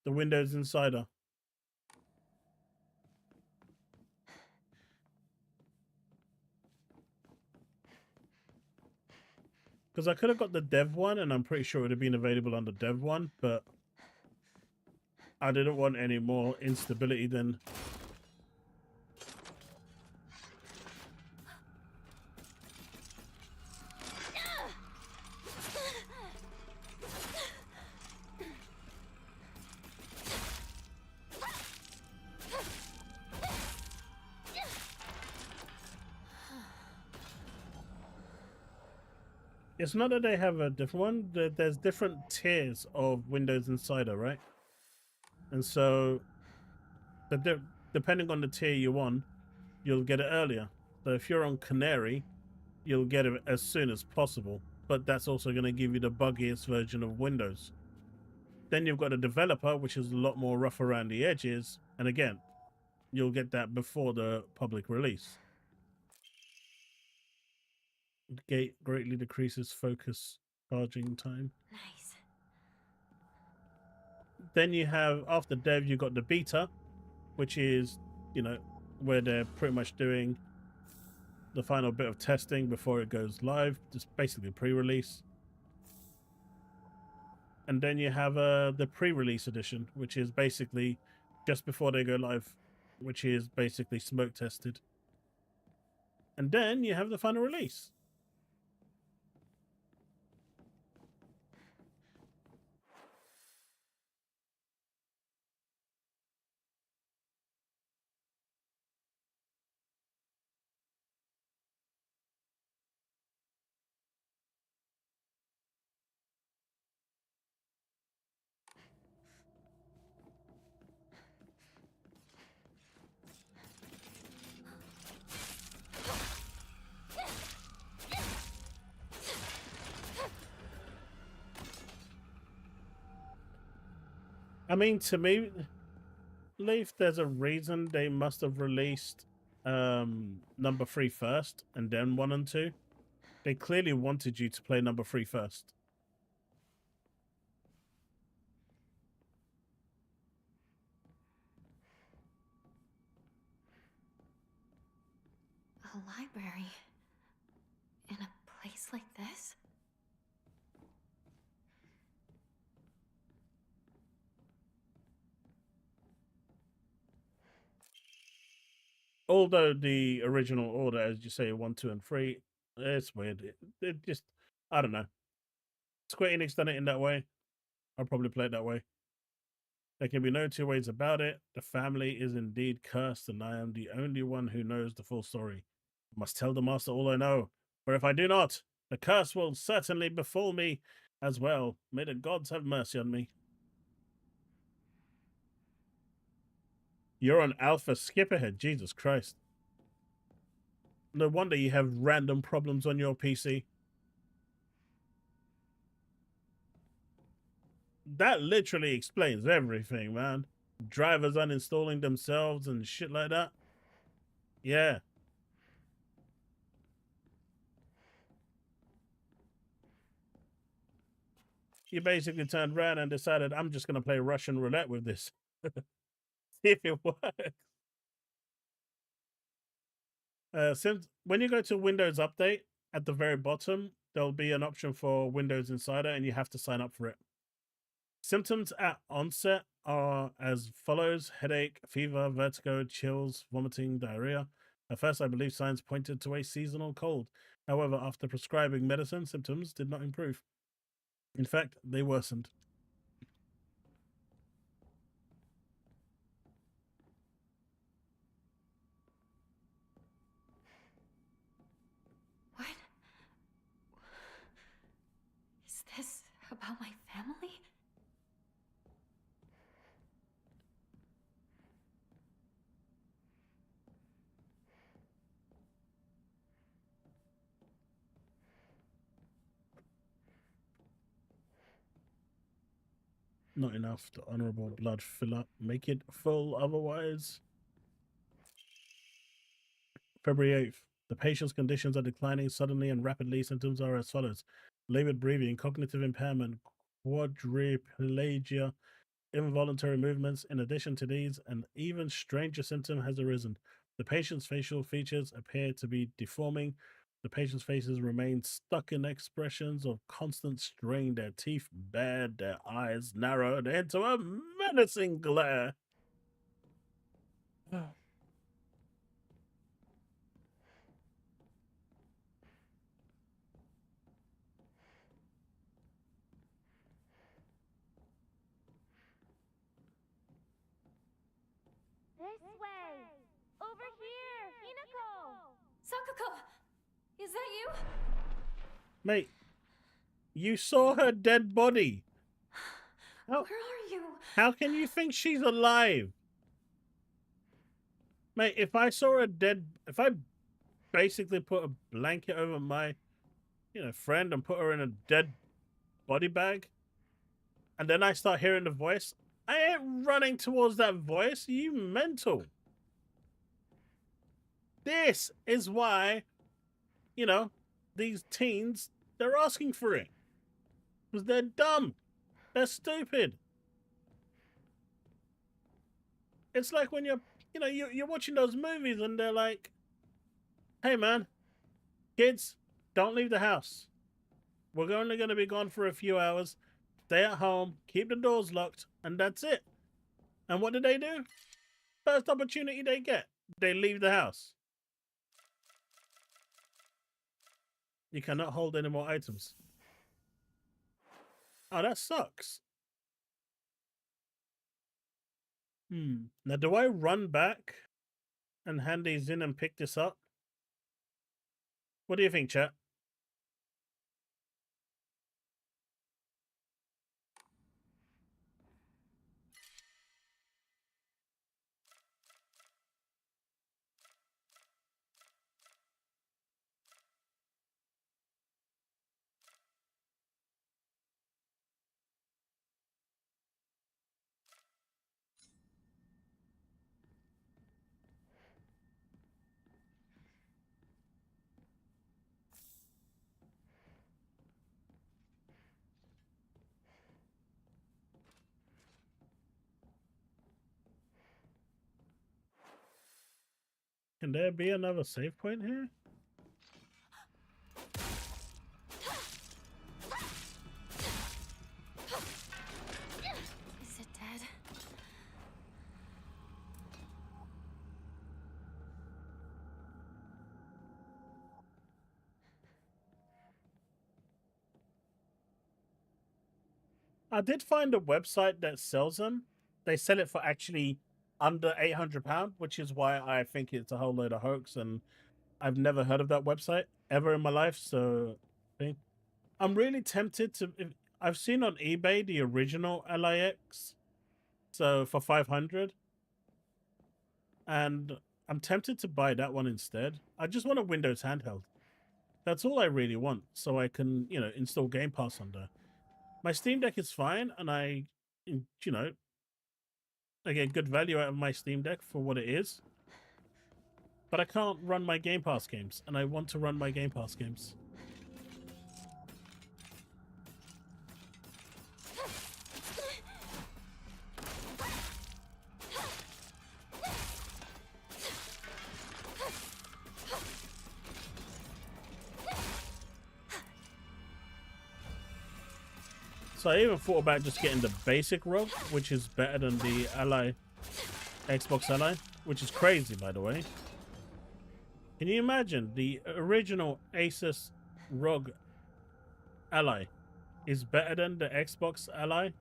The Windows Insider. Because I could have got the dev one, and I'm pretty sure it would have been available on the dev one, but I didn't want any more instability than... It's not that they have a different one. There's different tiers of Windows Insider, right? And so, depending on the tier you're on, you'll get it earlier. So if you're on Canary, you'll get it as soon as possible. But that's also going to give you the buggiest version of Windows. Then you've got a developer, which is a lot more rough around the edges. And again, you'll get that before the public release. Gate greatly decreases focus charging time. Nice. Then you have, after dev, you got the beta, which is, you know, where they're pretty much doing the final bit of testing before it goes live. Just basically pre-release. And then you have the pre-release edition, which is basically just before they go live, which is basically smoke tested. And then you have the final release. I mean, to me, Leaf, there's a reason they must have released number 3 first and then 1 and 2. They clearly wanted you to play number 3 first. A library in a place like this? Although the original order, as you say, 1, 2, and 3, it's weird. It just, I don't know. Square Enix done it in that way. I'll probably play it that way. There can be no two ways about it. The family is indeed cursed, and I am the only one who knows the full story. I must tell the master all I know, for if I do not, the curse will certainly befall me as well. May the gods have mercy on me. You're on Alpha Skipperhead, Jesus Christ. No wonder you have random problems on your PC. That literally explains everything, man. Drivers uninstalling themselves and shit like that. Yeah. You basically turned around and decided, I'm just going to play Russian roulette with this. See if it works. Since when you go to Windows Update, at the very bottom, there'll be an option for Windows Insider, and you have to sign up for it. Symptoms at onset are as follows: headache, fever, vertigo, chills, vomiting, diarrhea. At first, I believe signs pointed to a seasonal cold. However, after prescribing medicine, symptoms did not improve. In fact, they worsened. What? Is this about my family? Not enough. The honorable blood fill up. Make it full otherwise. February 8th. The patient's conditions are declining suddenly and rapidly. Symptoms are as follows: labored breathing, cognitive impairment, quadriplegia, involuntary movements. In addition to these, an even stranger symptom has arisen. The patient's facial features appear to be deforming. The patient's faces remain stuck in expressions of constant strain, their teeth bared, their eyes narrowed into a menacing glare. This way! Over here! Hinako! Sakuko! Is that you? Mate, you saw her dead body. Where are you? How can you think she's alive? Mate, if I basically put a blanket over my, friend and put her in a dead body bag, and then I start hearing the voice, I ain't running towards that voice. You mental. This is why, these teens, they're asking for it. Because they're dumb. They're stupid. It's like when you're watching those movies and they're like, hey man, kids, don't leave the house. We're only going to be gone for a few hours. Stay at home, keep the doors locked, and that's it. And what do? First opportunity they get, they leave the house. You cannot hold any more items. Oh, that sucks. Now, do I run back and hand these in and pick this up? What do you think, chat? Can there be another save point here? Is it dead? I did find a website that sells them. They sell it for actually under £800, which is why I think it's a whole load of hoax, and I've never heard of that website ever in my life. So I'm really tempted to. I've seen on eBay the original LIX, so for 500, and I'm tempted to buy that one instead. I just want a Windows handheld. That's all I really want, so I can install Game Pass on there. My Steam Deck is fine, and I get good value out of my Steam Deck for what it is. But I can't run my Game Pass games, and I want to run my Game Pass games. So I even thought about just getting the basic ROG, which is better than the Xbox Ally, which is crazy, by the way. Can you imagine the original Asus ROG Ally is better than the Xbox Ally?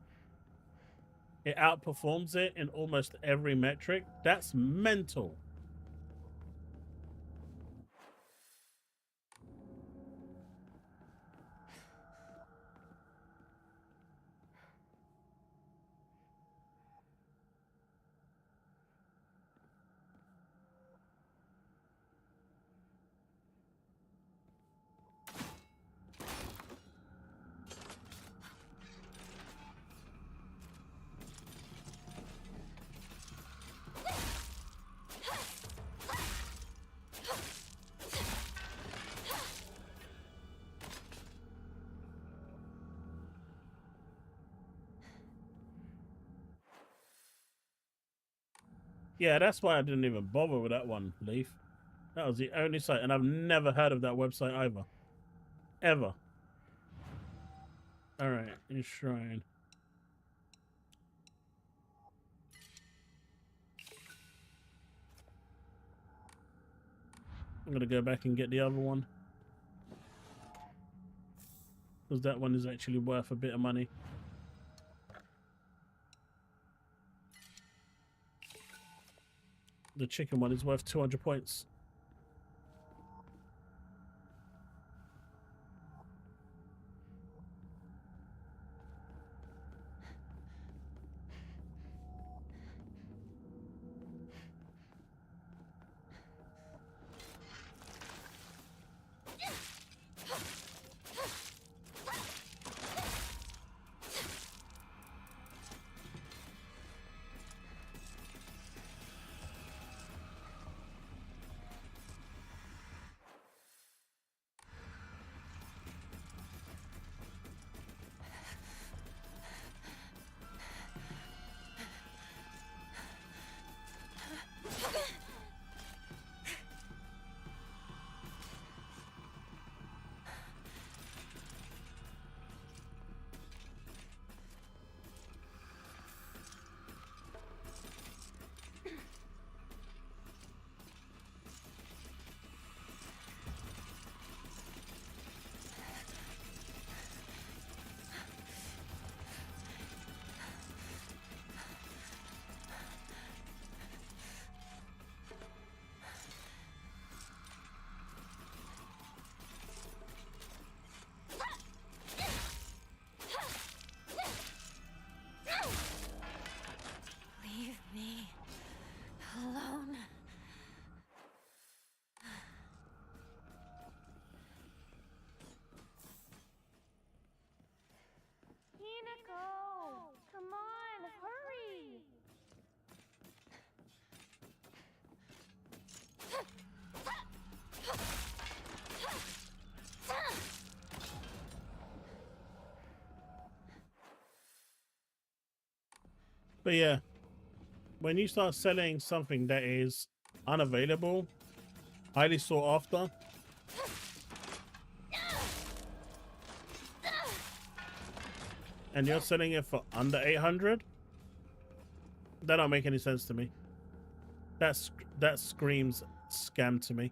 It outperforms it in almost every metric. That's mental. Yeah, that's why I didn't even bother with that one, Leaf. That was the only site, and I've never heard of that website either. Ever. Alright, Enshrine. I'm gonna go back and get the other one. Because that one is actually worth a bit of money. The chicken one is worth 200 points. Leave me alone. Hinako! Come on, hurry! But yeah, when you start selling something that is unavailable, highly sought after, and you're selling it for under 800, that don't make any sense to me. That screams scam to me.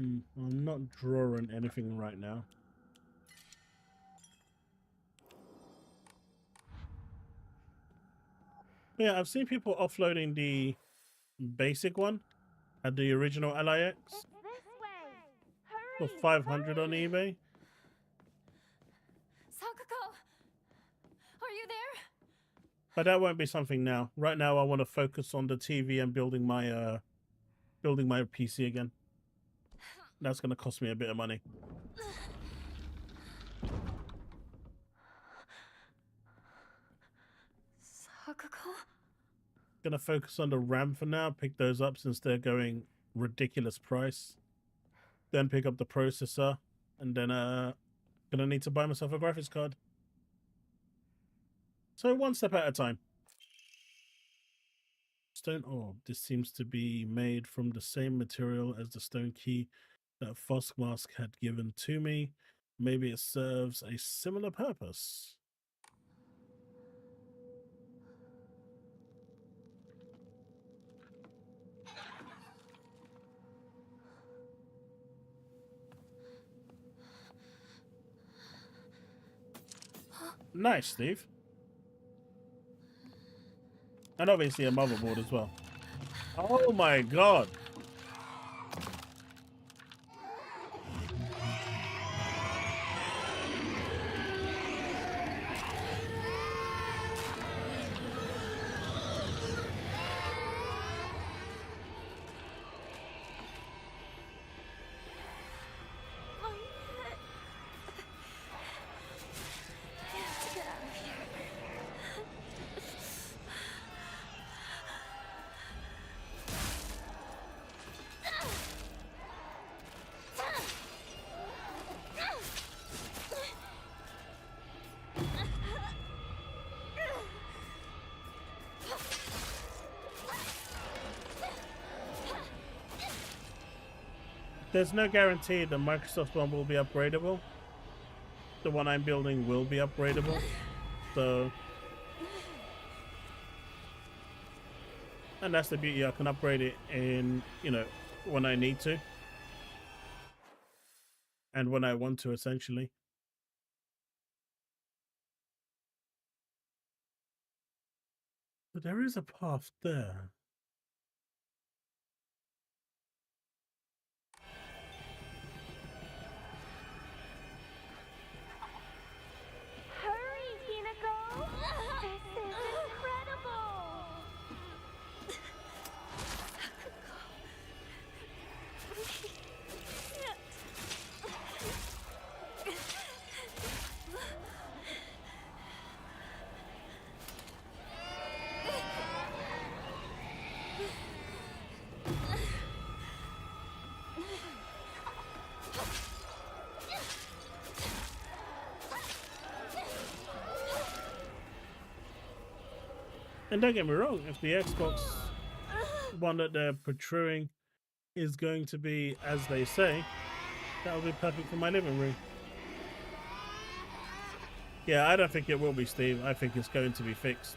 I'm not drawing anything right now. Yeah, I've seen people offloading the basic one at the original LIX This way! for Hurry! 500 on eBay. Sakuko! Are you there? But that won't be something now. Right now I want to focus on the TV and building my PC again. That's going to cost me a bit of money. Sakuko? Gonna focus on the RAM for now, pick those up since they're going ridiculous price. Then pick up the processor, and then gonna need to buy myself a graphics card. So one step at a time. Stone orb. This seems to be made from the same material as the stone key that Foskmask had given to me. Maybe it serves a similar purpose. Nice, Steve. And obviously a motherboard as well. Oh my god. there's no guarantee the Microsoft one will be upgradable. The one I'm building will be upgradable. So, and that's the beauty. I can upgrade it in, you know, when I need to. And when I want to, essentially. But there is a path there. Hurry, Hinako! This is incredible! And don't get me wrong, if the Xbox one that they're protruding is going to be as they say, that will be perfect for my living room. Yeah, I don't think it will be, Steve. I think it's going to be fixed.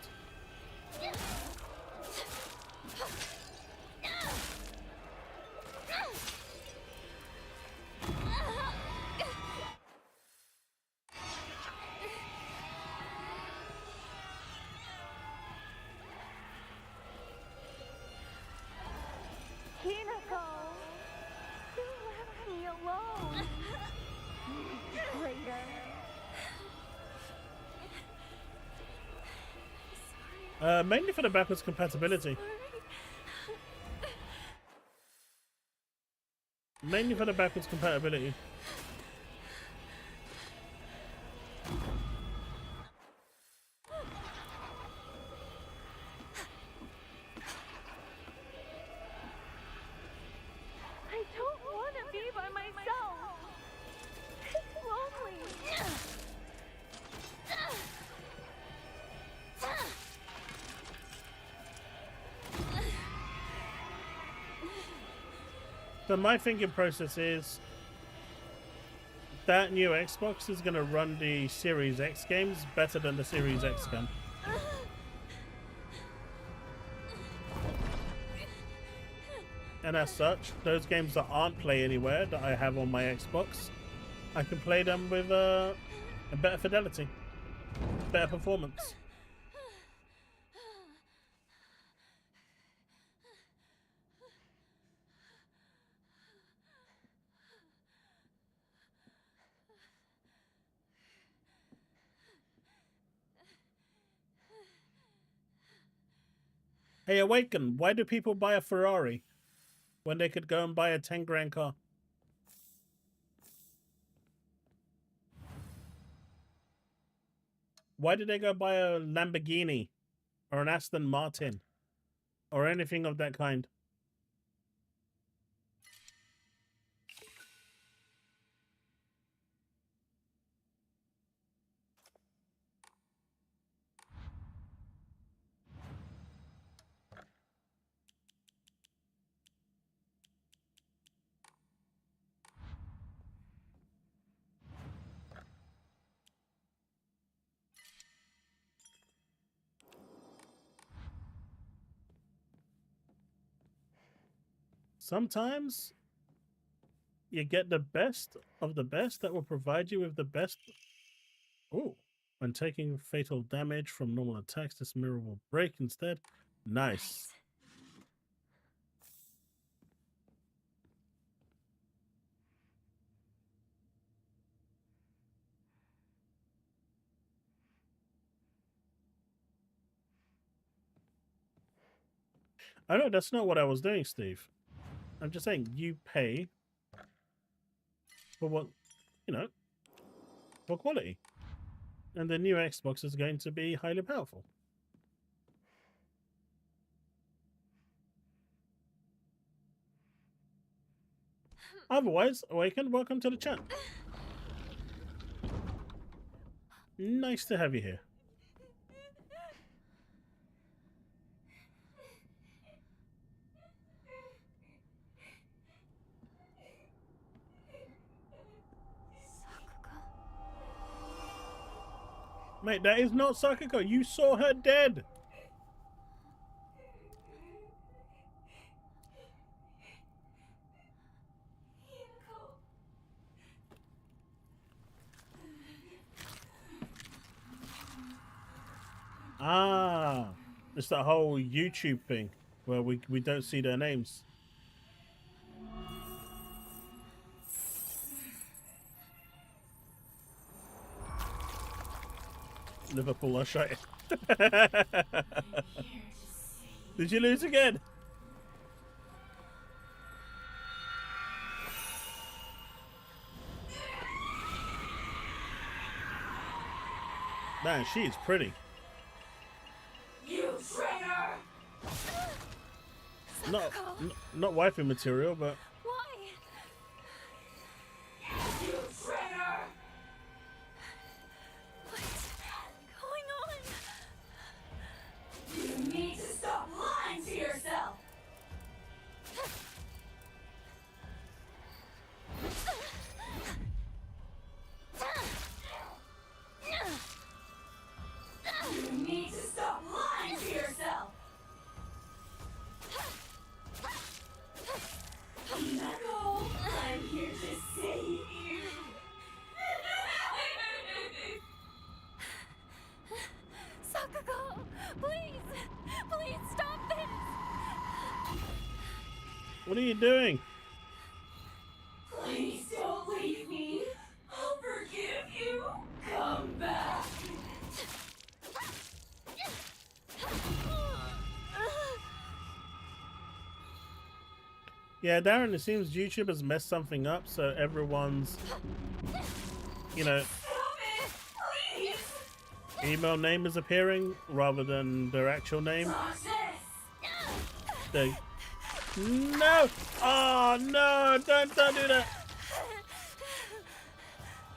Hinako! You left me alone! Traitor! Mainly for the backwards compatibility. Mainly for the backwards compatibility. I don't want to be by myself! It's lonely! So my thinking process is that new Xbox is going to run the Series X games better than the Series X can. And as such, those games that aren't Play Anywhere that I have on my Xbox, I can play them with a better fidelity, better performance. Hey, Awaken, why do people buy a Ferrari when they could go and buy a 10 grand car? Why did they go buy a Lamborghini or an Aston Martin or anything of that kind? Sometimes you get the best of the best that will provide you with the best. Oh, when taking fatal damage from normal attacks, this mirror will break instead. Nice. I know that's not what I was doing, Steve. I'm just saying you pay for what, you know, for quality. And the new Xbox is going to be highly powerful. Otherwise, Awaken, welcome to the chat. Nice to have you here. Mate, that is not Sakako. You saw her dead. Ah, it's that whole YouTube thing where we don't see their names. Liverpool are shite. Did you lose again? Man, she is pretty. You traitor! Not wifey material, but Why? You traitor! What's going on? You need to stop lying to yourself! You need to stop lying to yourself! Hinako, I'm here to save you! Sakako, please stop this. what are you doing? Please don't leave me. I'll forgive you. Come back. Yeah, Darren, it seems YouTube has messed something up, so everyone's, you know, Stop it, please. email name is appearing rather than their actual name. They... No! Oh no! Don't do that!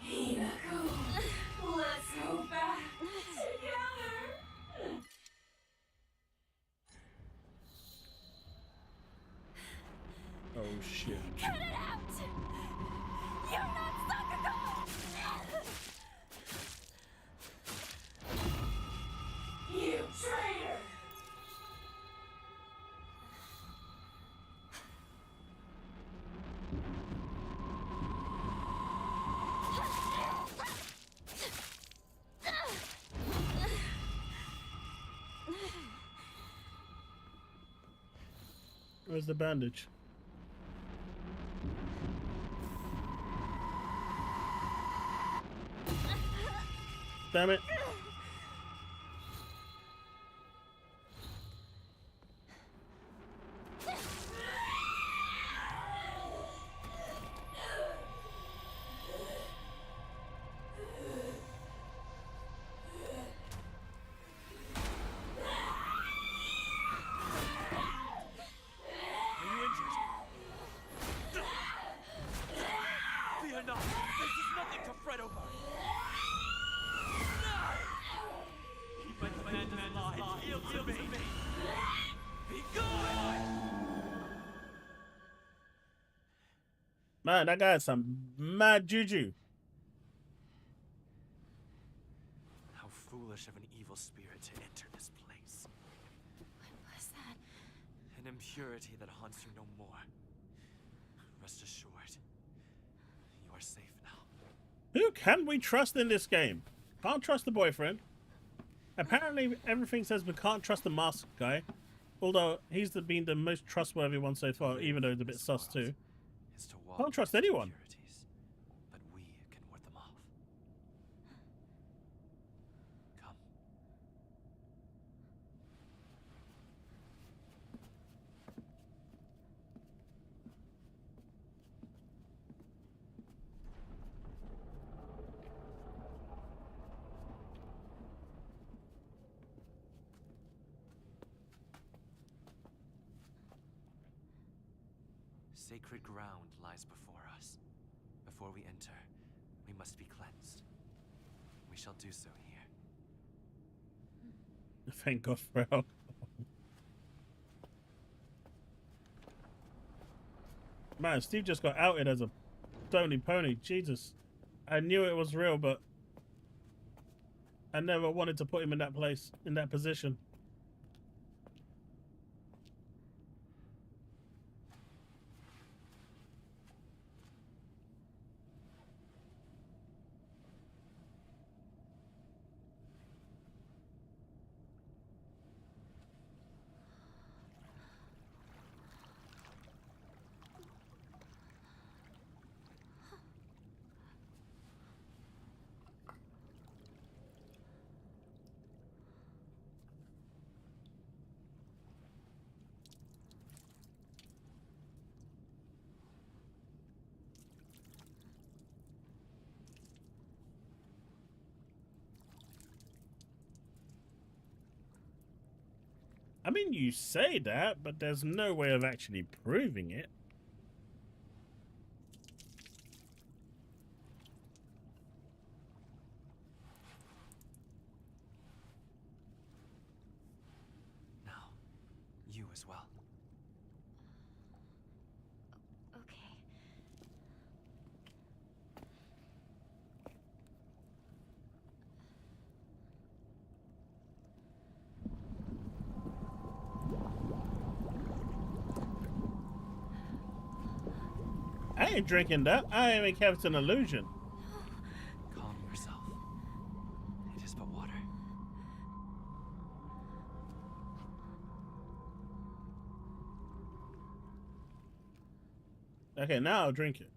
Hinako, let's go back together. Oh shit. Cut it out. You're not Sakako. You traitor. Where's the bandage? Damn it. Fear not. This is nothing to fret over. Keep my command alive. Yield to me. Be gone. Man, that guy has some mad juju. How foolish of an evil spirit to enter this place. What was that? An impurity that haunts you no more. Rest assured, you are safe now. Who can we trust in this game? Can't trust the boyfriend. Apparently everything says we can't trust the masked guy. Although he's been the most trustworthy one so far, even though he's a bit sus too. Is to walk Can't trust into anyone. impurities, but we can ward them off. Come. Sacred ground lies before us. Before we enter, we must be cleansed. We shall do so here. Thank God for alcohol. Man, Steve just got outed as a Tony Pony. Jesus. I knew it was real, but I never wanted to put him in that place, in that position. I mean, you say that, but there's no way of actually proving it. Now, you as well. Okay. I ain't drinking that. I ain't make it's an illusion. Calm yourself. It is but water. Okay, now I'll drink it.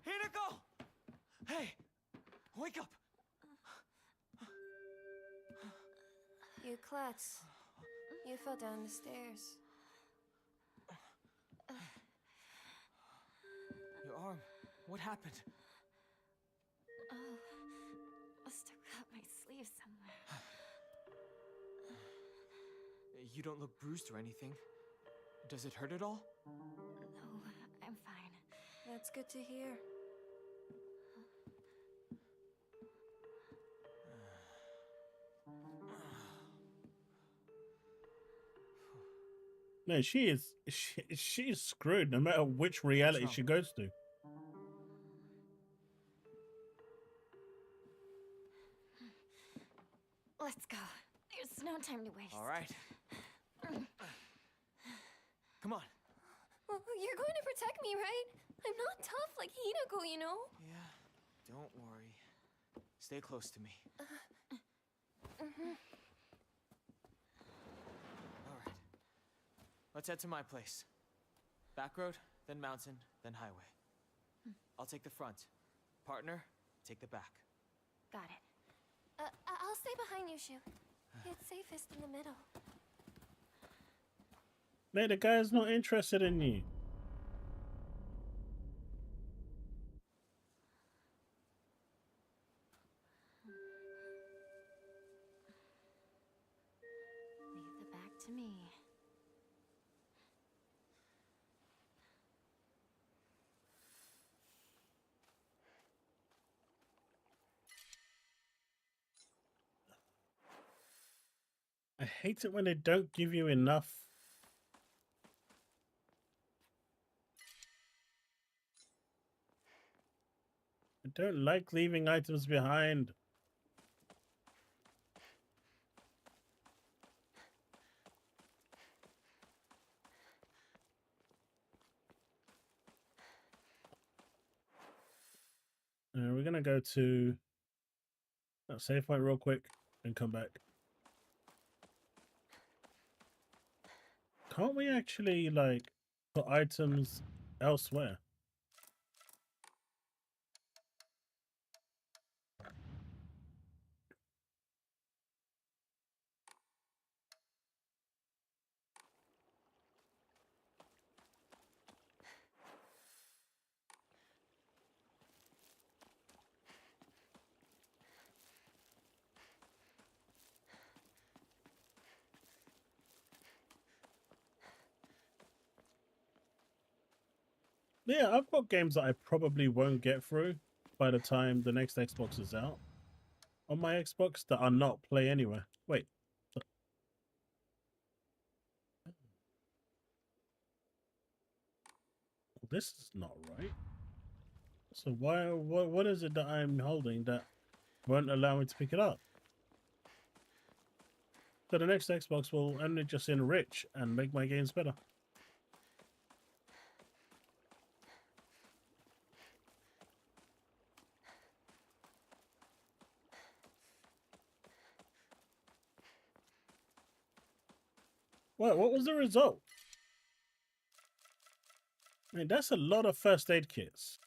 Hinako! Hey! Wake up! You klutz. You fell down the stairs. Your arm. What happened? Oh, must have cut my sleeve somewhere. You don't look bruised or anything. Does it hurt at all? No, I'm fine. That's good to hear. No, she's screwed no matter which reality she goes to. Let's go. There's no time to waste. All right. Come on. Well, you're going to protect me, right? I'm not tough like Hinako, you know? Yeah, don't worry. Stay close to me. All right. Let's head to my place. Back road, then mountain, then highway. I'll take the front. Partner, take the back. Got it. I'll stay behind you, Shu. It's safest in the middle. Mate, the guy's not interested in you. Leave the back to me. I hate it when they don't give you enough. I don't like leaving items behind. We're gonna go to that save point real quick and come back. Can't we actually like put items elsewhere? Yeah, I've got games that I probably won't get through by the time the next Xbox is out on my Xbox that are not play anywhere. Wait. This is not right. So what is it that I'm holding that won't allow me to pick it up? So the next Xbox will only just enrich and make my games better. What was the result? I mean, that's a lot of first aid kits.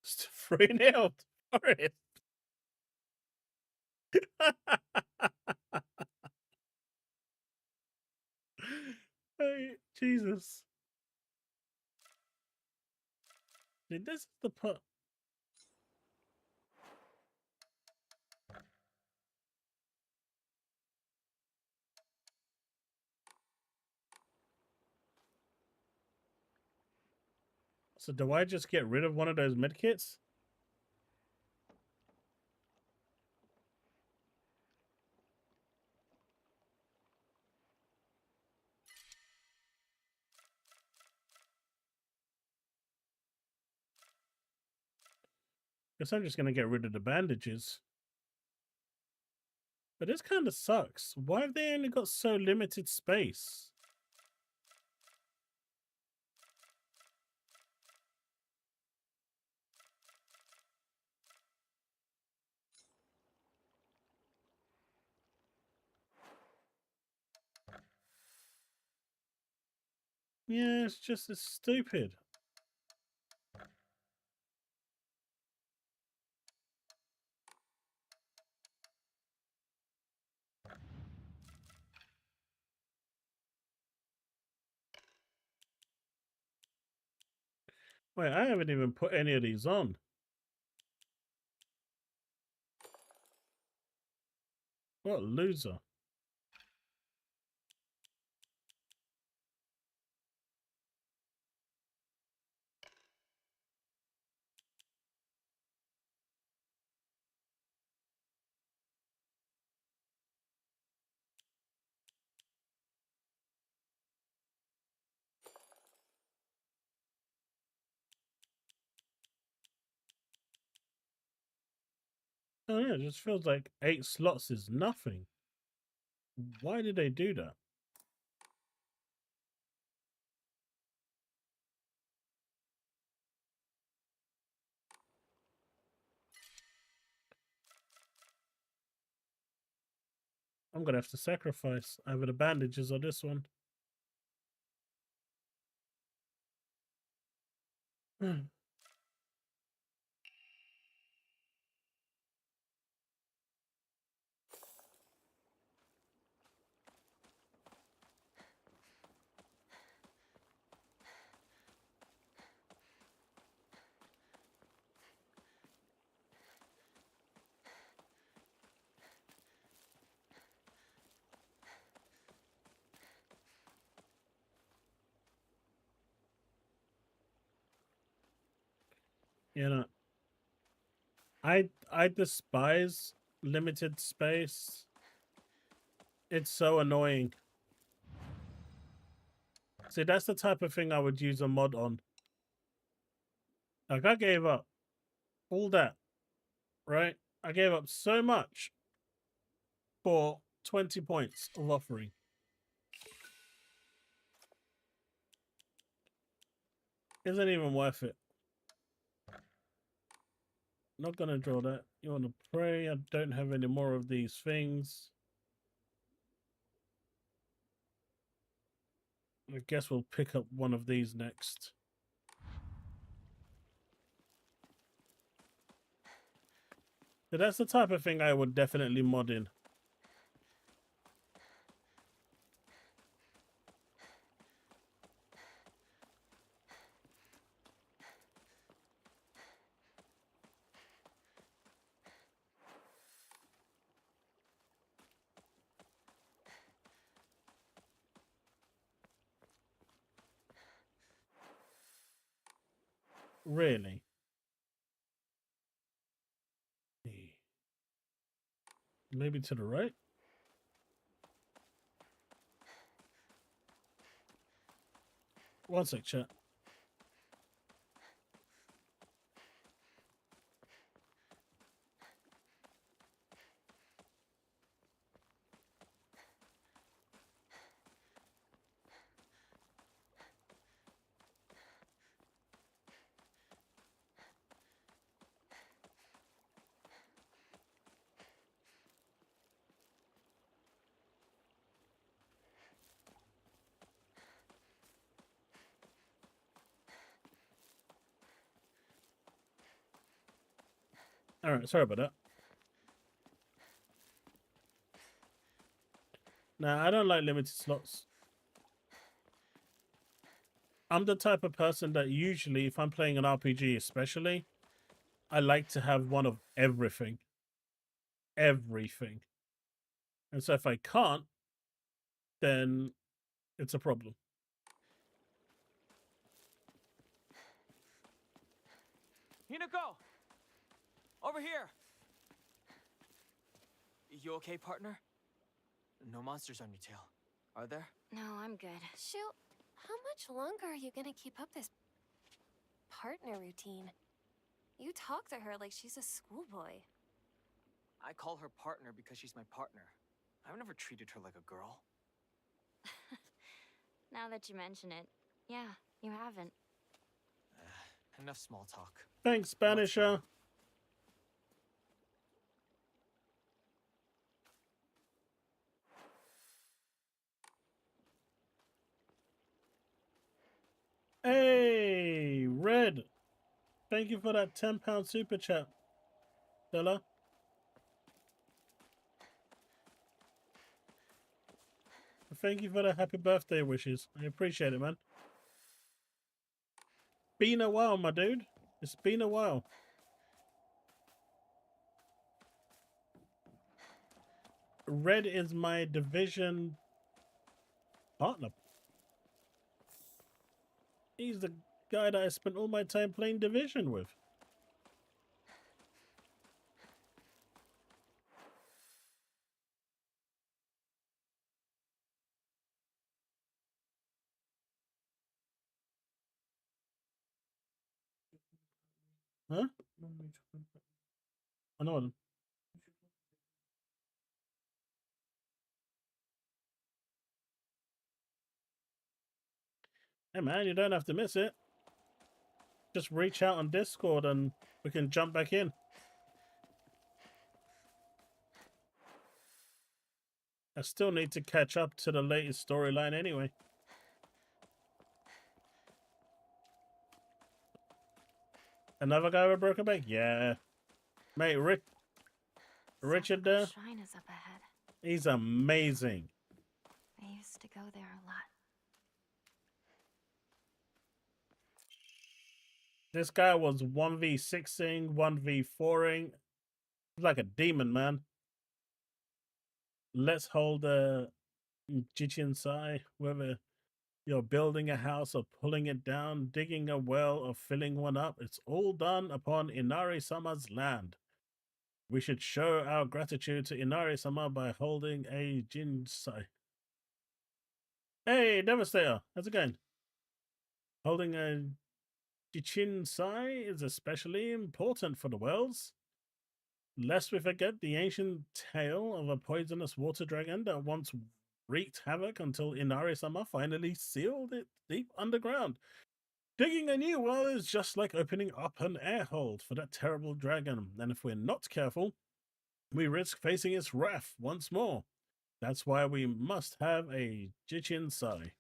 It's 3-0 for it. Hey, Jesus. See, this is the part. So do I just get rid of one of those medkits? Guess I'm just gonna get rid of the bandages. But this kind of sucks. Why have they only got so limited space? Yeah, it's stupid. Wait, I haven't even put any of these on. What a loser. Oh yeah, it just feels like 8 slots is nothing. Why did they do that? I'm gonna have to sacrifice either the bandages or this one. You know, I despise limited space. It's so annoying. See, that's the type of thing I would use a mod on. Like, I gave up all that, right? I gave up so much for 20 points of offering. Isn't even worth it. Not gonna draw that. You wanna pray? I don't have any more of these things. I guess we'll pick up one of these next. So that's the type of thing I would definitely mod in. Really? Maybe to the right? One sec, chat. All right, sorry about that. Nah, I don't like limited slots. I'm the type of person that usually, if I'm playing an RPG especially, I like to have one of everything. Everything. And so if I can't, then it's a problem. Hinako! Over here! You okay, partner? No monsters on your tail, are there? No, I'm good. Shoot, how much longer are you gonna keep up this partner routine? You talk to her like she's a schoolboy. I call her partner because she's my partner. I've never treated her like a girl. Now that you mention it, yeah, you haven't. Enough small talk. Thanks, Spanisher. Hey, Red. Thank you for that £10 super chat, Stella. Thank you for the happy birthday wishes. I appreciate it, man. Been a while, my dude. It's been a while. Red is my division partner. He's the guy that I spent all my time playing Division with. Huh? I know them. Hey man, you don't have to miss it. Just reach out on Discord and we can jump back in. I still need to catch up to the latest storyline anyway. Another guy with a broken back? Yeah. Mate, Richard there, Shrine is up ahead. he's amazing. I used to go there a lot. This guy was 1v6ing, 1v4ing. Like a demon, man. Let's hold a Jichin Sai, whether you're building a house or pulling it down, digging a well or filling one up, it's all done upon Inari-sama's land. We should show our gratitude to Inari-sama by holding a Jinsai. Hey, Devastator, how's it going? Holding a Jichin Sai is especially important for the worlds. Lest we forget the ancient tale of a poisonous water dragon that once wreaked havoc until Inari-sama finally sealed it deep underground. Digging a new well is just like opening up an air hold for that terrible dragon, and if we're not careful, we risk facing its wrath once more. That's why we must have a Jichin Sai.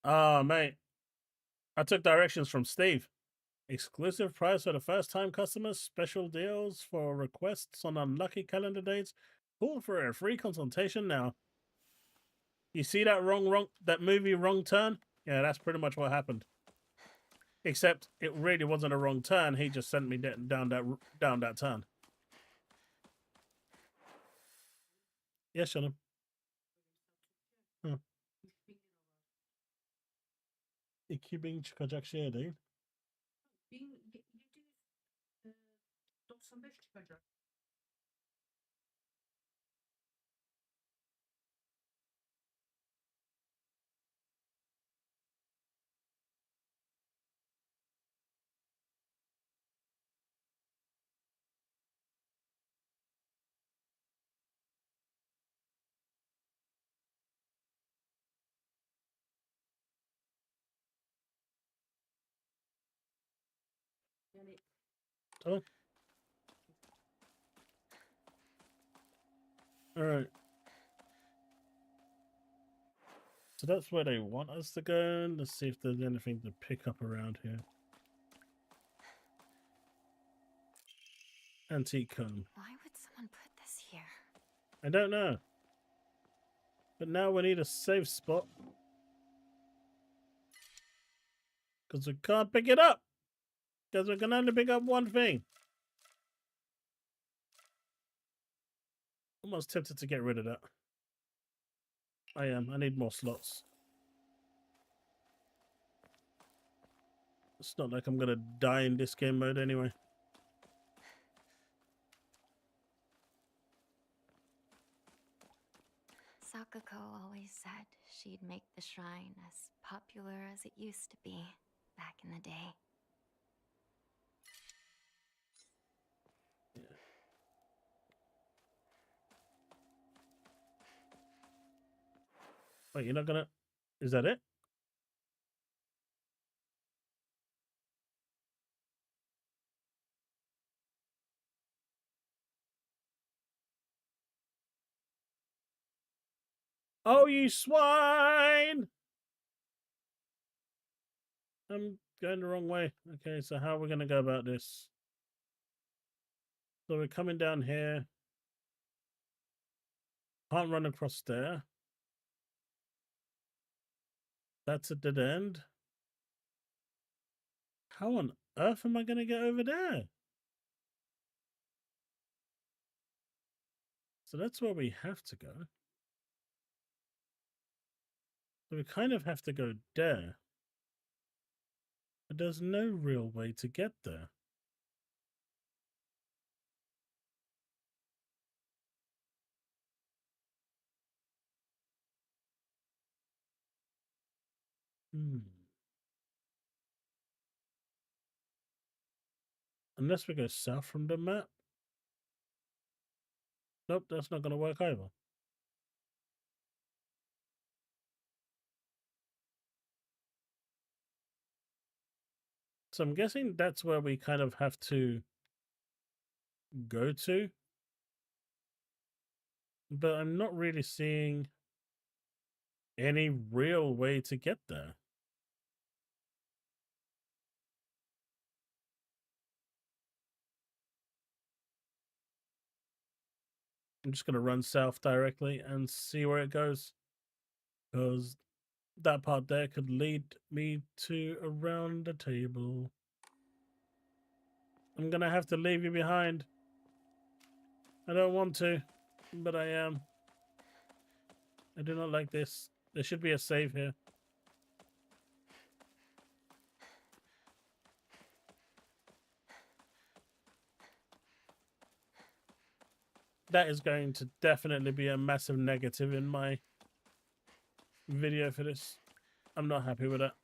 Ah, mate. I took directions from Steve. Exclusive price for the first-time customers, special deals for requests on unlucky calendar dates. Call for a free consultation now. You see that that movie Wrong Turn? Yeah, that's pretty much what happened. Except it really wasn't a wrong turn. He just sent me down that turn. Yes, Shannon. 2000 çıkacak şey değil. 1795 çıkacak. Yani Tamam. All right. So that's where they want us to go. Let's see if there's anything to pick up around here. Antique comb. Why would someone put this here? I don't know. But now we need a safe spot. Because we can't pick it up. Because we can only pick up one thing. Almost tempted to get rid of that. I am. I need more slots. It's not like I'm going to die in this game mode anyway. Sakako always said she'd make the shrine as popular as it used to be back in the day. Yeah. Wait, you're not gonna... Is that it? Oh, you swine! I'm going the wrong way. Okay, so how are we going to go about this? So we're coming down here. Can't run across there. That's a dead end. How on earth am I going to get over there? So that's where we have to go. So we kind of have to go there. But there's no real way to get there. Unless we go south from the map. Nope, that's not going to work either. So I'm guessing that's where we kind of have to go to. But I'm not really seeing any real way to get there. I'm just going to run south directly and see where it goes. Because that part there could lead me to around the table. I'm going to have to leave you behind. I don't want to, but I am. I do not like this. There should be a save here. That is going to definitely be a massive negative in my video for this. I'm not happy with that.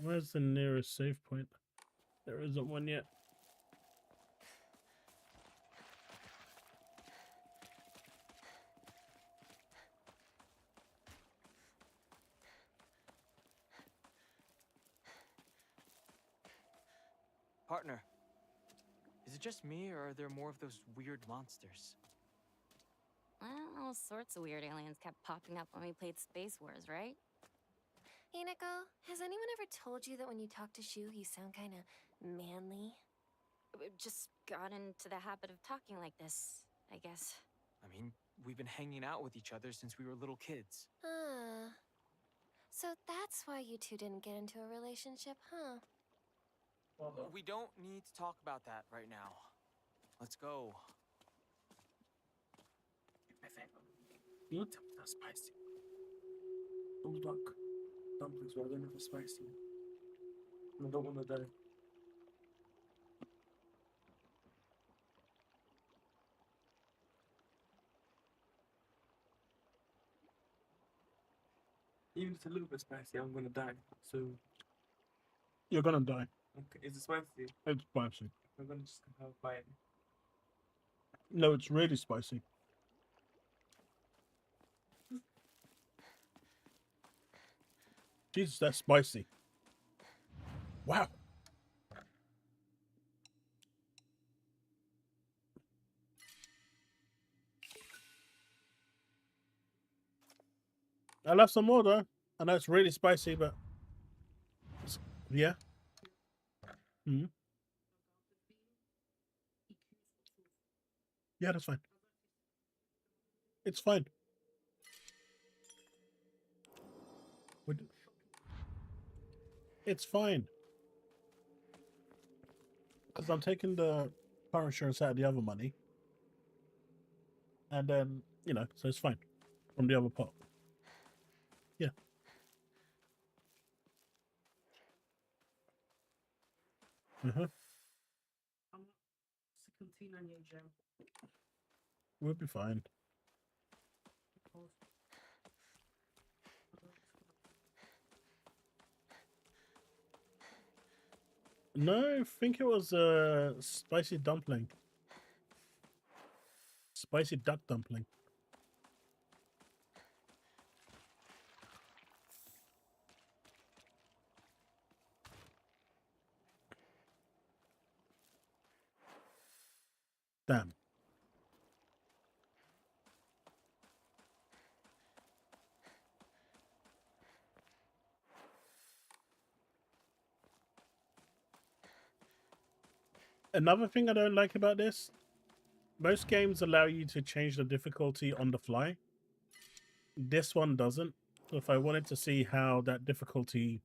Where's the nearest save point? There isn't one yet. Partner, is it just me, or are there more of those weird monsters? Well, all sorts of weird aliens kept popping up when we played Space Wars, right? Hinako, has anyone ever told you that when you talk to Shu, you sound kinda manly? We just got into the habit of talking like this I guess. I mean, we've been hanging out with each other since we were little kids. So that's why you two didn't get into a relationship, huh? We don't need to talk about that right now. Let's go. You tell me that's spicy. Those duck dumplings were never spicy. I don't want to die. Even if it's a little bit spicy, I'm gonna die. So, You're gonna die. okay, is it spicy? It's spicy. I'm gonna just have a bite. No, it's really spicy. Jesus, that's spicy. Wow. I love some more though. I know it's really spicy, but yeah. Hmm. Yeah, that's fine. It's fine. It's fine. Because I'm taking the car insurance out of the other money. And then, you know, so it's fine. From the other pot. Yeah. We'll be fine. No, I think it was a spicy dumpling. Spicy duck dumpling. Damn. Another thing I don't like about this, most games allow you to change the difficulty on the fly. This one doesn't. So if I wanted to see how that difficulty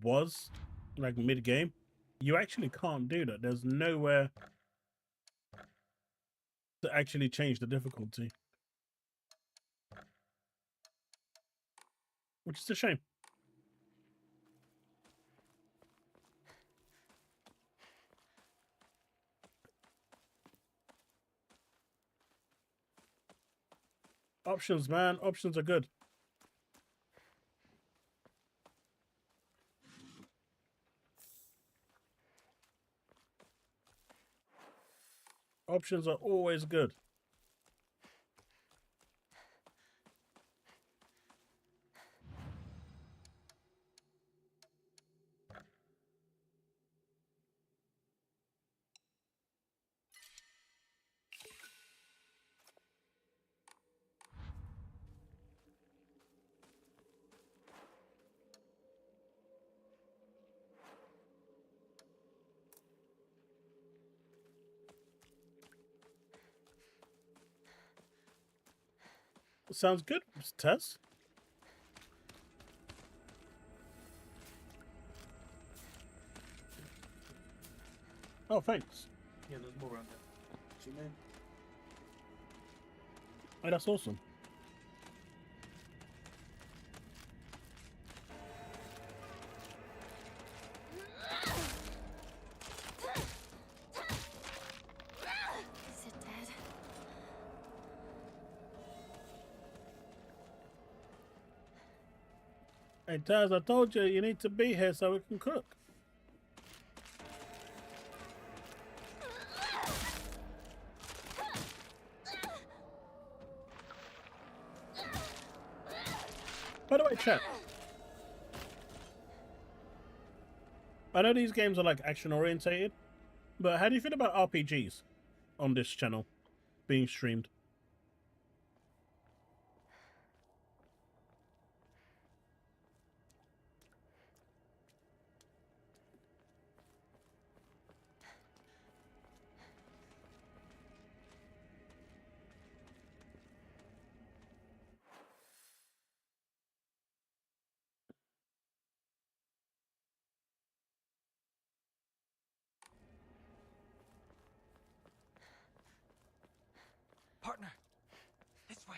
was, like mid-game, you actually can't do that. There's nowhere to actually change the difficulty. Which is a shame. Options, man. Options are good. Options are always good. Sounds good, Tess. Oh, thanks. Yeah, there's more around there. See, man? Oh, that's awesome. Is it dead? Hey, Taz, I told you you need to be here so we can cook. By the way, chat. I know these games are like action orientated, but how do you feel about RPGs on this channel being streamed? Partner, this way.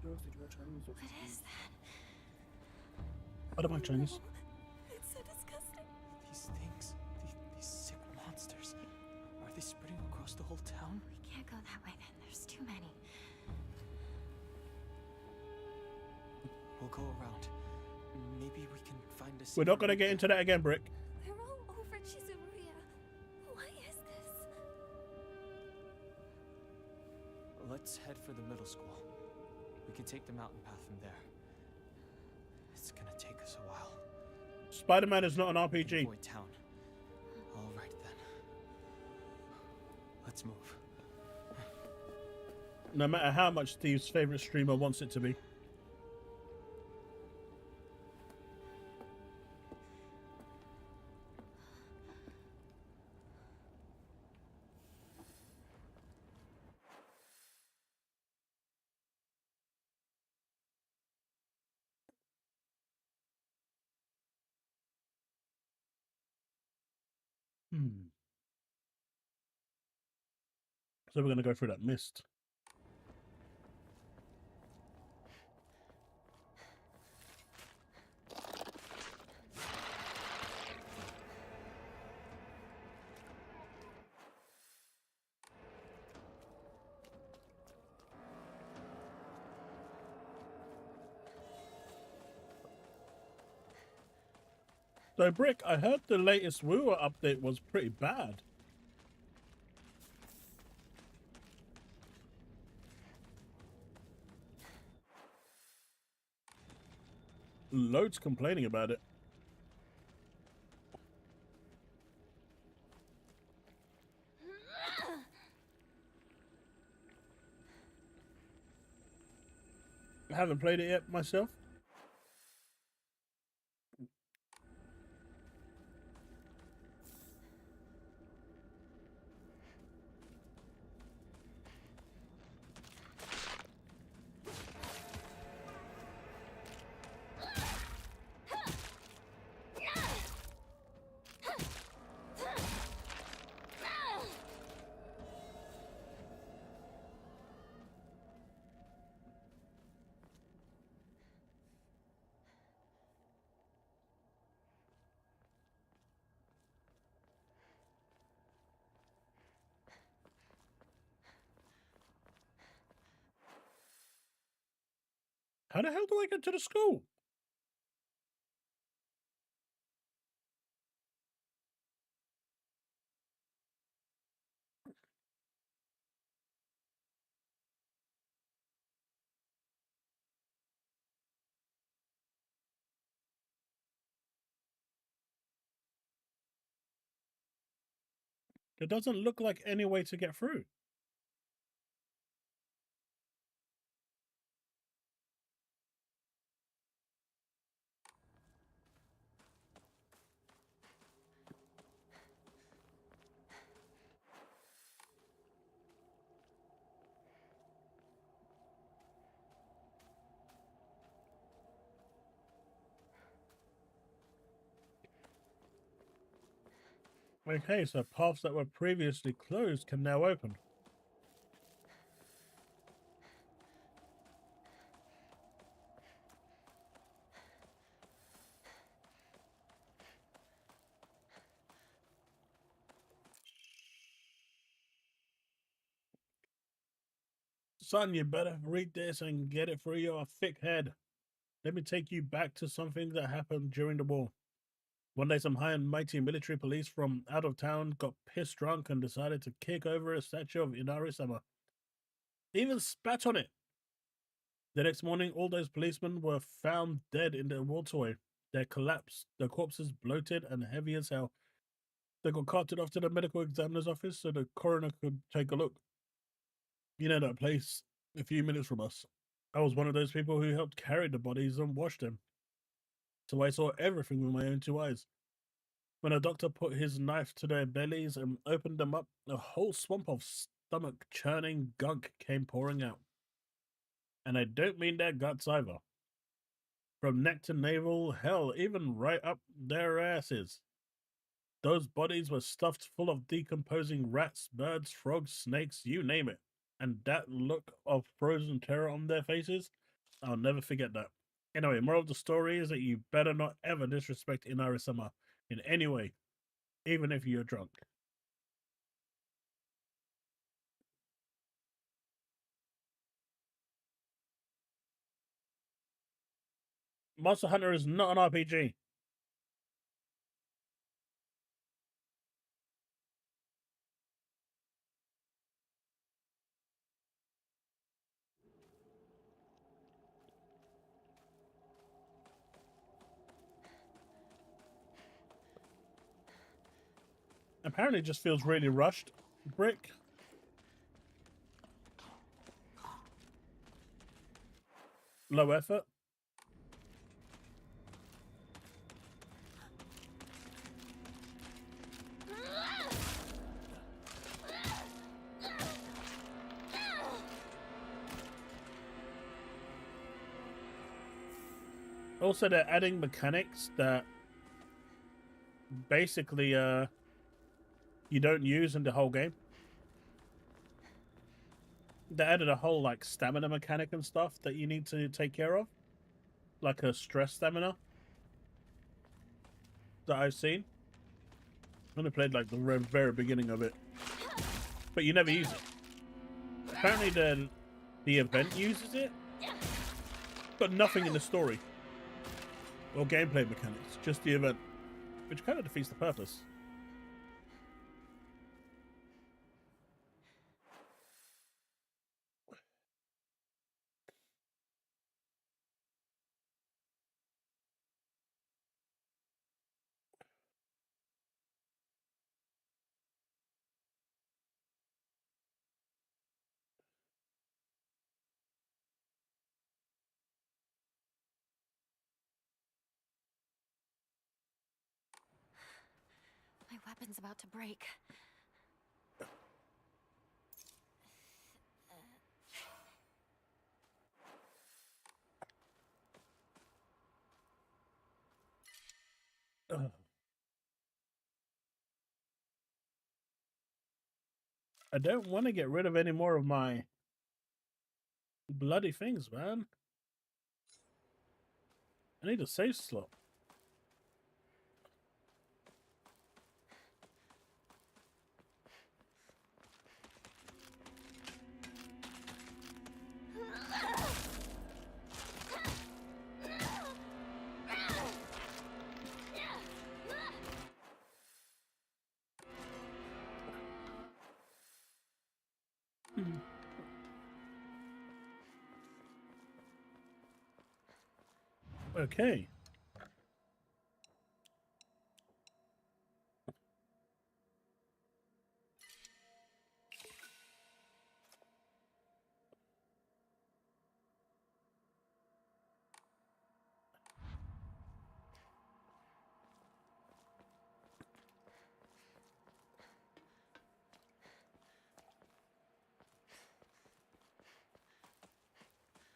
Girls, did you watch Chinese or What is that? What am I Chinese? It's so disgusting. These things, these sick monsters, are they spreading across the whole town? We can't go that way then. There's too many. We'll go around. Maybe we can find a. We're not gonna get into that again, Brick. They're all over Chizuruya. Why is this? Let's head for the middle school. We can take the mountain path from there. It's gonna take us a while. Spider-Man is not an RPG. Avoid town. All right then. Let's move. No matter how much Steve's favorite streamer wants it to be. So we're gonna go through that mist. So, Brick, I heard the latest Wooer update was pretty bad. Loads complaining about it. I haven't played it yet myself. How the hell do I get to the school? There doesn't look like any way to get through. Okay, so paths that were previously closed can now open. Son, you better read this and get it through your thick head. Let me take you back to something that happened during the war. One day, some high and mighty military police from out of town got pissed drunk and decided to kick over a statue of Inari-sama. They even spat on it. The next morning, all those policemen were found dead in the waterway. Their corpses bloated and heavy as hell. They got carted off to the medical examiner's office so the coroner could take a look. You know that place a few minutes from us. I was one of those people who helped carry the bodies and wash them. So I saw everything with my own two eyes. When a doctor put his knife to their bellies and opened them up, a whole swamp of stomach-churning gunk came pouring out. And I don't mean their guts either. From neck to navel, hell, even right up their asses. Those bodies were stuffed full of decomposing rats, birds, frogs, snakes, you name it. And that look of frozen terror on their faces, I'll never forget that. Anyway, moral of the story is that you better not ever disrespect Inarisama in any way, even if you're drunk. Monster Hunter is not an RPG. Apparently it just feels really rushed. Brick. Low effort. Also, they're adding mechanics that basically you don't use in the whole game. They added a whole like stamina mechanic and stuff that you need to take care of, like a stress stamina that I've seen. I only played like the very beginning of it, but you never use it. Apparently the event uses it, but nothing in the story or gameplay mechanics, just the event, which kind of defeats the purpose. My weapon's about to break. Ugh. I don't want to get rid of any more of my bloody things, man. I need a save slot. Okay.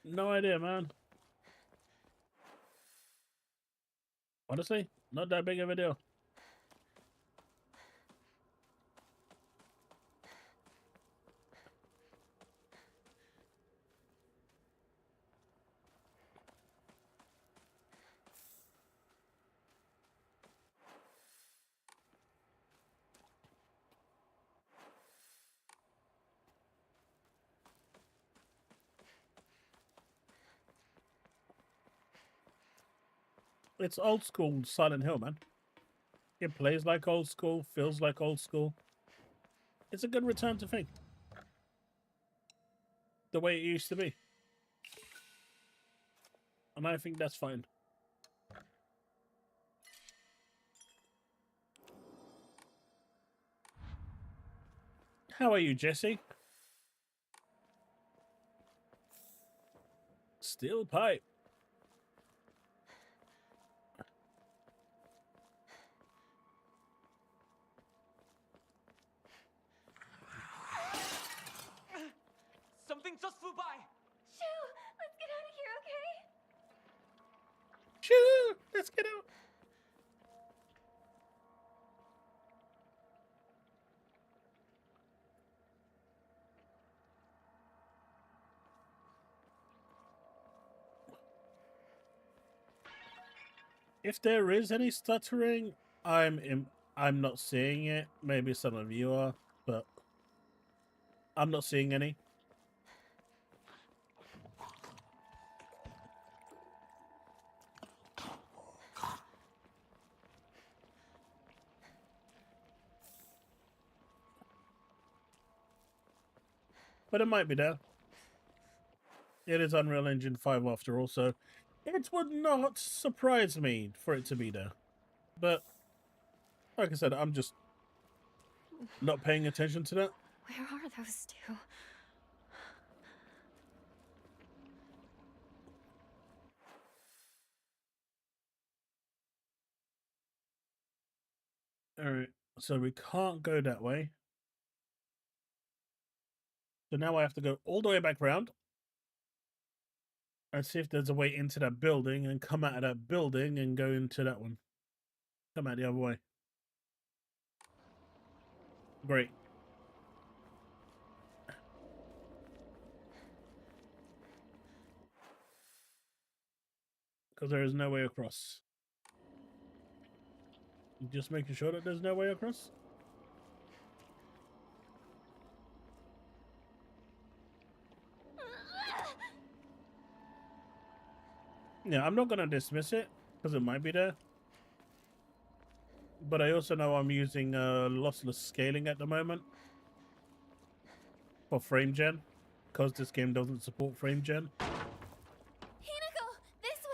No idea, man. Honestly, not that big of a deal. It's old school Silent Hill, man. It plays like old school, feels like old school. It's a good return to thing. The way it used to be. And I think that's fine. How are you, Jesse? Steel pipe. Something just flew by. Shoo! Let's get out of here, okay? Shoo! Let's get out. If there is any stuttering, I'm not seeing it. Maybe some of you are, but I'm not seeing any. But it might be there. It is Unreal Engine 5 after all, so it would not surprise me for it to be there. But like I said, I'm just not paying attention to that. Where are those two? Alright, so we can't go that way. So now I have to go all the way back round and see if there's a way into that building and come out of that building and go into that one. Come out the other way. Great. Because there is no way across. Just making sure that there's no way across. Yeah, I'm not going to dismiss it because it might be there. But I also know I'm using lossless scaling at the moment for frame gen because this game doesn't support frame gen. Hinako, this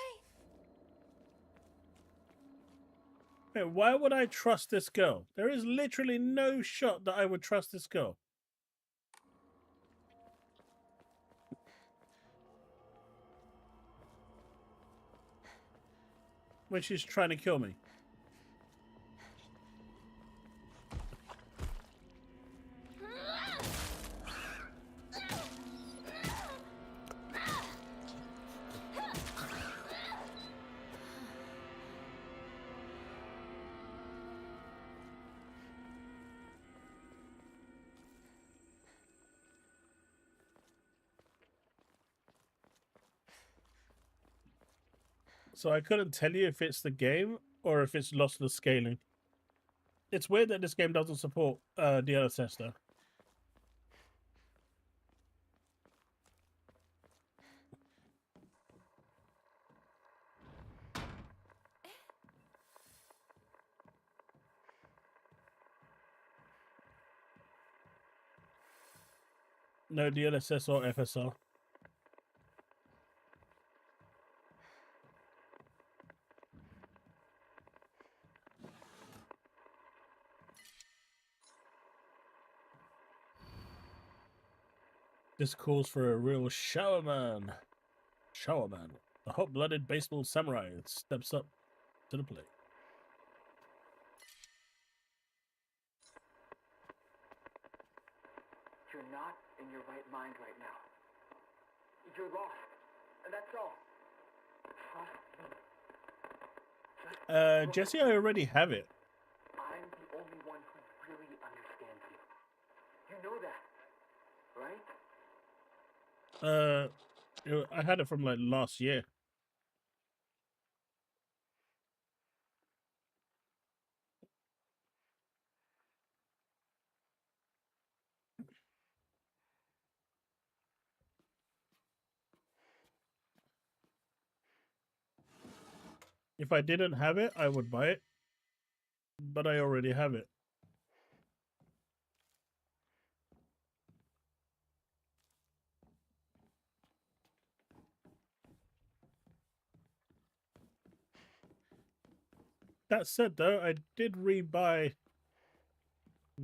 way! Wait, why would I trust this girl? There is literally no shot that I would trust this girl. When she's trying to kill me. So I couldn't tell you if it's the game or if it's lossless scaling. It's weird that this game doesn't support DLSS though. No DLSS or FSR. This calls for a real showerman. Showerman, the hot-blooded baseball samurai, steps up to the plate. You're not in your right mind right now. You're lost, and that's all. Trust me. Jesse, I already have it. I'm the only one who really understands you. You know that, right? I had it from like last year. If I didn't have it, I would buy it. But I already have it. That said, though, I did rebuy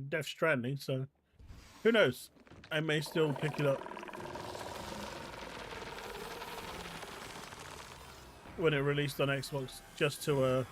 Death Stranding, so Who knows? I may still pick it up when it released on Xbox, just to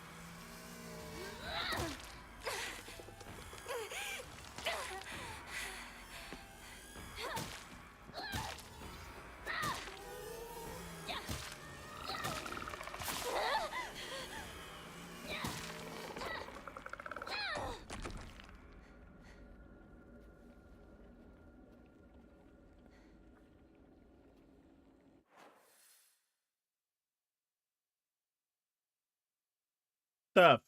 stuff.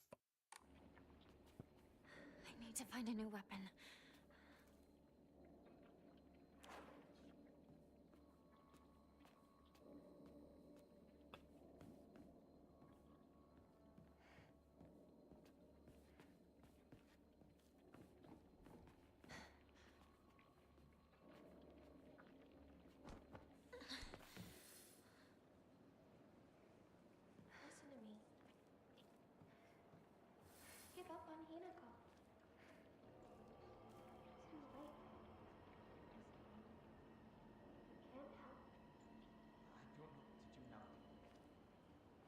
I need to find a new weapon. Listen to me. Give up on Hinako. It's too late. You can't help. I don't know what to do now.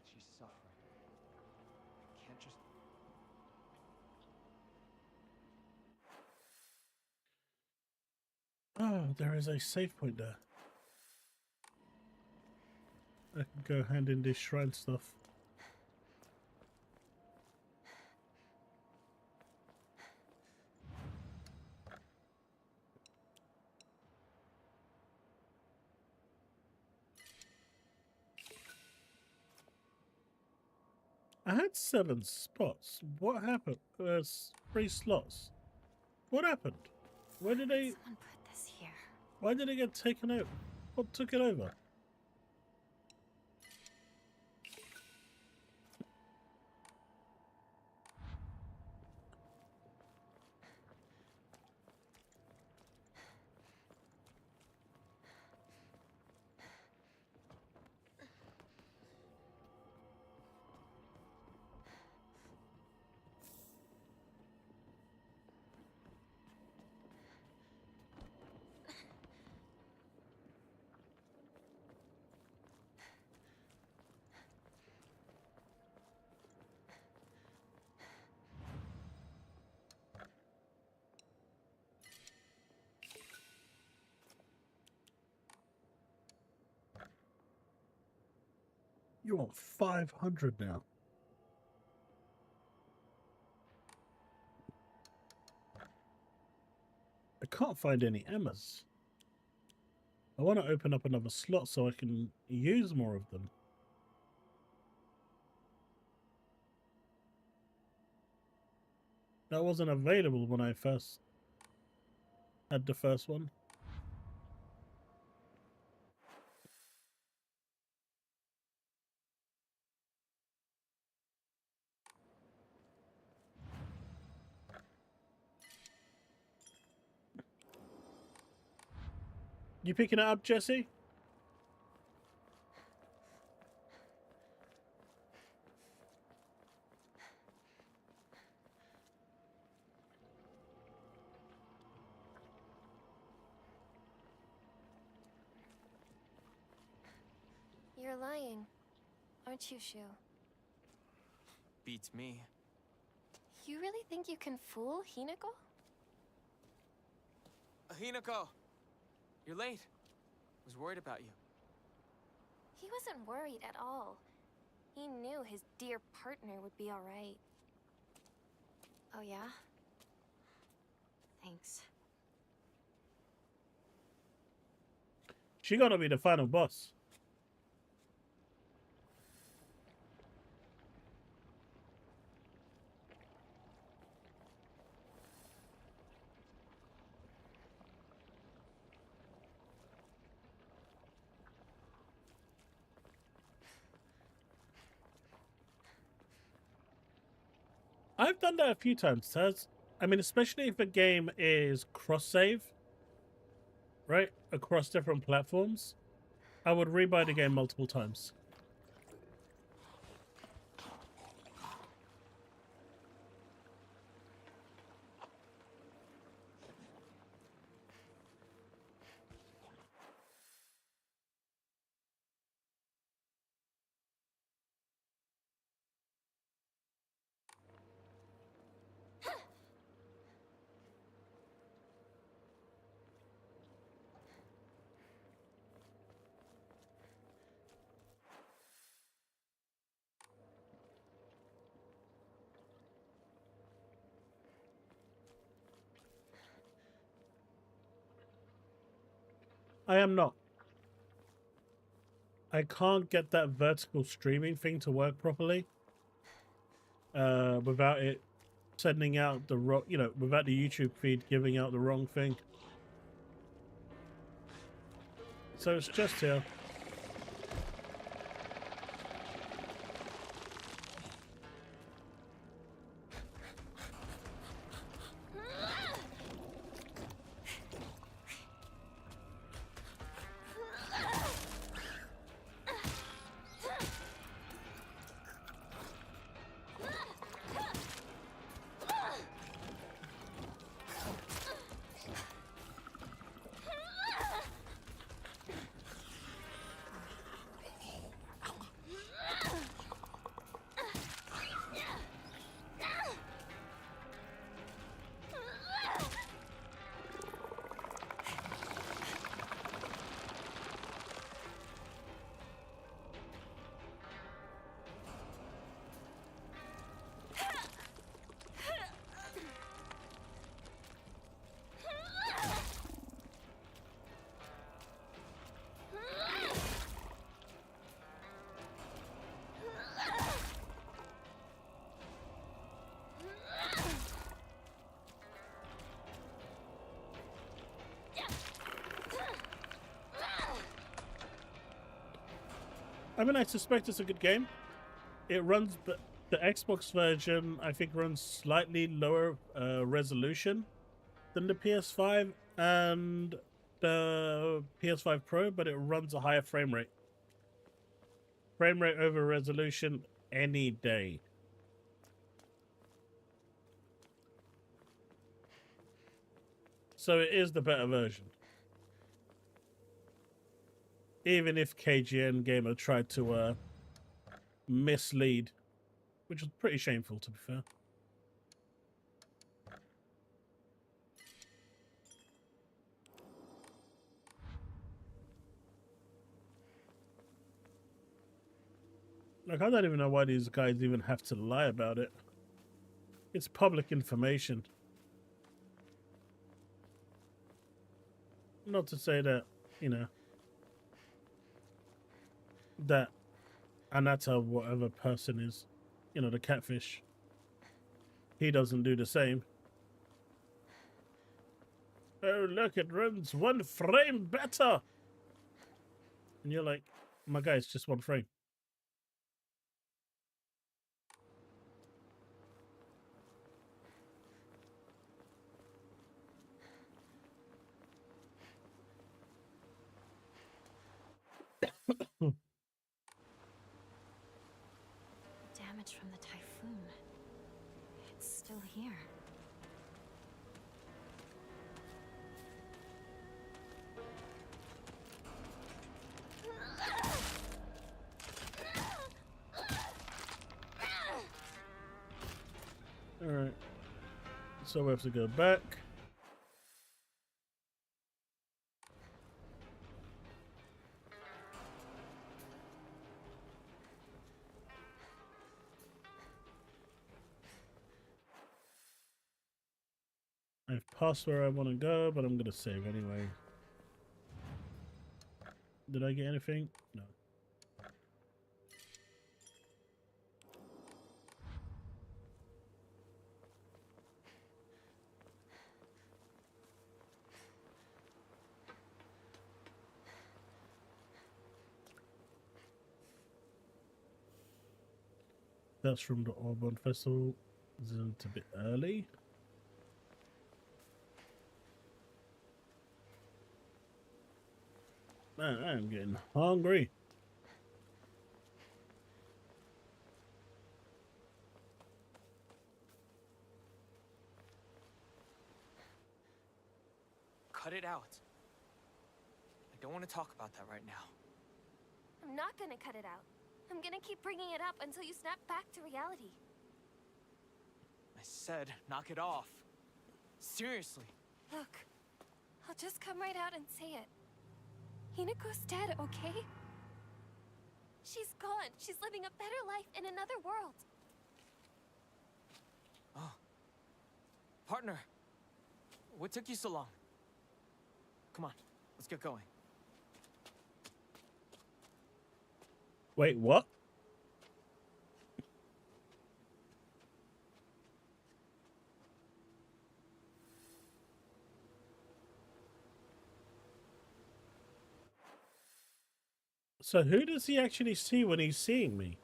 She's suffering. I can't just... Oh, there is a save point there. I can go hand in this shrine stuff. I had 7 spots. What happened? There's 3 slots. What happened? Where did they... Someone put this here. Why did it get taken out? What took it over? You're on 500 now. I can't find any Emmas. I want to open up another slot so I can use more of them. That wasn't available when I first had the first one. You picking it up, Jesse? You're lying, aren't you, Shu? Beats me. You really think you can fool Hinako? Hinako! You're late. I was worried about you. He wasn't worried at all. He knew his dear partner would be alright. Oh, yeah? Thanks. She gotta be the final boss. I've done that a few times, Taz. I mean, especially if a game is cross-save, right? Across different platforms. I would rebuy the game multiple times. I am not. I can't get that vertical streaming thing to work properly without it sending out the wrong, you know, without the YouTube feed giving out the wrong thing. So it's just here. I mean, I suspect it's a good game. It runs, but the Xbox version, I think, runs slightly lower resolution than the PS5 and the PS5 Pro, but it runs a higher frame rate. Frame rate over resolution any day. So it is the better version. Even if KGN Gamer tried to mislead, which was pretty shameful, to be fair. Like, I don't even know why these guys even have to lie about it. It's public information. Not to say that, you know, that Anata, whatever person is, you know, the catfish, he doesn't do the same. Oh, look, it runs 1 frame better. And you're like, my guy, it's just 1 frame. Damage from the typhoon. It's still here. All right. So we have to go back. I've passed where I want to go, but I'm going to save anyway. Did I get anything? No. That's from the Auburn Festival. Isn't it a bit early? Man, I am getting hungry. Cut it out. I don't want to talk about that right now. I'm not gonna cut it out. I'm gonna keep bringing it up until you snap back to reality. I said, knock it off. Seriously. Look, I'll just come right out and say it. Hinako's dead, okay? She's gone. She's living a better life in another world. Oh. Partner, what took you so long? Come on, let's get going. Wait, what? So who does he actually see when he's seeing me?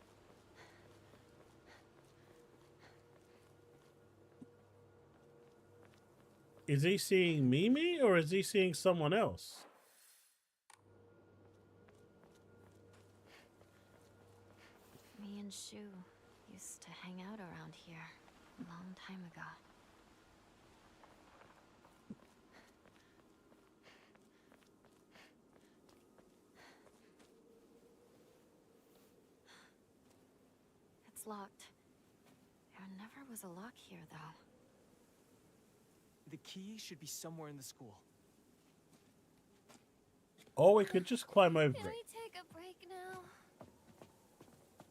Is he seeing Mimi or is he seeing someone else? Me and Shu used to hang out around here a long time ago. It's locked. There never was a lock here, though. The key should be somewhere in the school. Or we could just climb over Can it. we take a break now?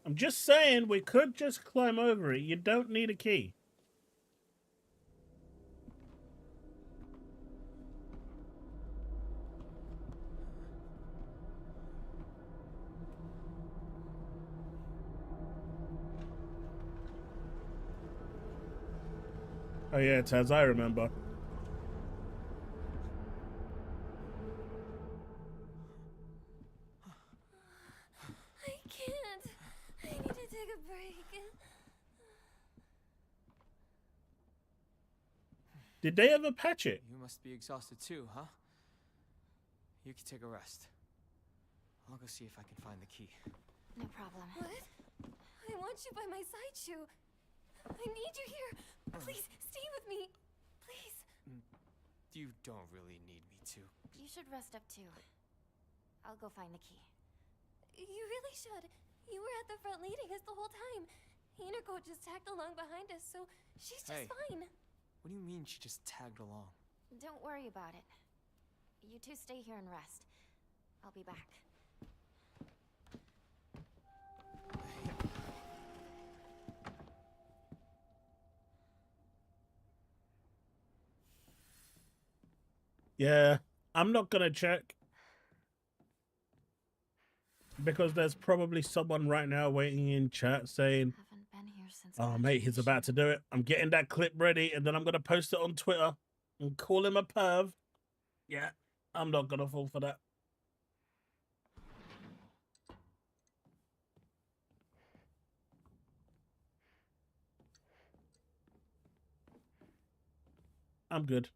I'm just saying we could just climb over it. You don't need a key. Oh yeah, Taz, I remember. I can't. I need to take a break. Did they ever patch it? You must be exhausted too, huh? You can take a rest. I'll go see if I can find the key. No problem. What? I want you by my side, Shu. I need you here. Please, stay with me. Please. You don't really need me to. You should rest up too. I'll go find the key. You really should. You were at the front leading us the whole time. Hinako just tagged along behind us, so she's just Hey. fine. What do you mean she just tagged along? Don't worry about it. You two stay here and rest. I'll be back. Yeah, I'm not gonna check. Because there's probably someone right now waiting in chat saying, Haven't been here since. oh mate, he's about to do it. I'm getting that clip ready and then I'm gonna post it on Twitter and call him a perv. Yeah, I'm not gonna fall for that. I'm good.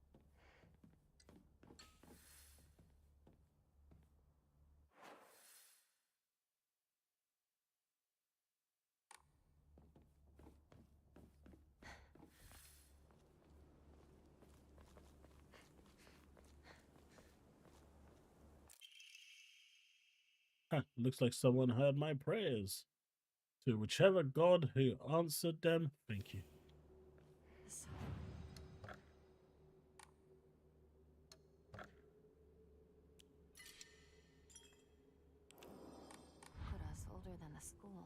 Huh, looks like someone heard my prayers. To whichever god who answered them, thank you. So, Kura's older than the school.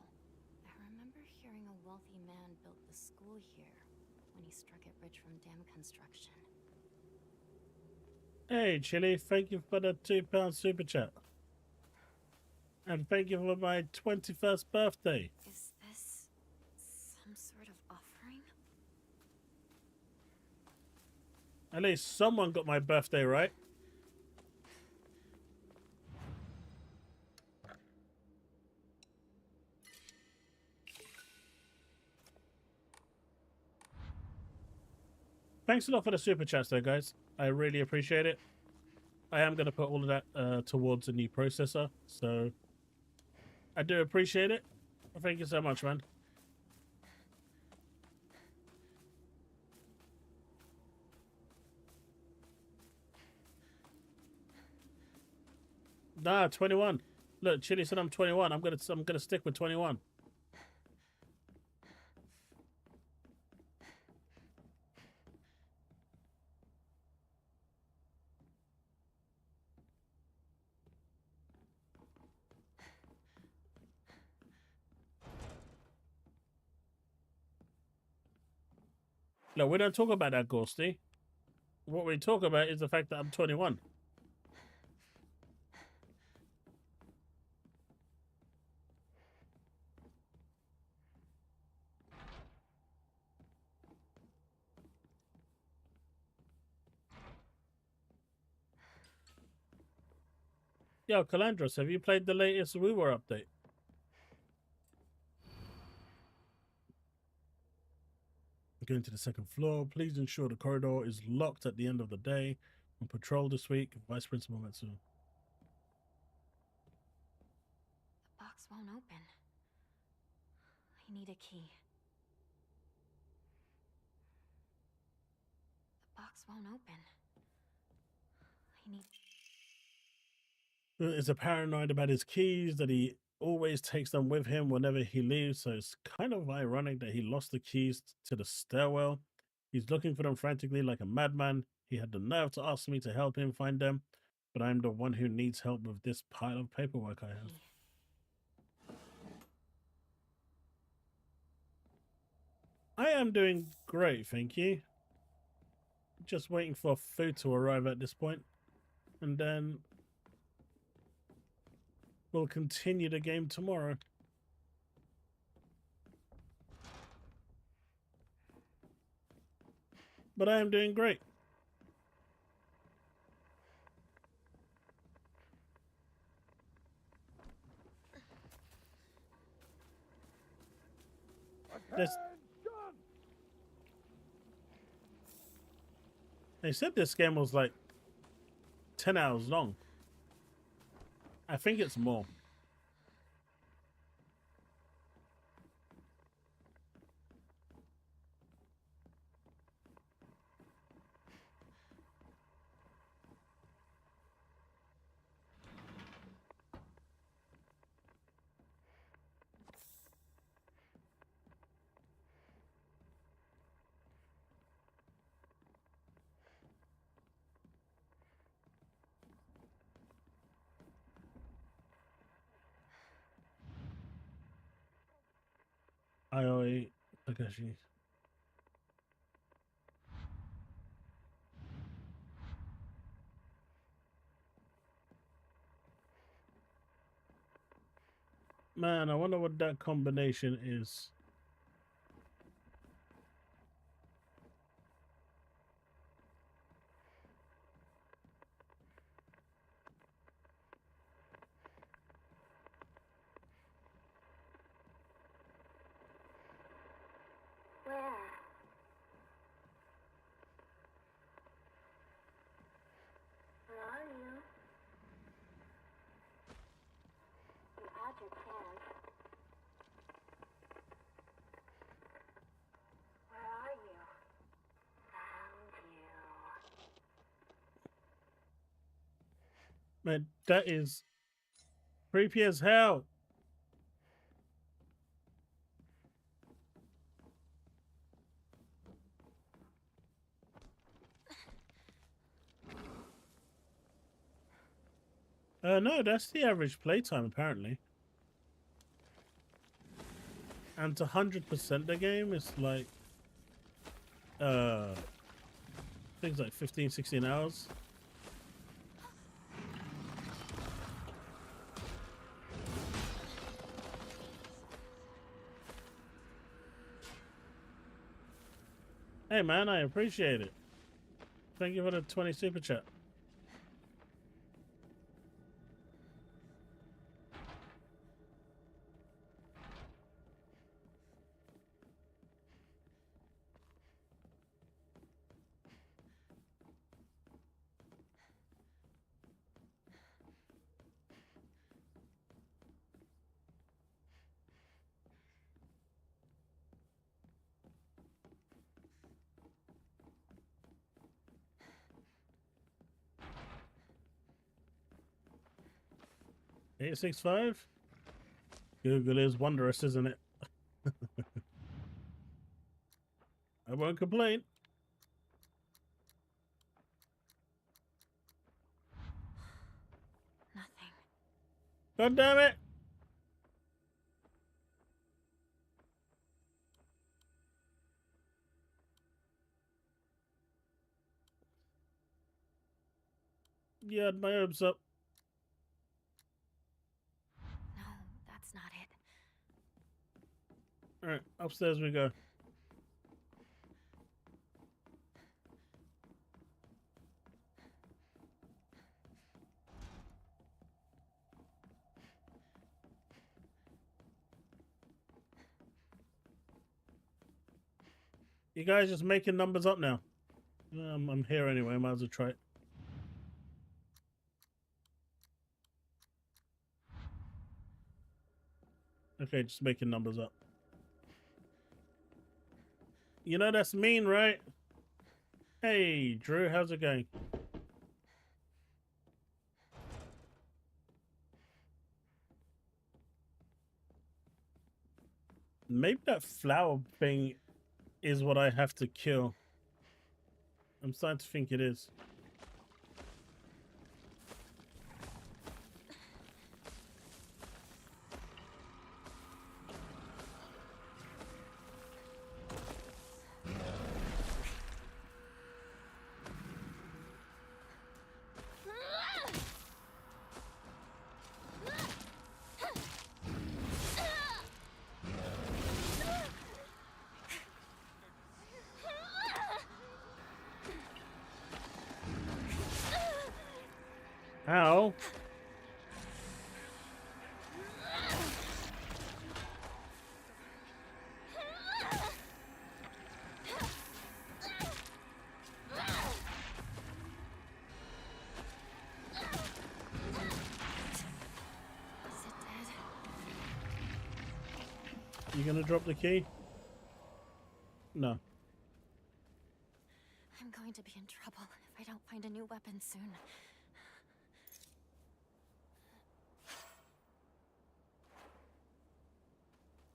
I remember hearing a wealthy man built the school here when he struck it rich from dam construction. Hey, Chili, thank you for the £2 super chat. And thank you for my 21st birthday. Is this some sort of offering? At least someone got my birthday right. Thanks a lot for the super chats though, guys. I really appreciate it. I am going to put all of that towards a new processor, so I do appreciate it. Thank you so much, man. Nah, 21. Look, Chili said I'm 21. I'm gonna stick with 21. No, we don't talk about that, Ghosty. What we talk about is the fact that I'm 21. Yo, Calandros, have you played the latest WooWare update? Going to the second floor. Please ensure the corridor is locked at the end of the day. On patrol this week. Vice Principal Matsu. The box won't open. I need a key. The box won't open. I need... Is paranoid about his keys, that he always takes them with him whenever he leaves, so it's kind of ironic that he lost the keys to the stairwell. He's looking for them frantically like a madman. He had the nerve to ask me to help him find them, but I'm the one who needs help with this pile of paperwork I have. I am doing great, thank you. Just waiting for food to arrive at this point, and then we'll continue the game tomorrow. But I am doing great. They said this game was like 10 hours long. I think it's more. Ioi Takashi. Man, I wonder what that combination is. Where? Where are you? You had your chance. Where are you? Found you. Man, that is creepy as hell. No, that's the average playtime apparently. And to 100% the game is like things like 15, 16 hours. Hey man, I appreciate it. Thank you for the 20 super chat. $865? Google is wondrous, isn't it? I won't complain. Nothing. God damn it! You had my hopes up. No, that's not it. Alright, upstairs we go. You guys just making numbers up now. I'm here anyway. Might as well try it. Okay, just making numbers up. You know that's mean, right? Hey, Drew, how's it going? Maybe that flower thing is what I have to kill. I'm starting to think it is. Ow. You gonna drop the key? No. I'm going to be in trouble if I don't find a new weapon soon.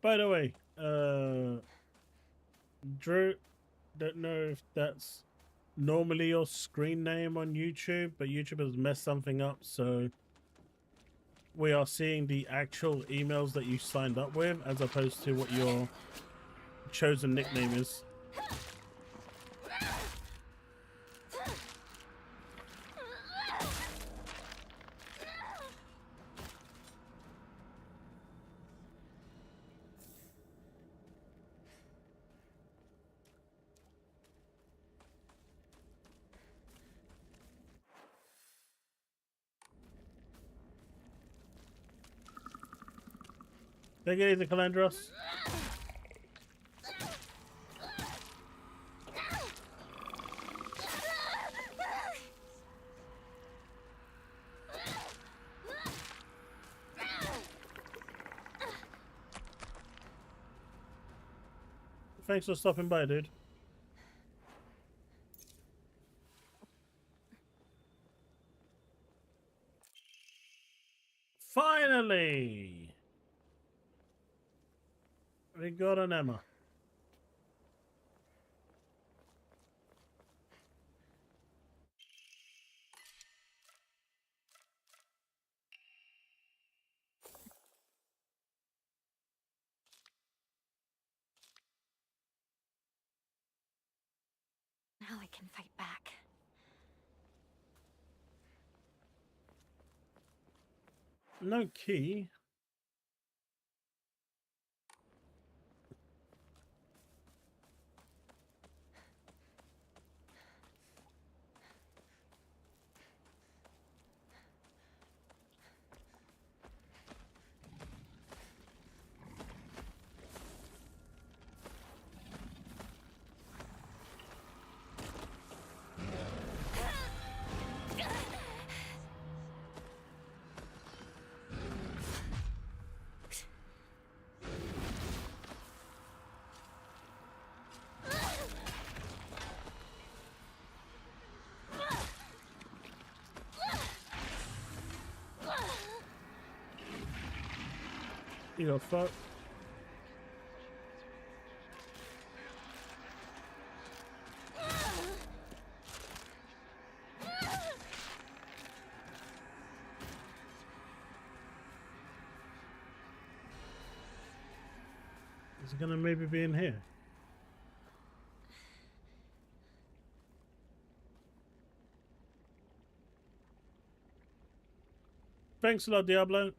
By the way, Drew, don't know if that's normally your screen name on YouTube, but YouTube has messed something up, so we are seeing the actual emails that you signed up with as opposed to what your chosen nickname is. Take it easy, Calandros. Thanks for stopping by, dude. Finally! We got an Emma. Now I can fight back. No key. You got fucked. Is it gonna maybe be in here? Thanks a lot, Diablo.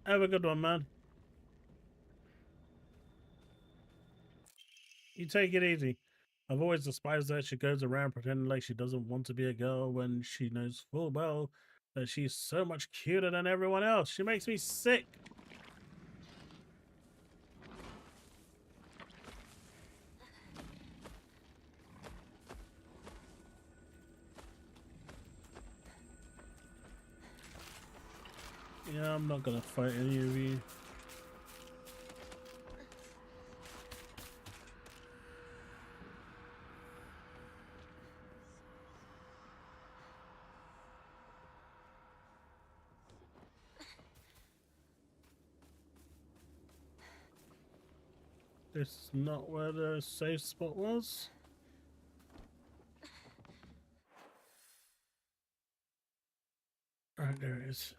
Have a good one, man. You take it easy. I've always despised her. She goes around pretending like she doesn't want to be a girl when she knows full well that she's so much cuter than everyone else. She makes me sick. Yeah, I'm not gonna fight any of you. This is not where the safe spot was. Alright, there it is.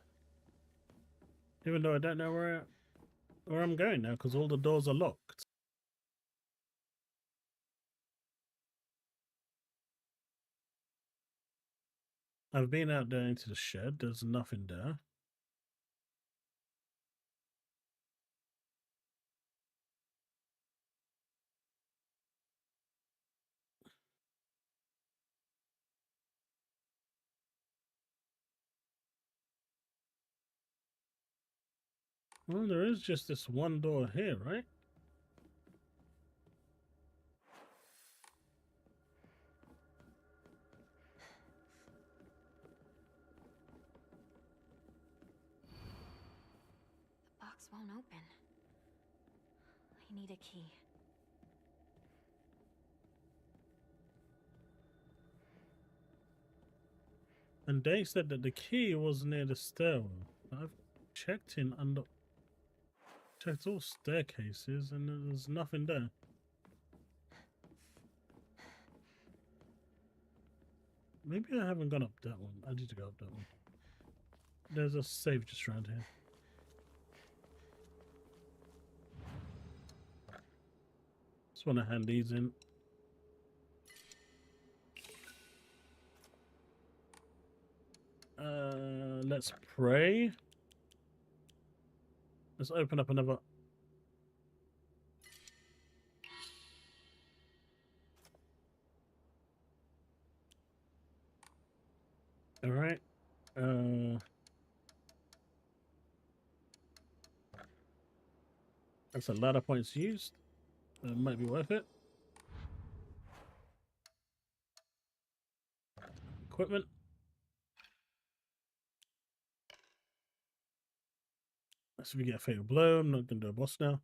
Even though I don't know where I'm going now because all the doors are locked. I've been out there into the shed. There's nothing there. Well, there is just this one door here, right? The box won't open. I need a key. And they said that the key was near the stairwell. I've checked checked all staircases and there's nothing there. Maybe I haven't gone up that one. I need to go up that one. There's a safe just around here. Just want to hand these in. Let's pray. Let's open up another. All right. That's a lot of points used. It might be worth it. Equipment. Let's see if we get a fatal blow. I'm not going to do a boss now.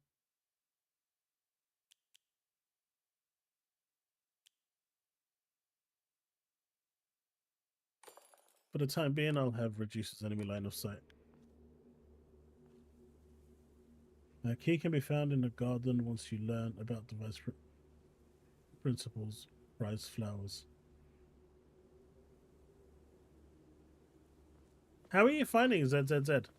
For the time being, I'll have reduces enemy line of sight. A key can be found in the garden once you learn about device principles, prize flowers. How are you finding ZZZ?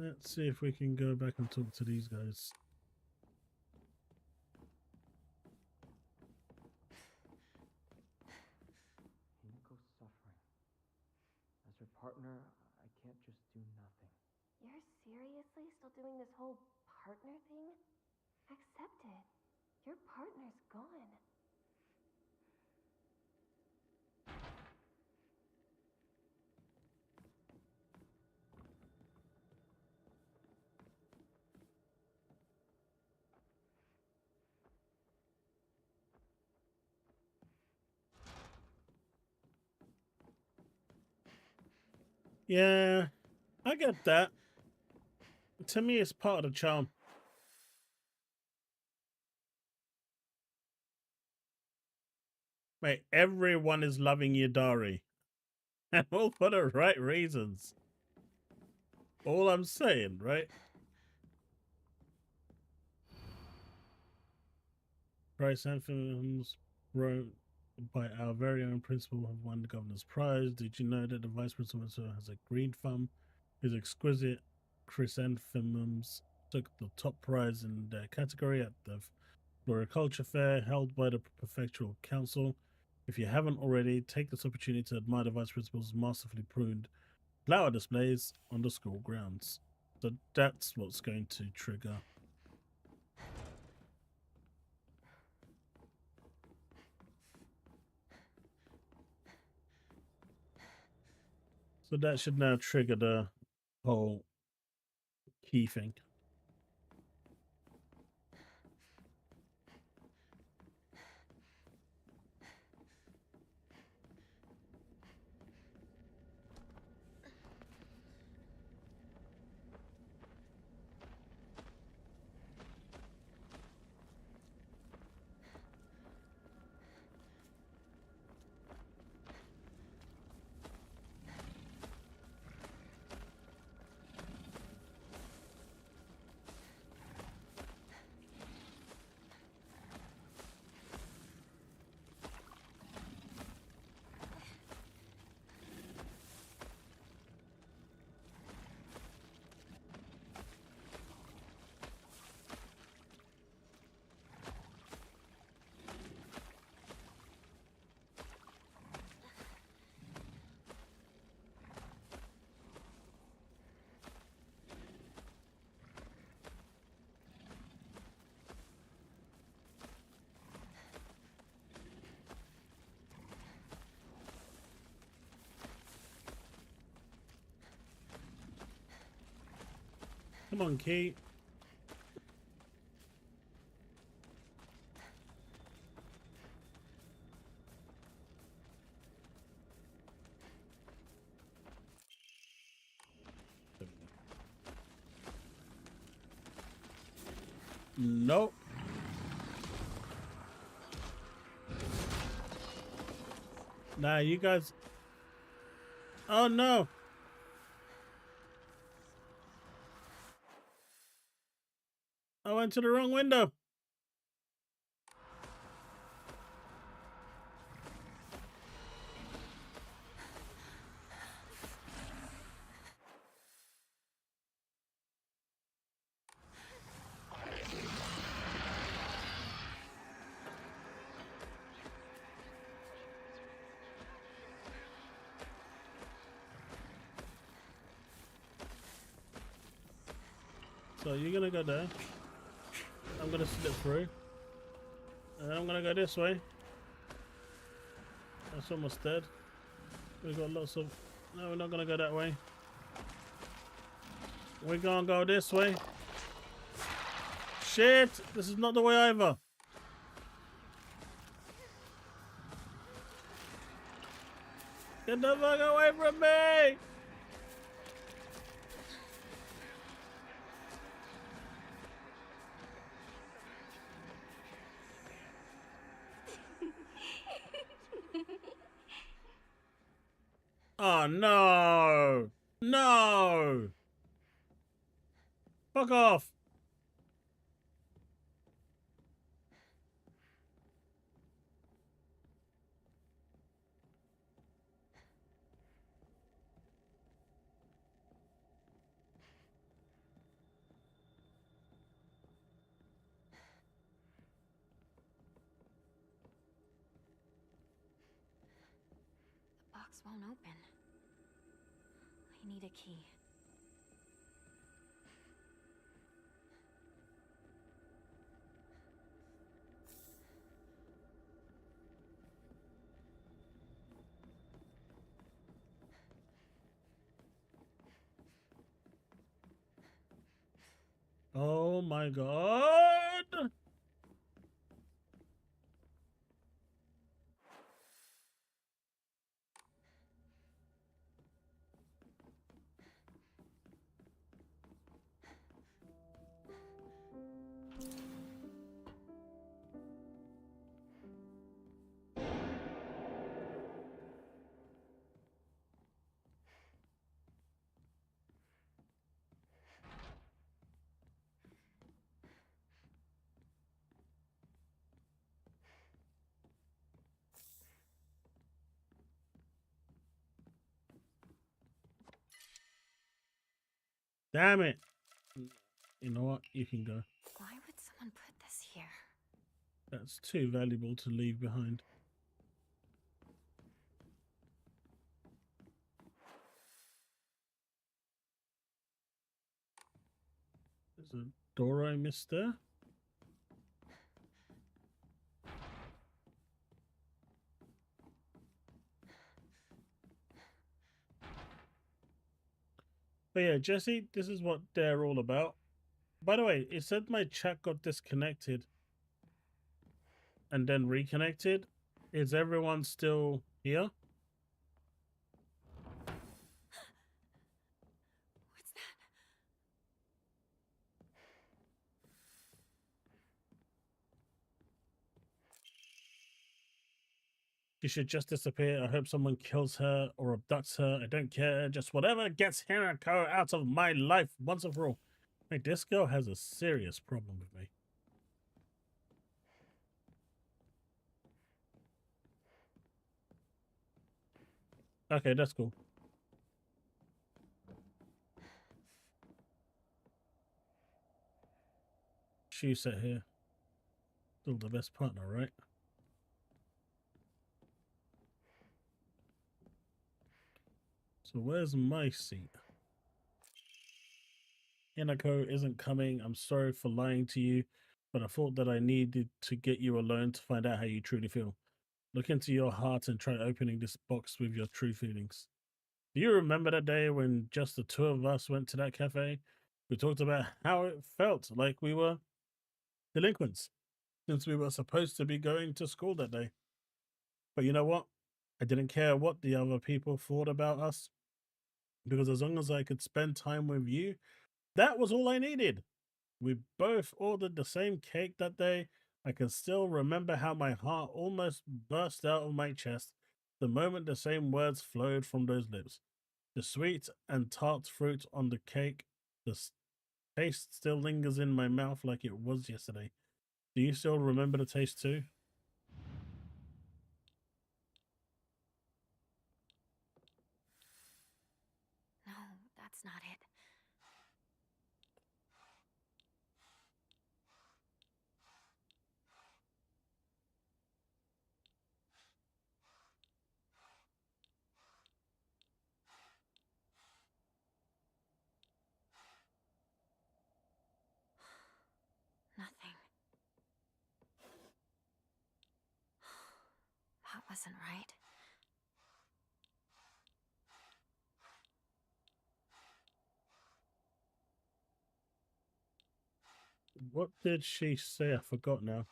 Let's see if we can go back and talk to these guys. Hinako's suffering. As her partner, I can't just do nothing. You're seriously still doing this whole partner thing? Accept it. Your partner's gone. Yeah, I get that. To me, it's part of the charm. Mate, everyone is loving Yadari. And all for the right reasons. All I'm saying, right? Price anthems wrote by our very own principal have won the governor's prize. Did you know that the vice principal has a green thumb? His exquisite chrysanthemums took the top prize in their category at the Floriculture Fair held by the Prefectural Council. If you haven't already, take this opportunity to admire the vice principal's masterfully pruned flower displays on the school grounds. So that's what's going to trigger. So that should now trigger the whole key thing. Come on, Key. Nope. Nah, you guys. Oh no. I went to the wrong window. So you're gonna go there. I'm gonna slip through. And I'm gonna go this way. That's almost dead. We've got lots of... No, we're not gonna go that way. We're gonna go this way. Shit! This is not the way either. Get the fuck away from me! Oh no! No! Fuck off! The box won't open. I need a key. Oh my god! Damn it! You know what? You can go. Why would someone put this here? That's too valuable to leave behind. There's a door I missed there. But yeah, Jesse, this is what they're all about. By the way, it said my chat got disconnected and then reconnected. Is everyone still here? What's that? She should just disappear. I hope someone kills her or abducts her. I don't care. Just whatever gets Hinako out of my life once and for all. Hey, this girl has a serious problem with me. Okay, that's cool. Shoe set here. Still the best partner, right? So where's my seat? Hinako isn't coming. I'm sorry for lying to you, but I thought that I needed to get you alone to find out how you truly feel. Look into your heart and try opening this box with your true feelings. Do you remember that day when just the two of us went to that cafe? We talked about how it felt like we were delinquents since we were supposed to be going to school that day. But you know what? I didn't care what the other people thought about us because as long as I could spend time with you, that was all I needed. We both ordered the same cake that day. I can still remember how my heart almost burst out of my chest the moment the same words flowed from those lips. The sweet and tart fruit on the cake, the taste still lingers in my mouth like it was yesterday. Do you still remember the taste too? No, that's not it. Nothing. That wasn't right. What did she say? I forgot now.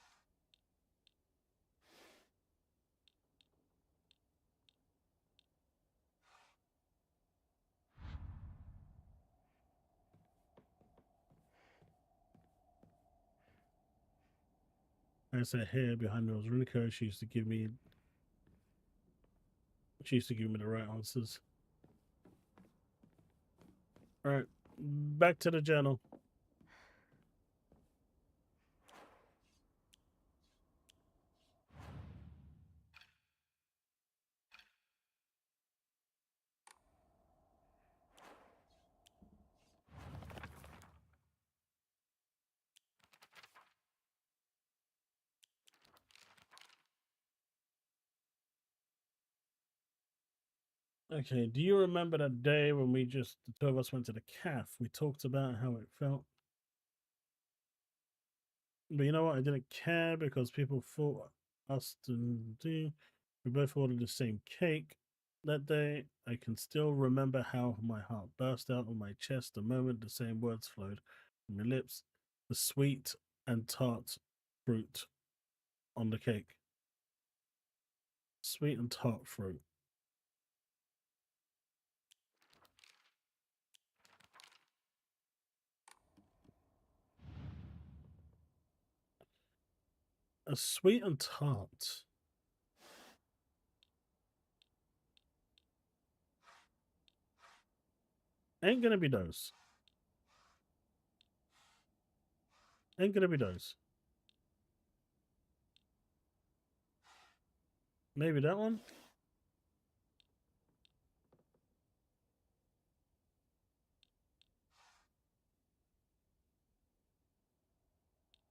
I said here behind me was Rinko. She used to give me the right answers. Alright. Back to the journal. Okay, do you remember that day when the two of us went to the calf? We talked about how it felt. But you know what? I didn't care because people thought us to do. We both ordered the same cake that day. I can still remember how my heart burst out of my chest the moment the same words flowed from my lips. The sweet and tart fruit on the cake. Sweet and tart fruit. A sweet and tart. Ain't gonna be those. Ain't gonna be those. Maybe that one?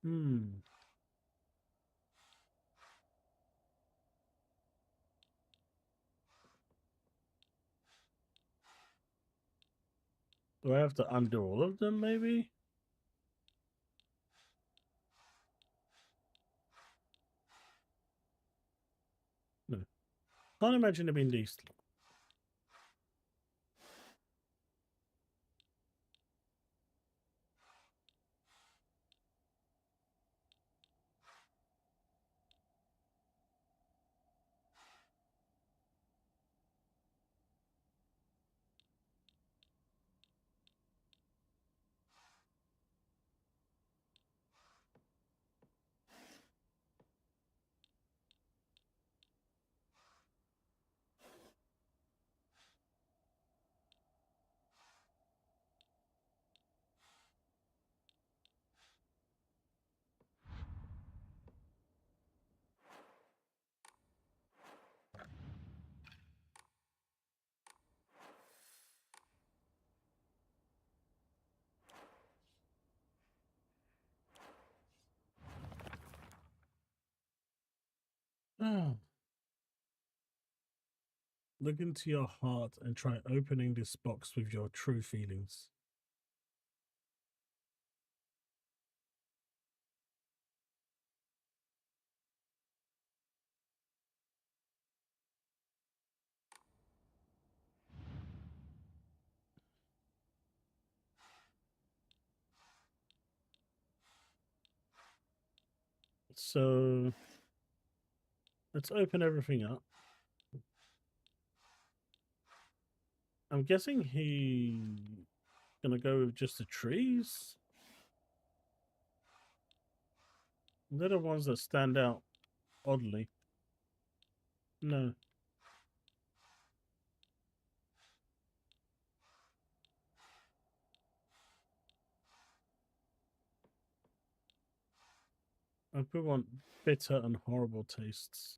Hmm. Do I have to undo all of them, maybe? No. Can't imagine it being these. Oh. Look into your heart and try opening this box with your true feelings. So let's open everything up. I'm guessing he gonna go with just the trees. They're the ones that stand out oddly. No. I put on bitter and horrible tastes.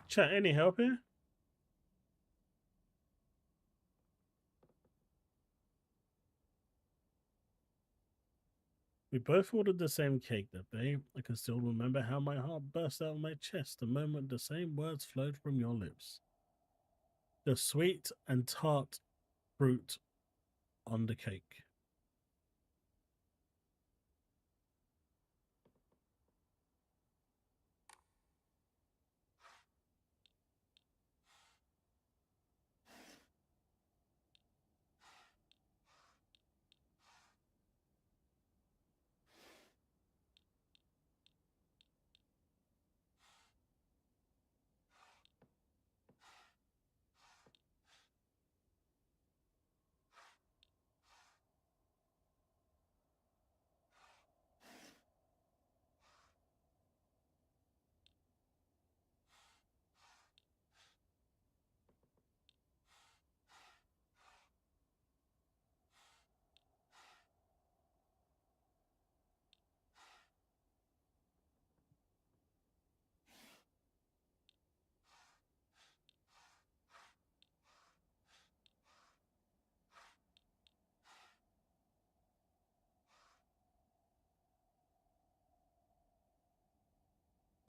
Chat, any help here? We both ordered the same cake that day. I can still remember how my heart burst out of my chest the moment the same words flowed from your lips. The sweet and tart fruit on the cake.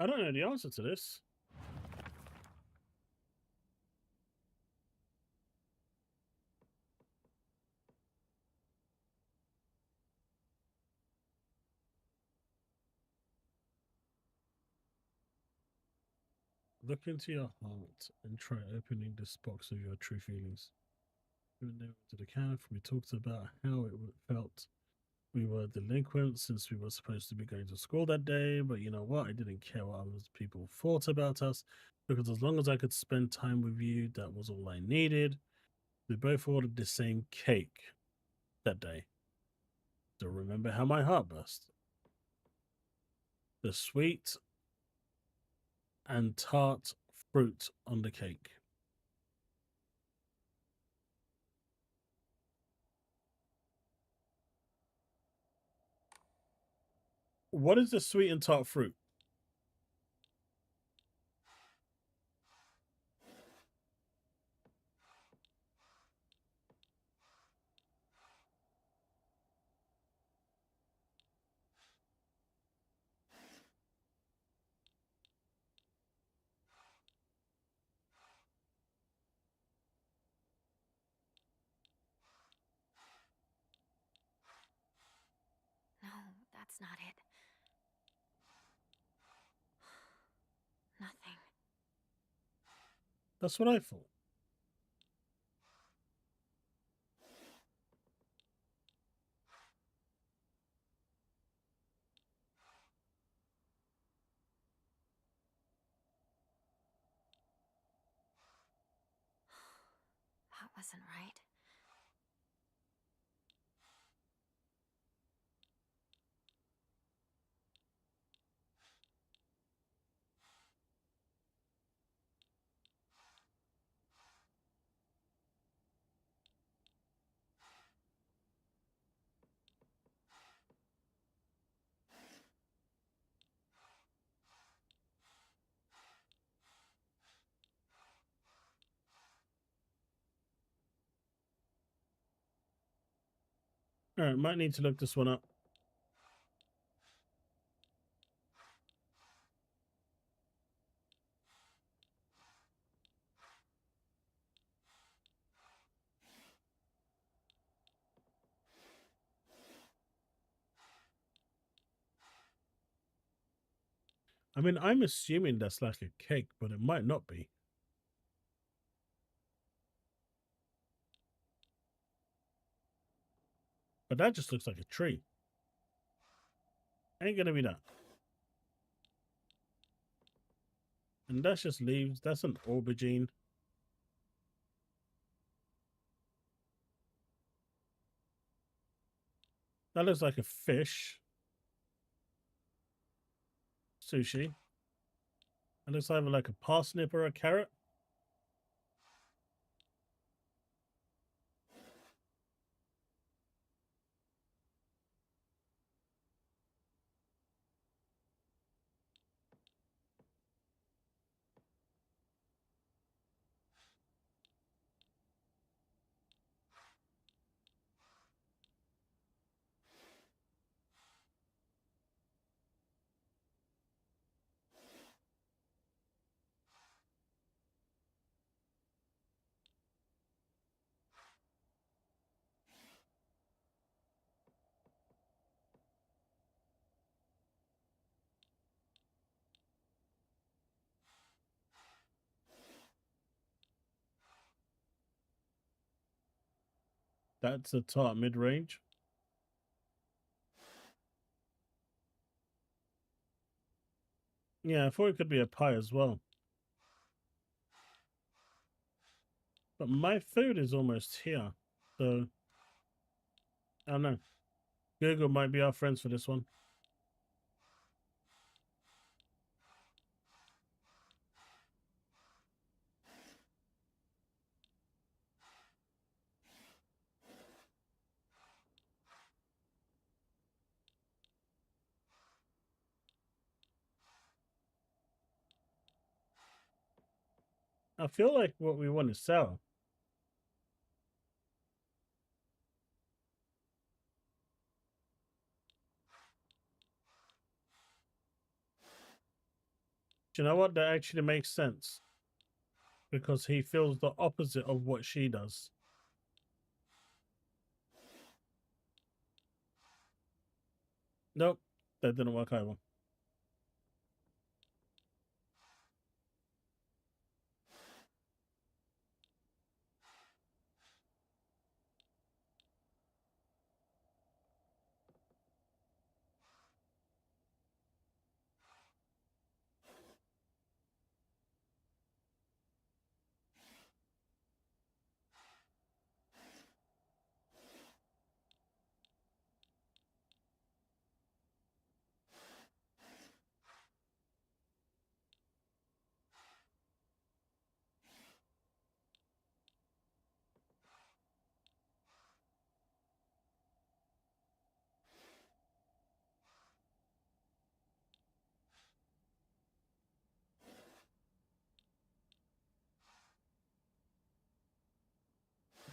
I don't know the answer to this. Look into your heart and try opening this box of your true feelings. We went down to the cafe. We talked about how it felt. We were delinquent since we were supposed to be going to school that day, but you know what? I didn't care what other people thought about us because as long as I could spend time with you, that was all I needed. We both ordered the same cake that day. So remember how my heart burst. The sweet and tart fruit on the cake. What is the sweet and tart fruit? No, that's not it. Nothing. That's what I thought. That wasn't right. All right, might need to look this one up. I mean, I'm assuming that's like a cake, but it might not be. But that just looks like a tree. Ain't gonna be that. And that's just leaves. That's an aubergine. That looks like a fish. Sushi. That looks either like a parsnip or a carrot. That's a tart mid-range. Yeah, I thought it could be a pie as well. But my food is almost here. So, I don't know. Google might be our friends for this one. I feel like what we want is sour. Do you know what? That actually makes sense. Because he feels the opposite of what she does. Nope. That didn't work either.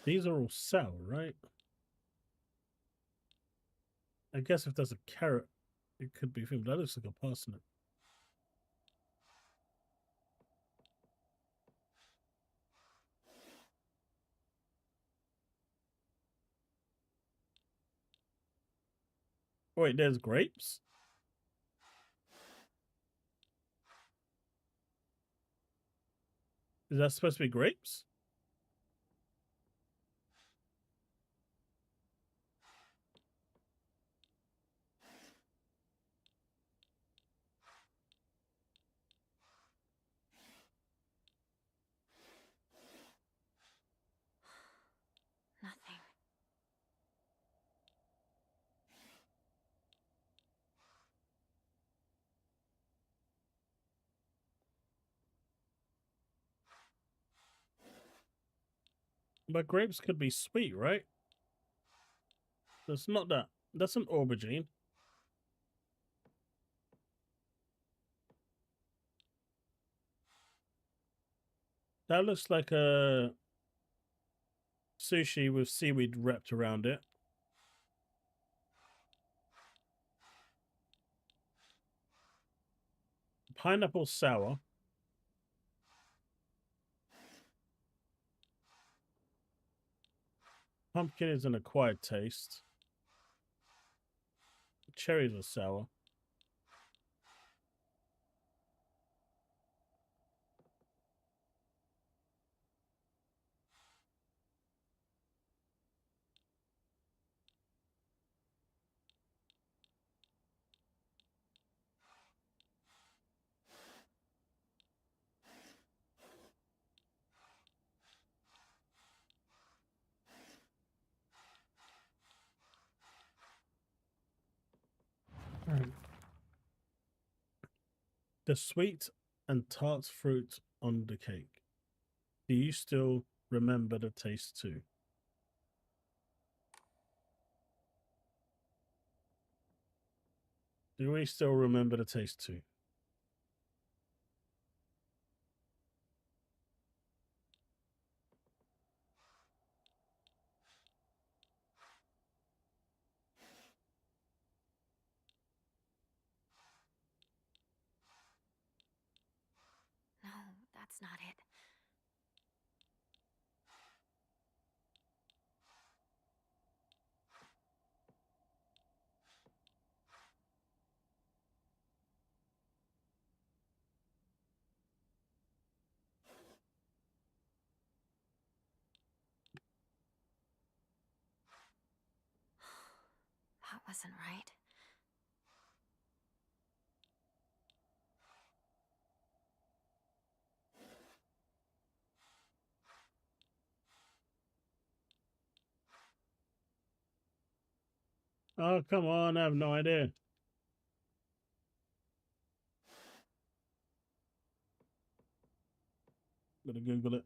These are all sour, right? I guess if there's a carrot, it could be food. That looks like a parsnip. Wait, there's grapes? Is that supposed to be grapes? Nothing. But grapes could be sweet, right? That's not that. That's an aubergine. That looks like a sushi with seaweed wrapped around it. Pineapple sour. Pumpkin is an acquired taste. Cherries are sour. The sweet and tart fruit on the cake. Do you still remember the taste too? Do we still remember the taste too? No, that's not it. That wasn't right. Oh, come on. I have no idea. Better Google it.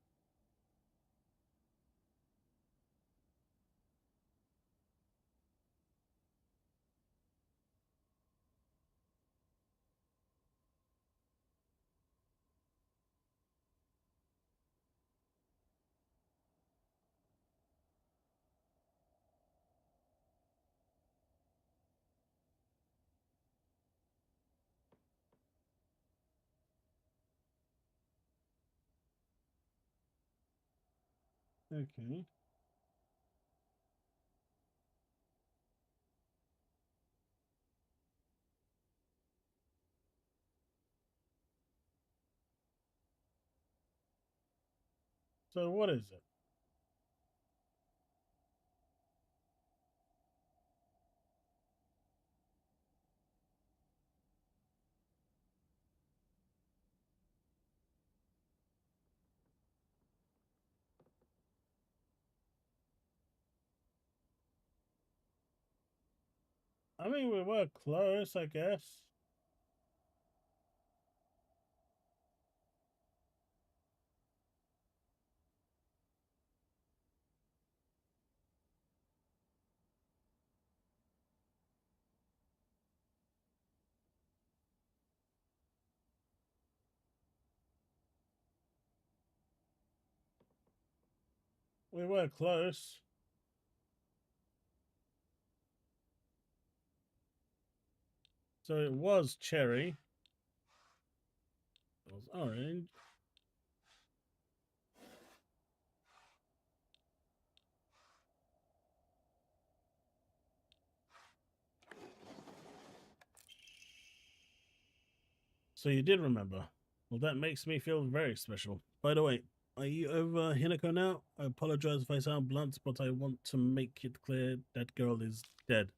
Okay. So what is it? I mean, we were close, I guess. We were close. So it was cherry. It was orange. So you did remember. Well, that makes me feel very special. By the way, are you over Hinako now? I apologize if I sound blunt, but I want to make it clear that girl is dead.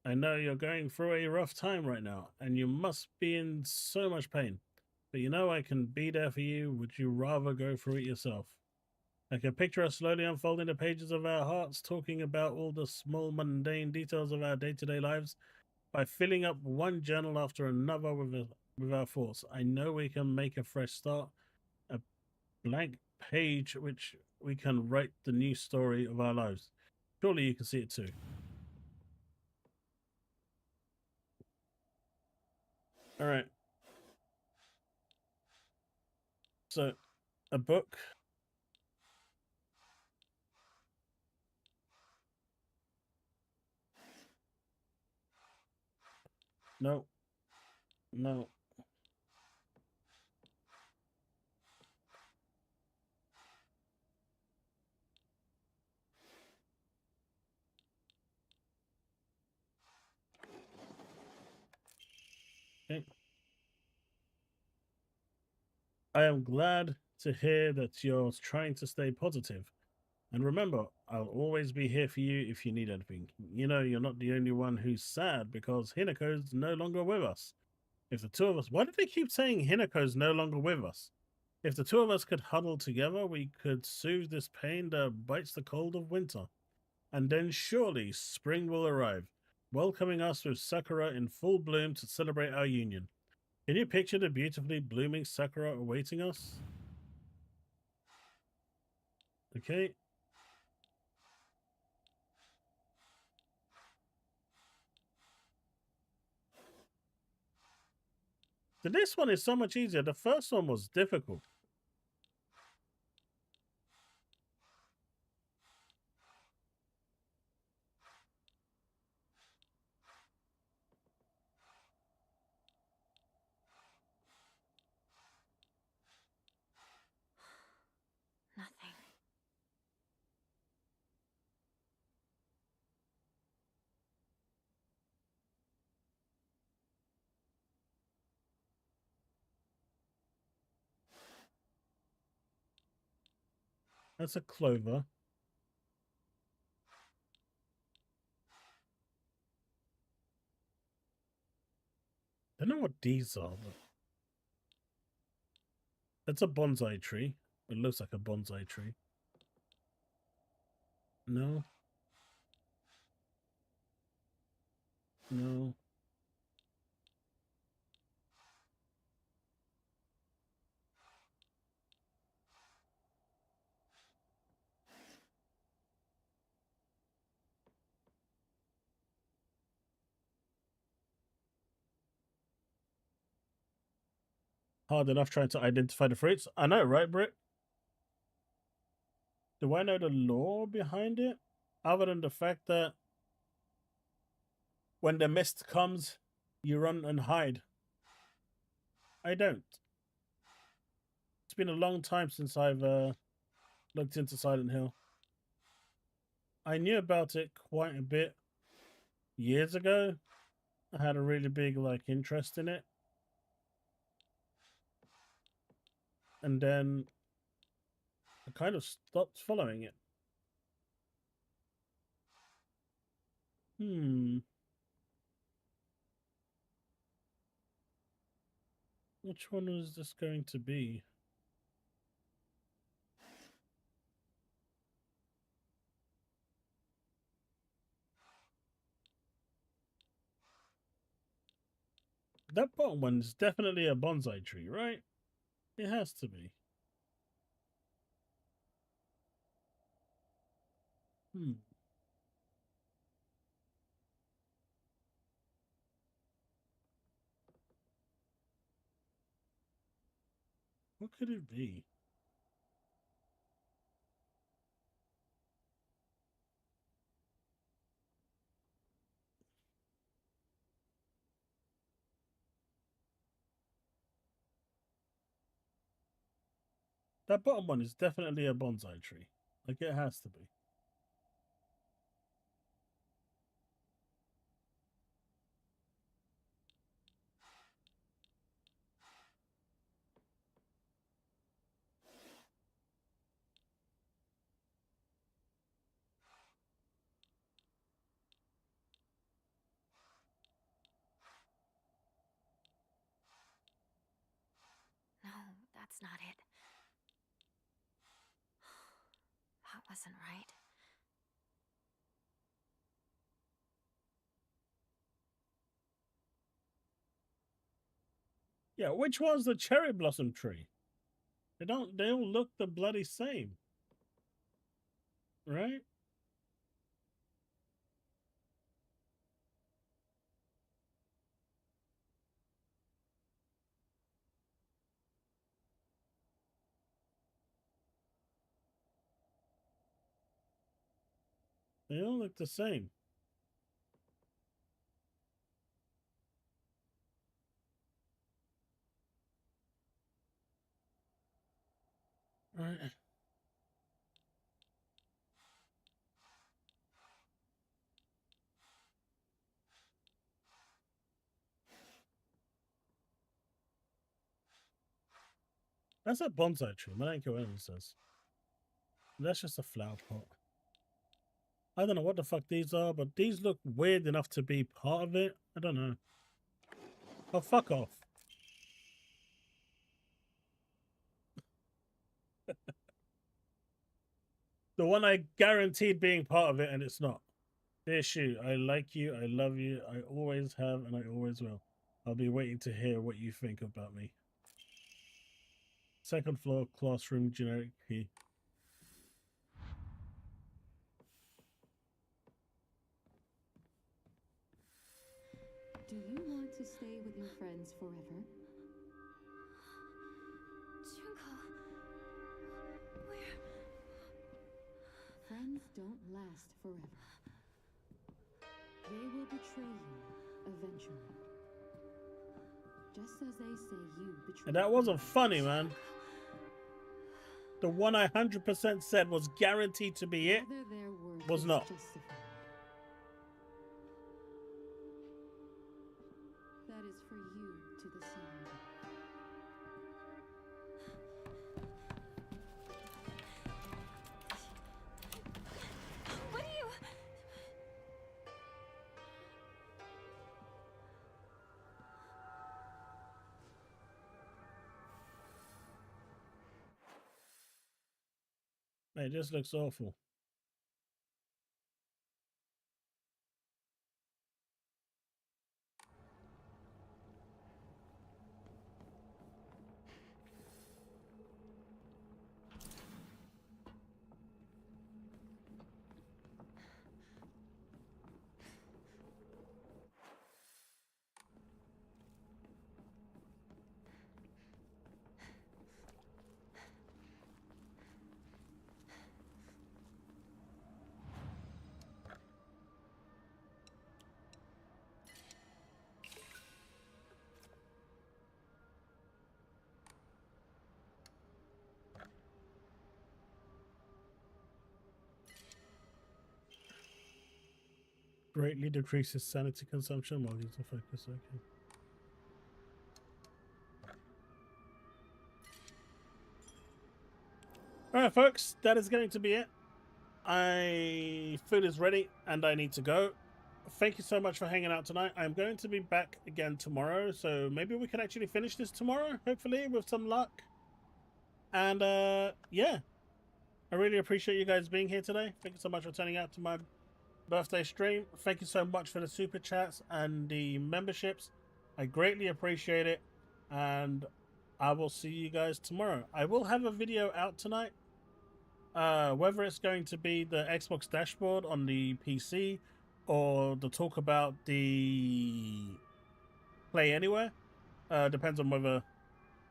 I know you're going through a rough time right now, and you must be in so much pain. But you know I can be there for you. Would you rather go through it yourself? I can picture us slowly unfolding the pages of our hearts, talking about all the small mundane details of our day-to-day lives, by filling up one journal after another with our thoughts. I know we can make a fresh start, a blank page which we can write the new story of our lives. Surely you can see it too. All right. So, a book. No. No. Okay. I am glad to hear that you're trying to stay positive. And remember, I'll always be here for you if you need anything. You know, you're not the only one who's sad because Hinako's no longer with us. If the two of us... Why do they keep saying Hinako's no longer with us? If the two of us could huddle together, we could soothe this pain that bites the cold of winter. And then surely spring will arrive, welcoming us with sakura in full bloom to celebrate our union. Can you picture the beautifully blooming sakura awaiting us? Okay. So this one is so much easier. The first one was difficult. Nothing. That's a clover. I don't know what these are, but it's a bonsai tree. It looks like a bonsai tree. No. No. Hard enough trying to identify the fruits. I know, right, Britt? Do I know the lore behind it? Other than the fact that when the mist comes, you run and hide. I don't. It's been a long time since I've looked into Silent Hill. I knew about it quite a bit years ago. I had a really big interest in it. And then I kind of stopped following it. Which one was this going to be? That bottom one is definitely a bonsai tree, right? It has to be. What could it be? That bottom one is definitely a bonsai tree. Like, it has to be. No, that's not it. That wasn't right. Yeah, which one's the cherry blossom tree? They all look the bloody same. Right? They all look the same. Right. That's a bonsai tree. I don't care what anyone says. That's just a flower pot. I don't know what the fuck these are, but these look weird enough to be part of it. I don't know. Oh, fuck off. The one I guaranteed being part of it, and it's not. Dear Shu, I like you, I love you, I always have, and I always will. I'll be waiting to hear what you think about me. Second floor, classroom, generic key. Do you want to stay with your friends forever? Junko, where? Friends don't last forever. They will betray you eventually. Just as they say you betrayed. And that wasn't funny, man. The one I 100% said was guaranteed to be it was not. That is for you to decide. What do you... It just looks awful. Greatly decreases sanity consumption while using focus. Okay. Alright, folks, that is going to be it. Food is ready and I need to go. Thank you so much for hanging out tonight. I'm going to be back again tomorrow, so maybe we can actually finish this tomorrow, hopefully, with some luck. And yeah, I really appreciate you guys being here today. Thank you so much for turning out to my birthday stream. Thank you so much for the super chats and the memberships. I greatly appreciate it, and I will see you guys tomorrow. I will have a video out tonight, whether it's going to be the Xbox dashboard on the PC or the talk about the Play Anywhere. Depends on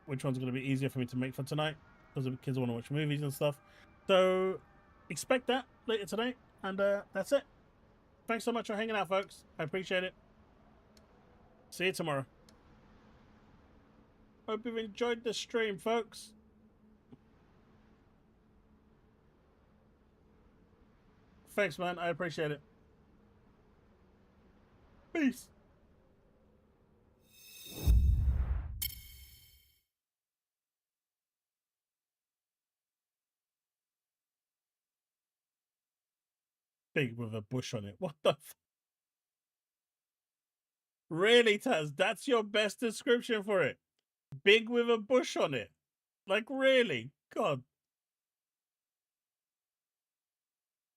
which one's going to be easier for me to make for tonight, because the kids want to watch movies and stuff. So expect that later today, and that's it. Thanks so much for hanging out, folks. I appreciate it. See you tomorrow. Hope you've enjoyed the stream, folks. Thanks, man. I appreciate it. Peace. Big with a bush on it. What the f... Really, Taz? That's your best description for it? Big with a bush on it? Like, really? God.